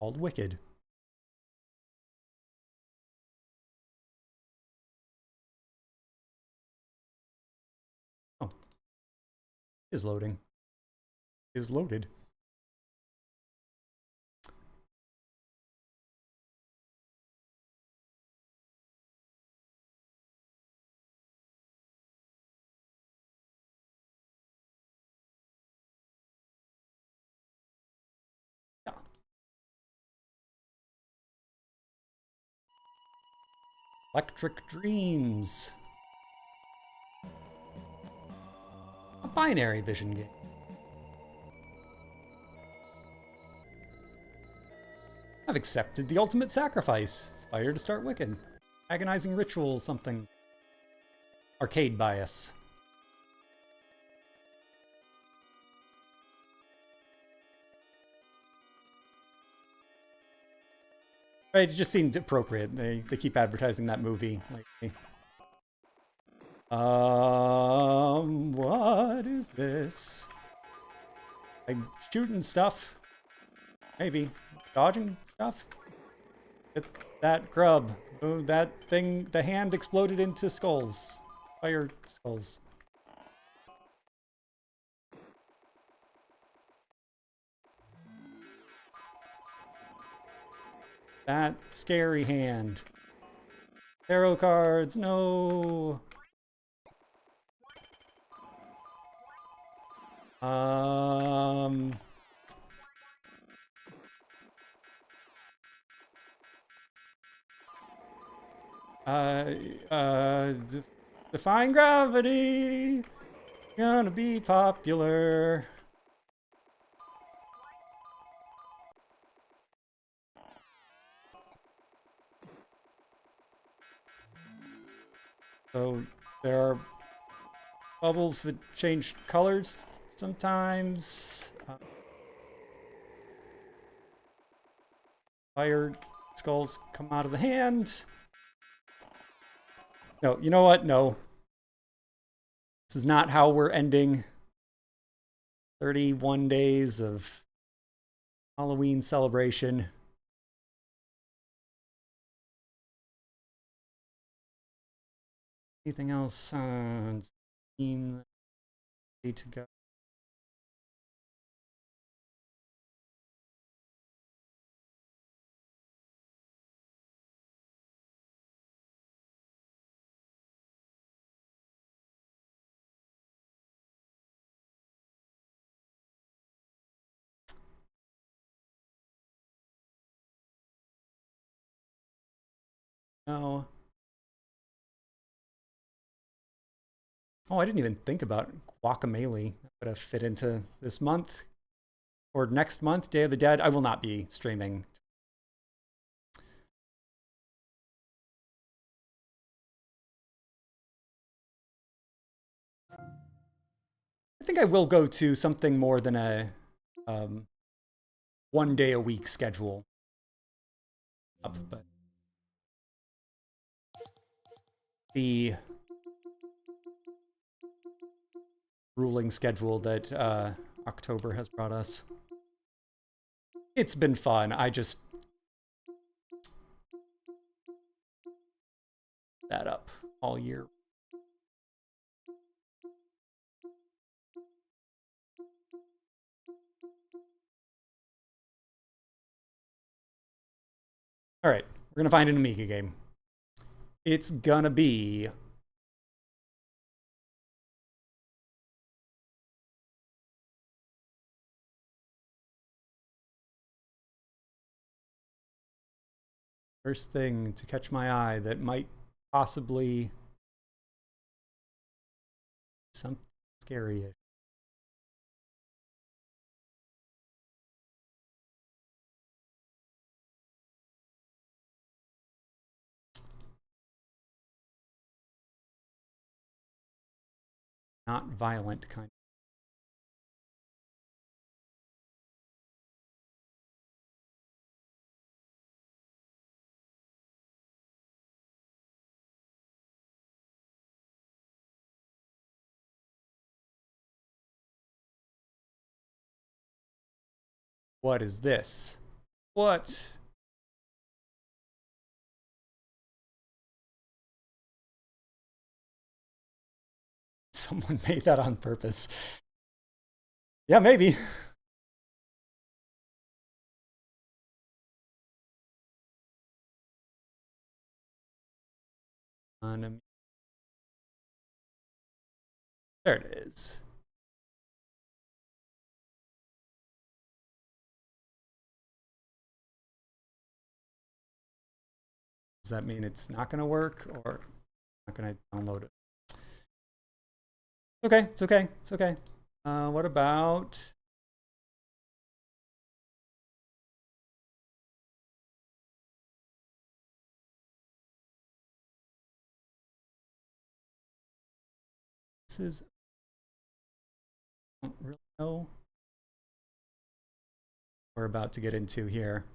Called Wicked. Oh, is loading. Is loaded. Yeah. Electric Dreams. A binary vision game. I've accepted the ultimate sacrifice. Fire to start Wicked. Agonizing ritual something. Arcade bias. Right, it just seemed appropriate. They keep advertising that movie. Like, what is this? I'm shooting stuff. Maybe. Dodging stuff? Get that grub. Oh, that thing, the hand exploded into skulls. Fire skulls. That scary hand. Tarot cards, no. Defying gravity. Gonna be popular. So there are bubbles that change colors sometimes. Fire skulls come out of the hand. No, you know what? No. This is not how we're ending 31 days of Halloween celebration. Anything else on Steam? Ready to go? No. Oh, I didn't even think about Guacamelee. That would have fit into this month. Or next month, Day of the Dead. I will not be streaming. I think I will go to something more than a 1 day a week schedule. But the ruling schedule that October has brought us. It's been fun. I just that up all year. All right, we're gonna find an Amiga game. It's gonna be first thing to catch my eye that might possibly something scary-ish. Not violent kind. What is this? What? Someone made that on purpose. Yeah, maybe. There it is. Does that mean it's not going to work or not going to download it? Okay, it's okay, it's okay. What about... This is... I don't really know what we're about to get into here.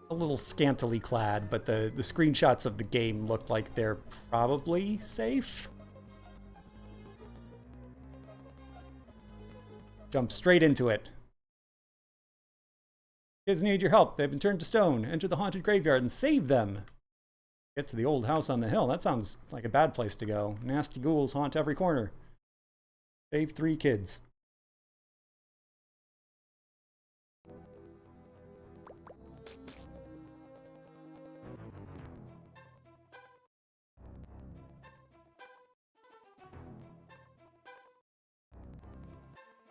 A little scantily clad, but the screenshots of the game look like they're probably safe. Jump straight into it. Kids need your help. They've been turned to stone. Enter the haunted graveyard and save them. Get to the old house on the hill. That sounds like a bad place to go. Nasty ghouls haunt every corner. Save 3 kids.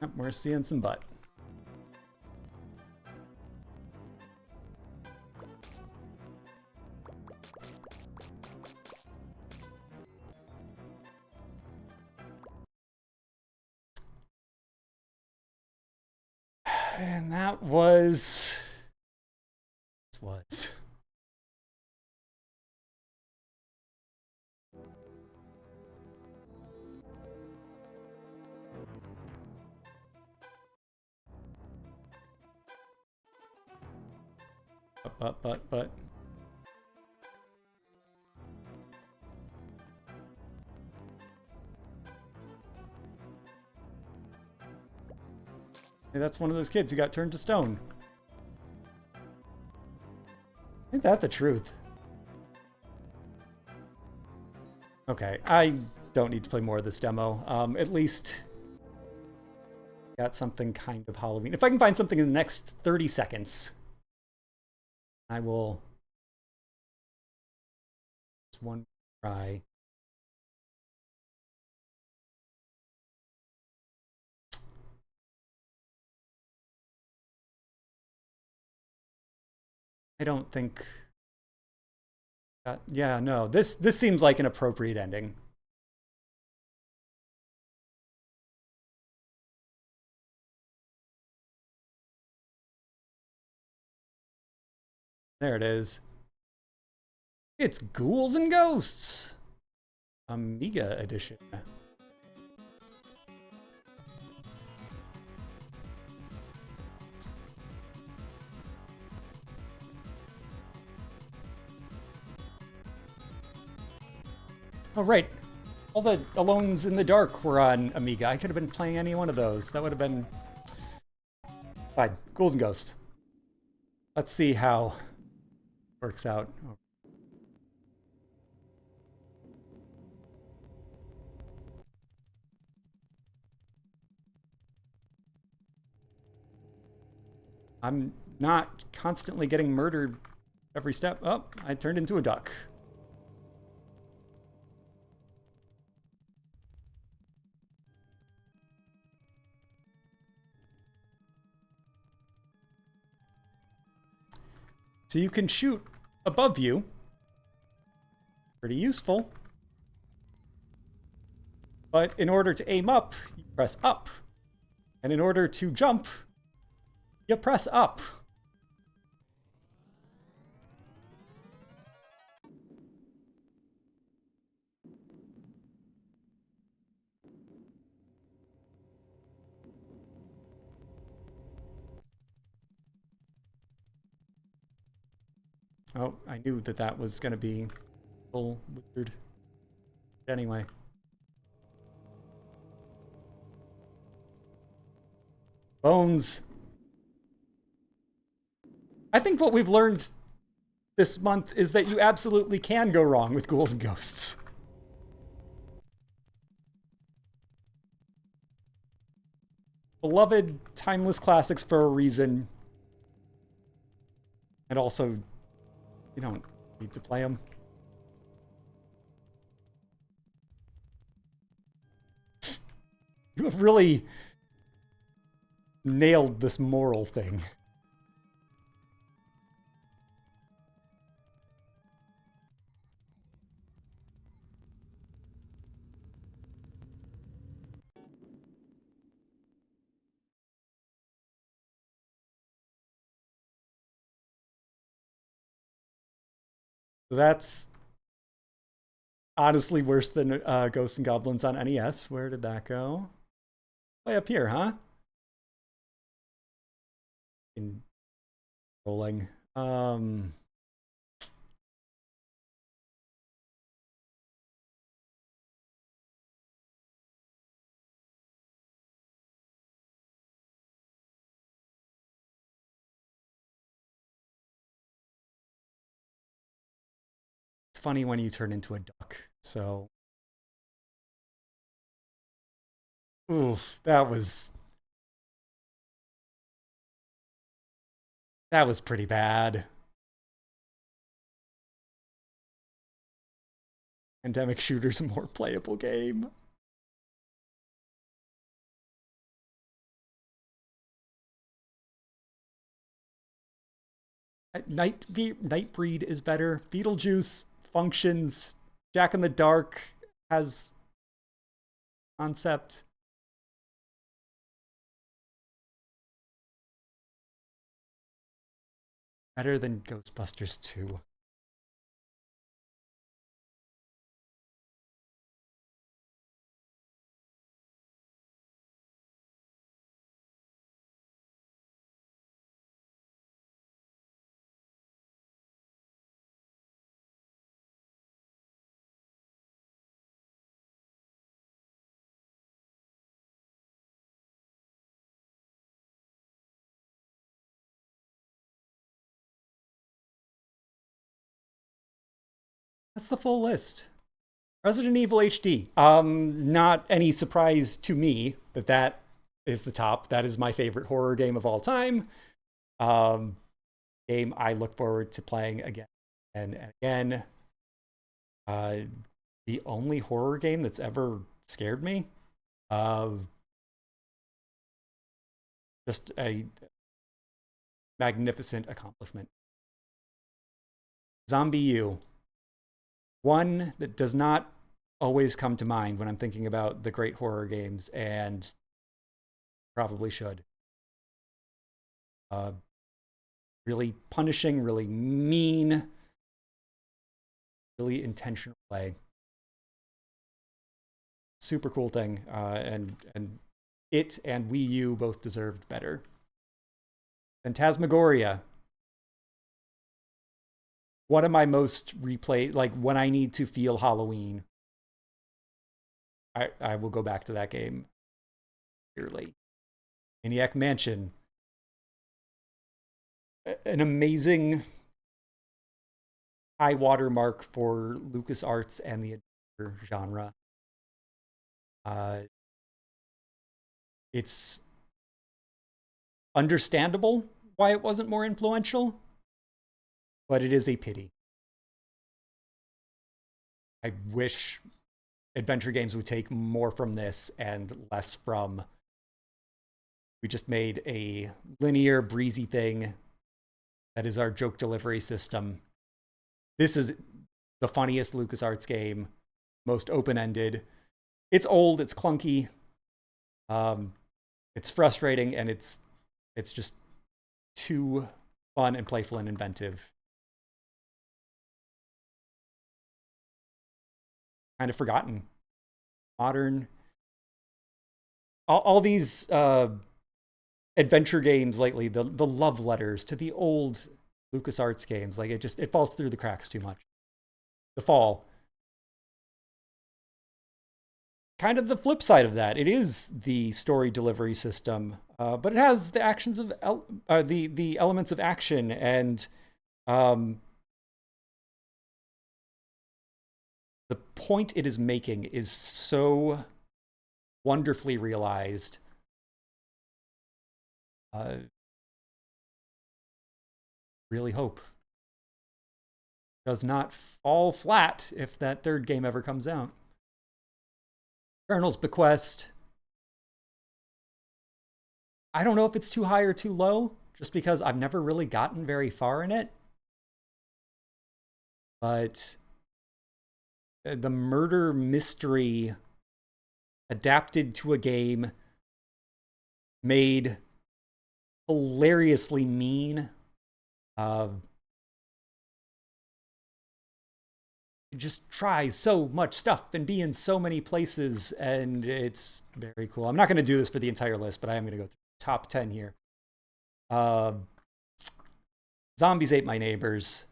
Yep, we're seeing some butt. And that was... What? But. Hey, that's one of those kids who got turned to stone. Ain't that the truth? Okay, I don't need to play more of this demo. At least got something kind of Halloween. If I can find something in the next 30 seconds, I will. Just one try. I don't think. Yeah, no. This seems like an appropriate ending. There it is. It's Ghouls and Ghosts, Amiga edition. Oh, right. All the Alones in the Dark were on Amiga. I could have been playing any one of those. That would have been fine. Ghouls and Ghosts. Let's see how it works out. I'm not constantly getting murdered every step. Oh, I turned into a duck. So you can shoot above you. Pretty useful. But in order to aim up, you press up. And in order to jump, you press up. Oh, I knew that that was going to be a little weird. Anyway. Bones. I think what we've learned this month is that you absolutely can go wrong with Ghouls and Ghosts. Beloved timeless classics for a reason. And also, you don't need to play them. You have really nailed this moral thing. That's honestly worse than Ghosts and Goblins on NES. Where did that go? Way up here, huh? In rolling. It's funny when you turn into a duck. So, oof, that was pretty bad. Pandemic Shooter's a more playable game. Nightbreed is better. Beetlejuice functions. Jack in the Dark has concept. Better than Ghostbusters 2. That's the full list. Resident Evil HD. Not any surprise to me that that is the top. That is my favorite horror game of all time. Game I look forward to playing again and again. The only horror game that's ever scared me. Just a magnificent accomplishment. Zombie U. One that does not always come to mind when I'm thinking about the great horror games, and probably should. Really punishing, really mean, really intentional play. Super cool thing, and it and Wii U both deserved better. Phantasmagoria. One of my most replayed, like when I need to feel Halloween, I will go back to that game yearly. Maniac Mansion. An amazing high water mark for LucasArts and the adventure genre. It's understandable why it wasn't more influential, but it is a pity. I wish adventure games would take more from this and less from, we just made a linear, breezy thing that is our joke delivery system. This is the funniest LucasArts game, most open-ended. It's old, it's clunky, it's frustrating, and it's just too fun and playful and inventive. Kind of forgotten. Modern. All these adventure games lately, the love letters to the old LucasArts games, like it falls through the cracks too much. The Fall. Kind of the flip side of that. It is the story delivery system, but it has the actions of the elements of action and the point it is making is so wonderfully realized. Really hope does not fall flat if that third game ever comes out. Colonel's Bequest. I don't know if it's too high or too low, just because I've never really gotten very far in it. But the murder mystery adapted to a game made hilariously mean. It just tries so much stuff and be in so many places, and it's very cool. I'm not going to do this for the entire list, but I am going to go through the top 10 here. Zombies Ate My Neighbors.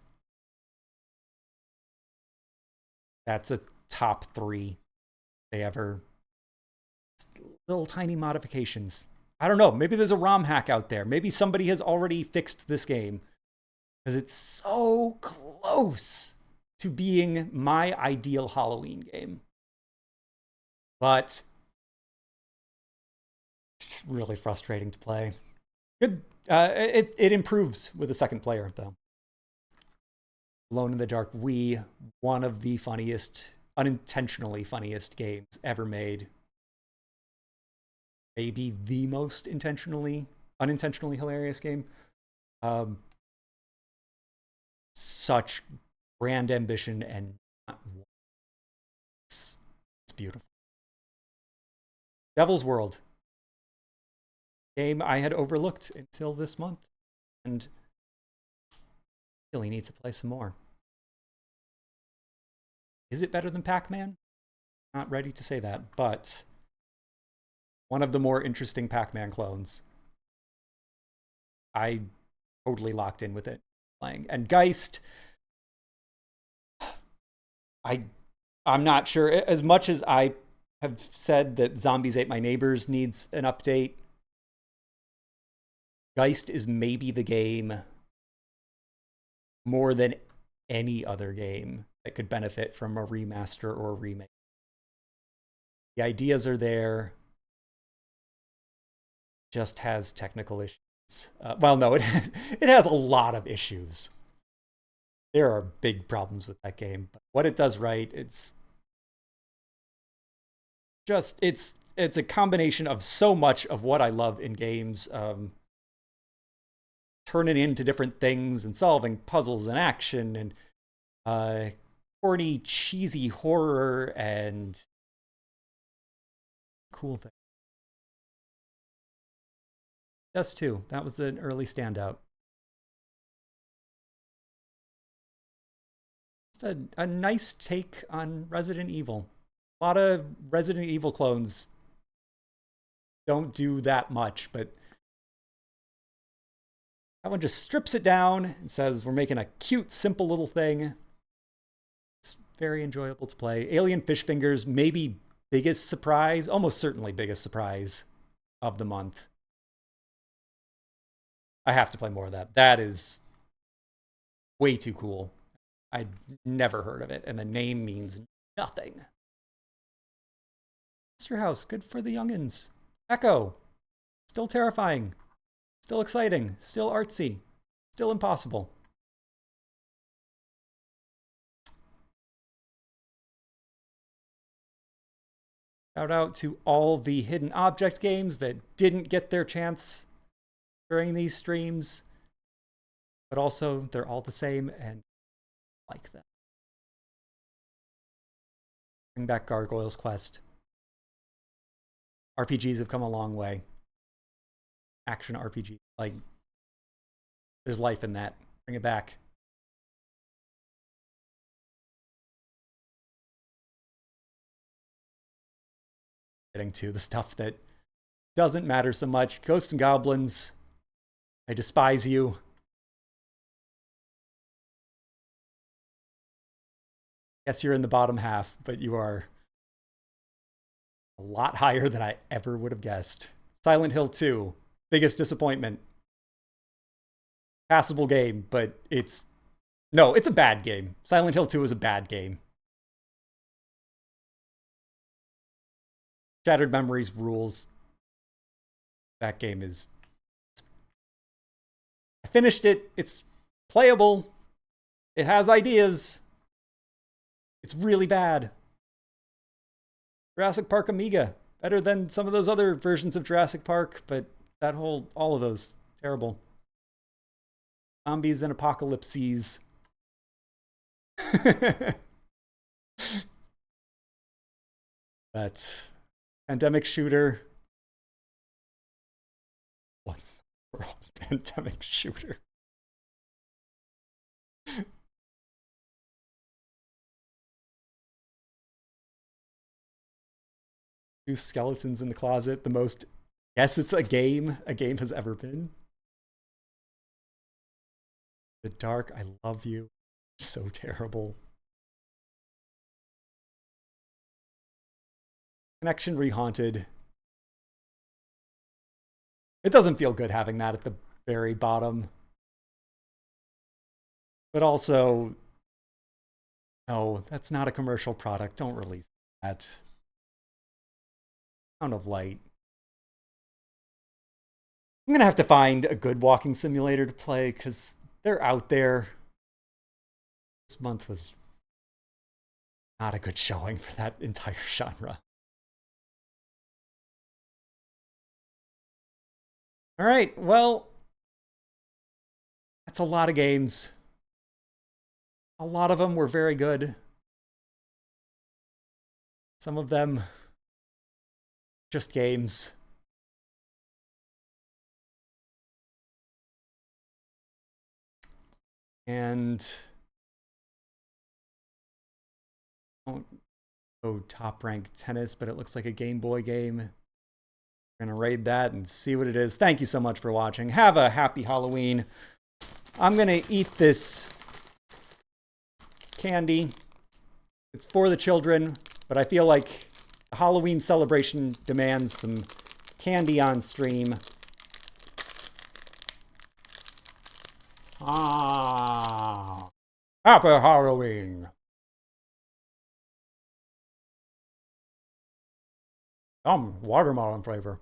That's a top 3 they ever. Little tiny modifications. I don't know. Maybe there's a ROM hack out there. Maybe somebody has already fixed this game, because it's so close to being my ideal Halloween game. But it's really frustrating to play. Good. It improves with a second player, though. Alone in the Dark Wii, one of the funniest, unintentionally funniest games ever made. Maybe the most unintentionally hilarious game. Such grand ambition and it's beautiful. Devil's World. Game I had overlooked until this month and really need to play some more. Is it better than Pac-Man? Not ready to say that, but one of the more interesting Pac-Man clones. I totally locked in with it playing. And Geist, I'm not sure. As much as I have said that Zombies Ate My Neighbors needs an update, Geist is maybe the game more than any other game that could benefit from a remaster or a remake. The ideas are there. just has technical issues. Well, no, it has a lot of issues. There are big problems with that game, but what it does right, it's a combination of so much of what I love in games, turning into different things and solving puzzles and action and corny, cheesy horror and cool thing. Us too. That was an early standout. Just a nice take on Resident Evil. A lot of Resident Evil clones don't do that much, but that one just strips it down and says, we're making a cute, simple little thing. It's very enjoyable to play. Alien Fish Fingers, maybe biggest surprise, almost certainly biggest surprise of the month. I have to play more of that. That is way too cool. I'd never heard of it, and the name means nothing. Monster House, good for the youngins. Echo, still terrifying, still exciting, still artsy, still impossible. Shout out to all the hidden object games that didn't get their chance during these streams, but also they're all the same and I like them. Bring back Gargoyle's Quest. RPGs have come a long way. Action RPG, like, there's life in that. Bring it back. Getting to the stuff that doesn't matter so much. Ghosts and Goblins, I despise you. Guess you're in the bottom half, but you are a lot higher than I ever would have guessed. Silent Hill 2, biggest disappointment. Passable game, but it's a bad game. Silent Hill 2 is a bad game. Shattered Memories rules. That game is... I finished it. It's playable. It has ideas. It's really bad. Jurassic Park Amiga. Better than some of those other versions of Jurassic Park, but all of those, terrible. Zombies and apocalypses. But pandemic shooter. What world? Pandemic shooter. Two skeletons in the closet. The most, yes, it's a game has ever been. The Dark, I love you. So terrible. Connection Rehaunted. It doesn't feel good having that at the very bottom. But also, no, that's not a commercial product. Don't release that. Sound of Light. I'm gonna have to find a good walking simulator to play because they're out there. This month was not a good showing for that entire genre. All right, well, that's a lot of games. A lot of them were very good. Some of them just games. And don't go top rank tennis, but it looks like a Game Boy game. We're gonna raid that and see what it is. Thank you so much for watching. Have a happy Halloween. I'm gonna eat this candy. It's for the children, but I feel like the Halloween celebration demands some candy on stream. Ah, happy Halloween. Watermelon flavor.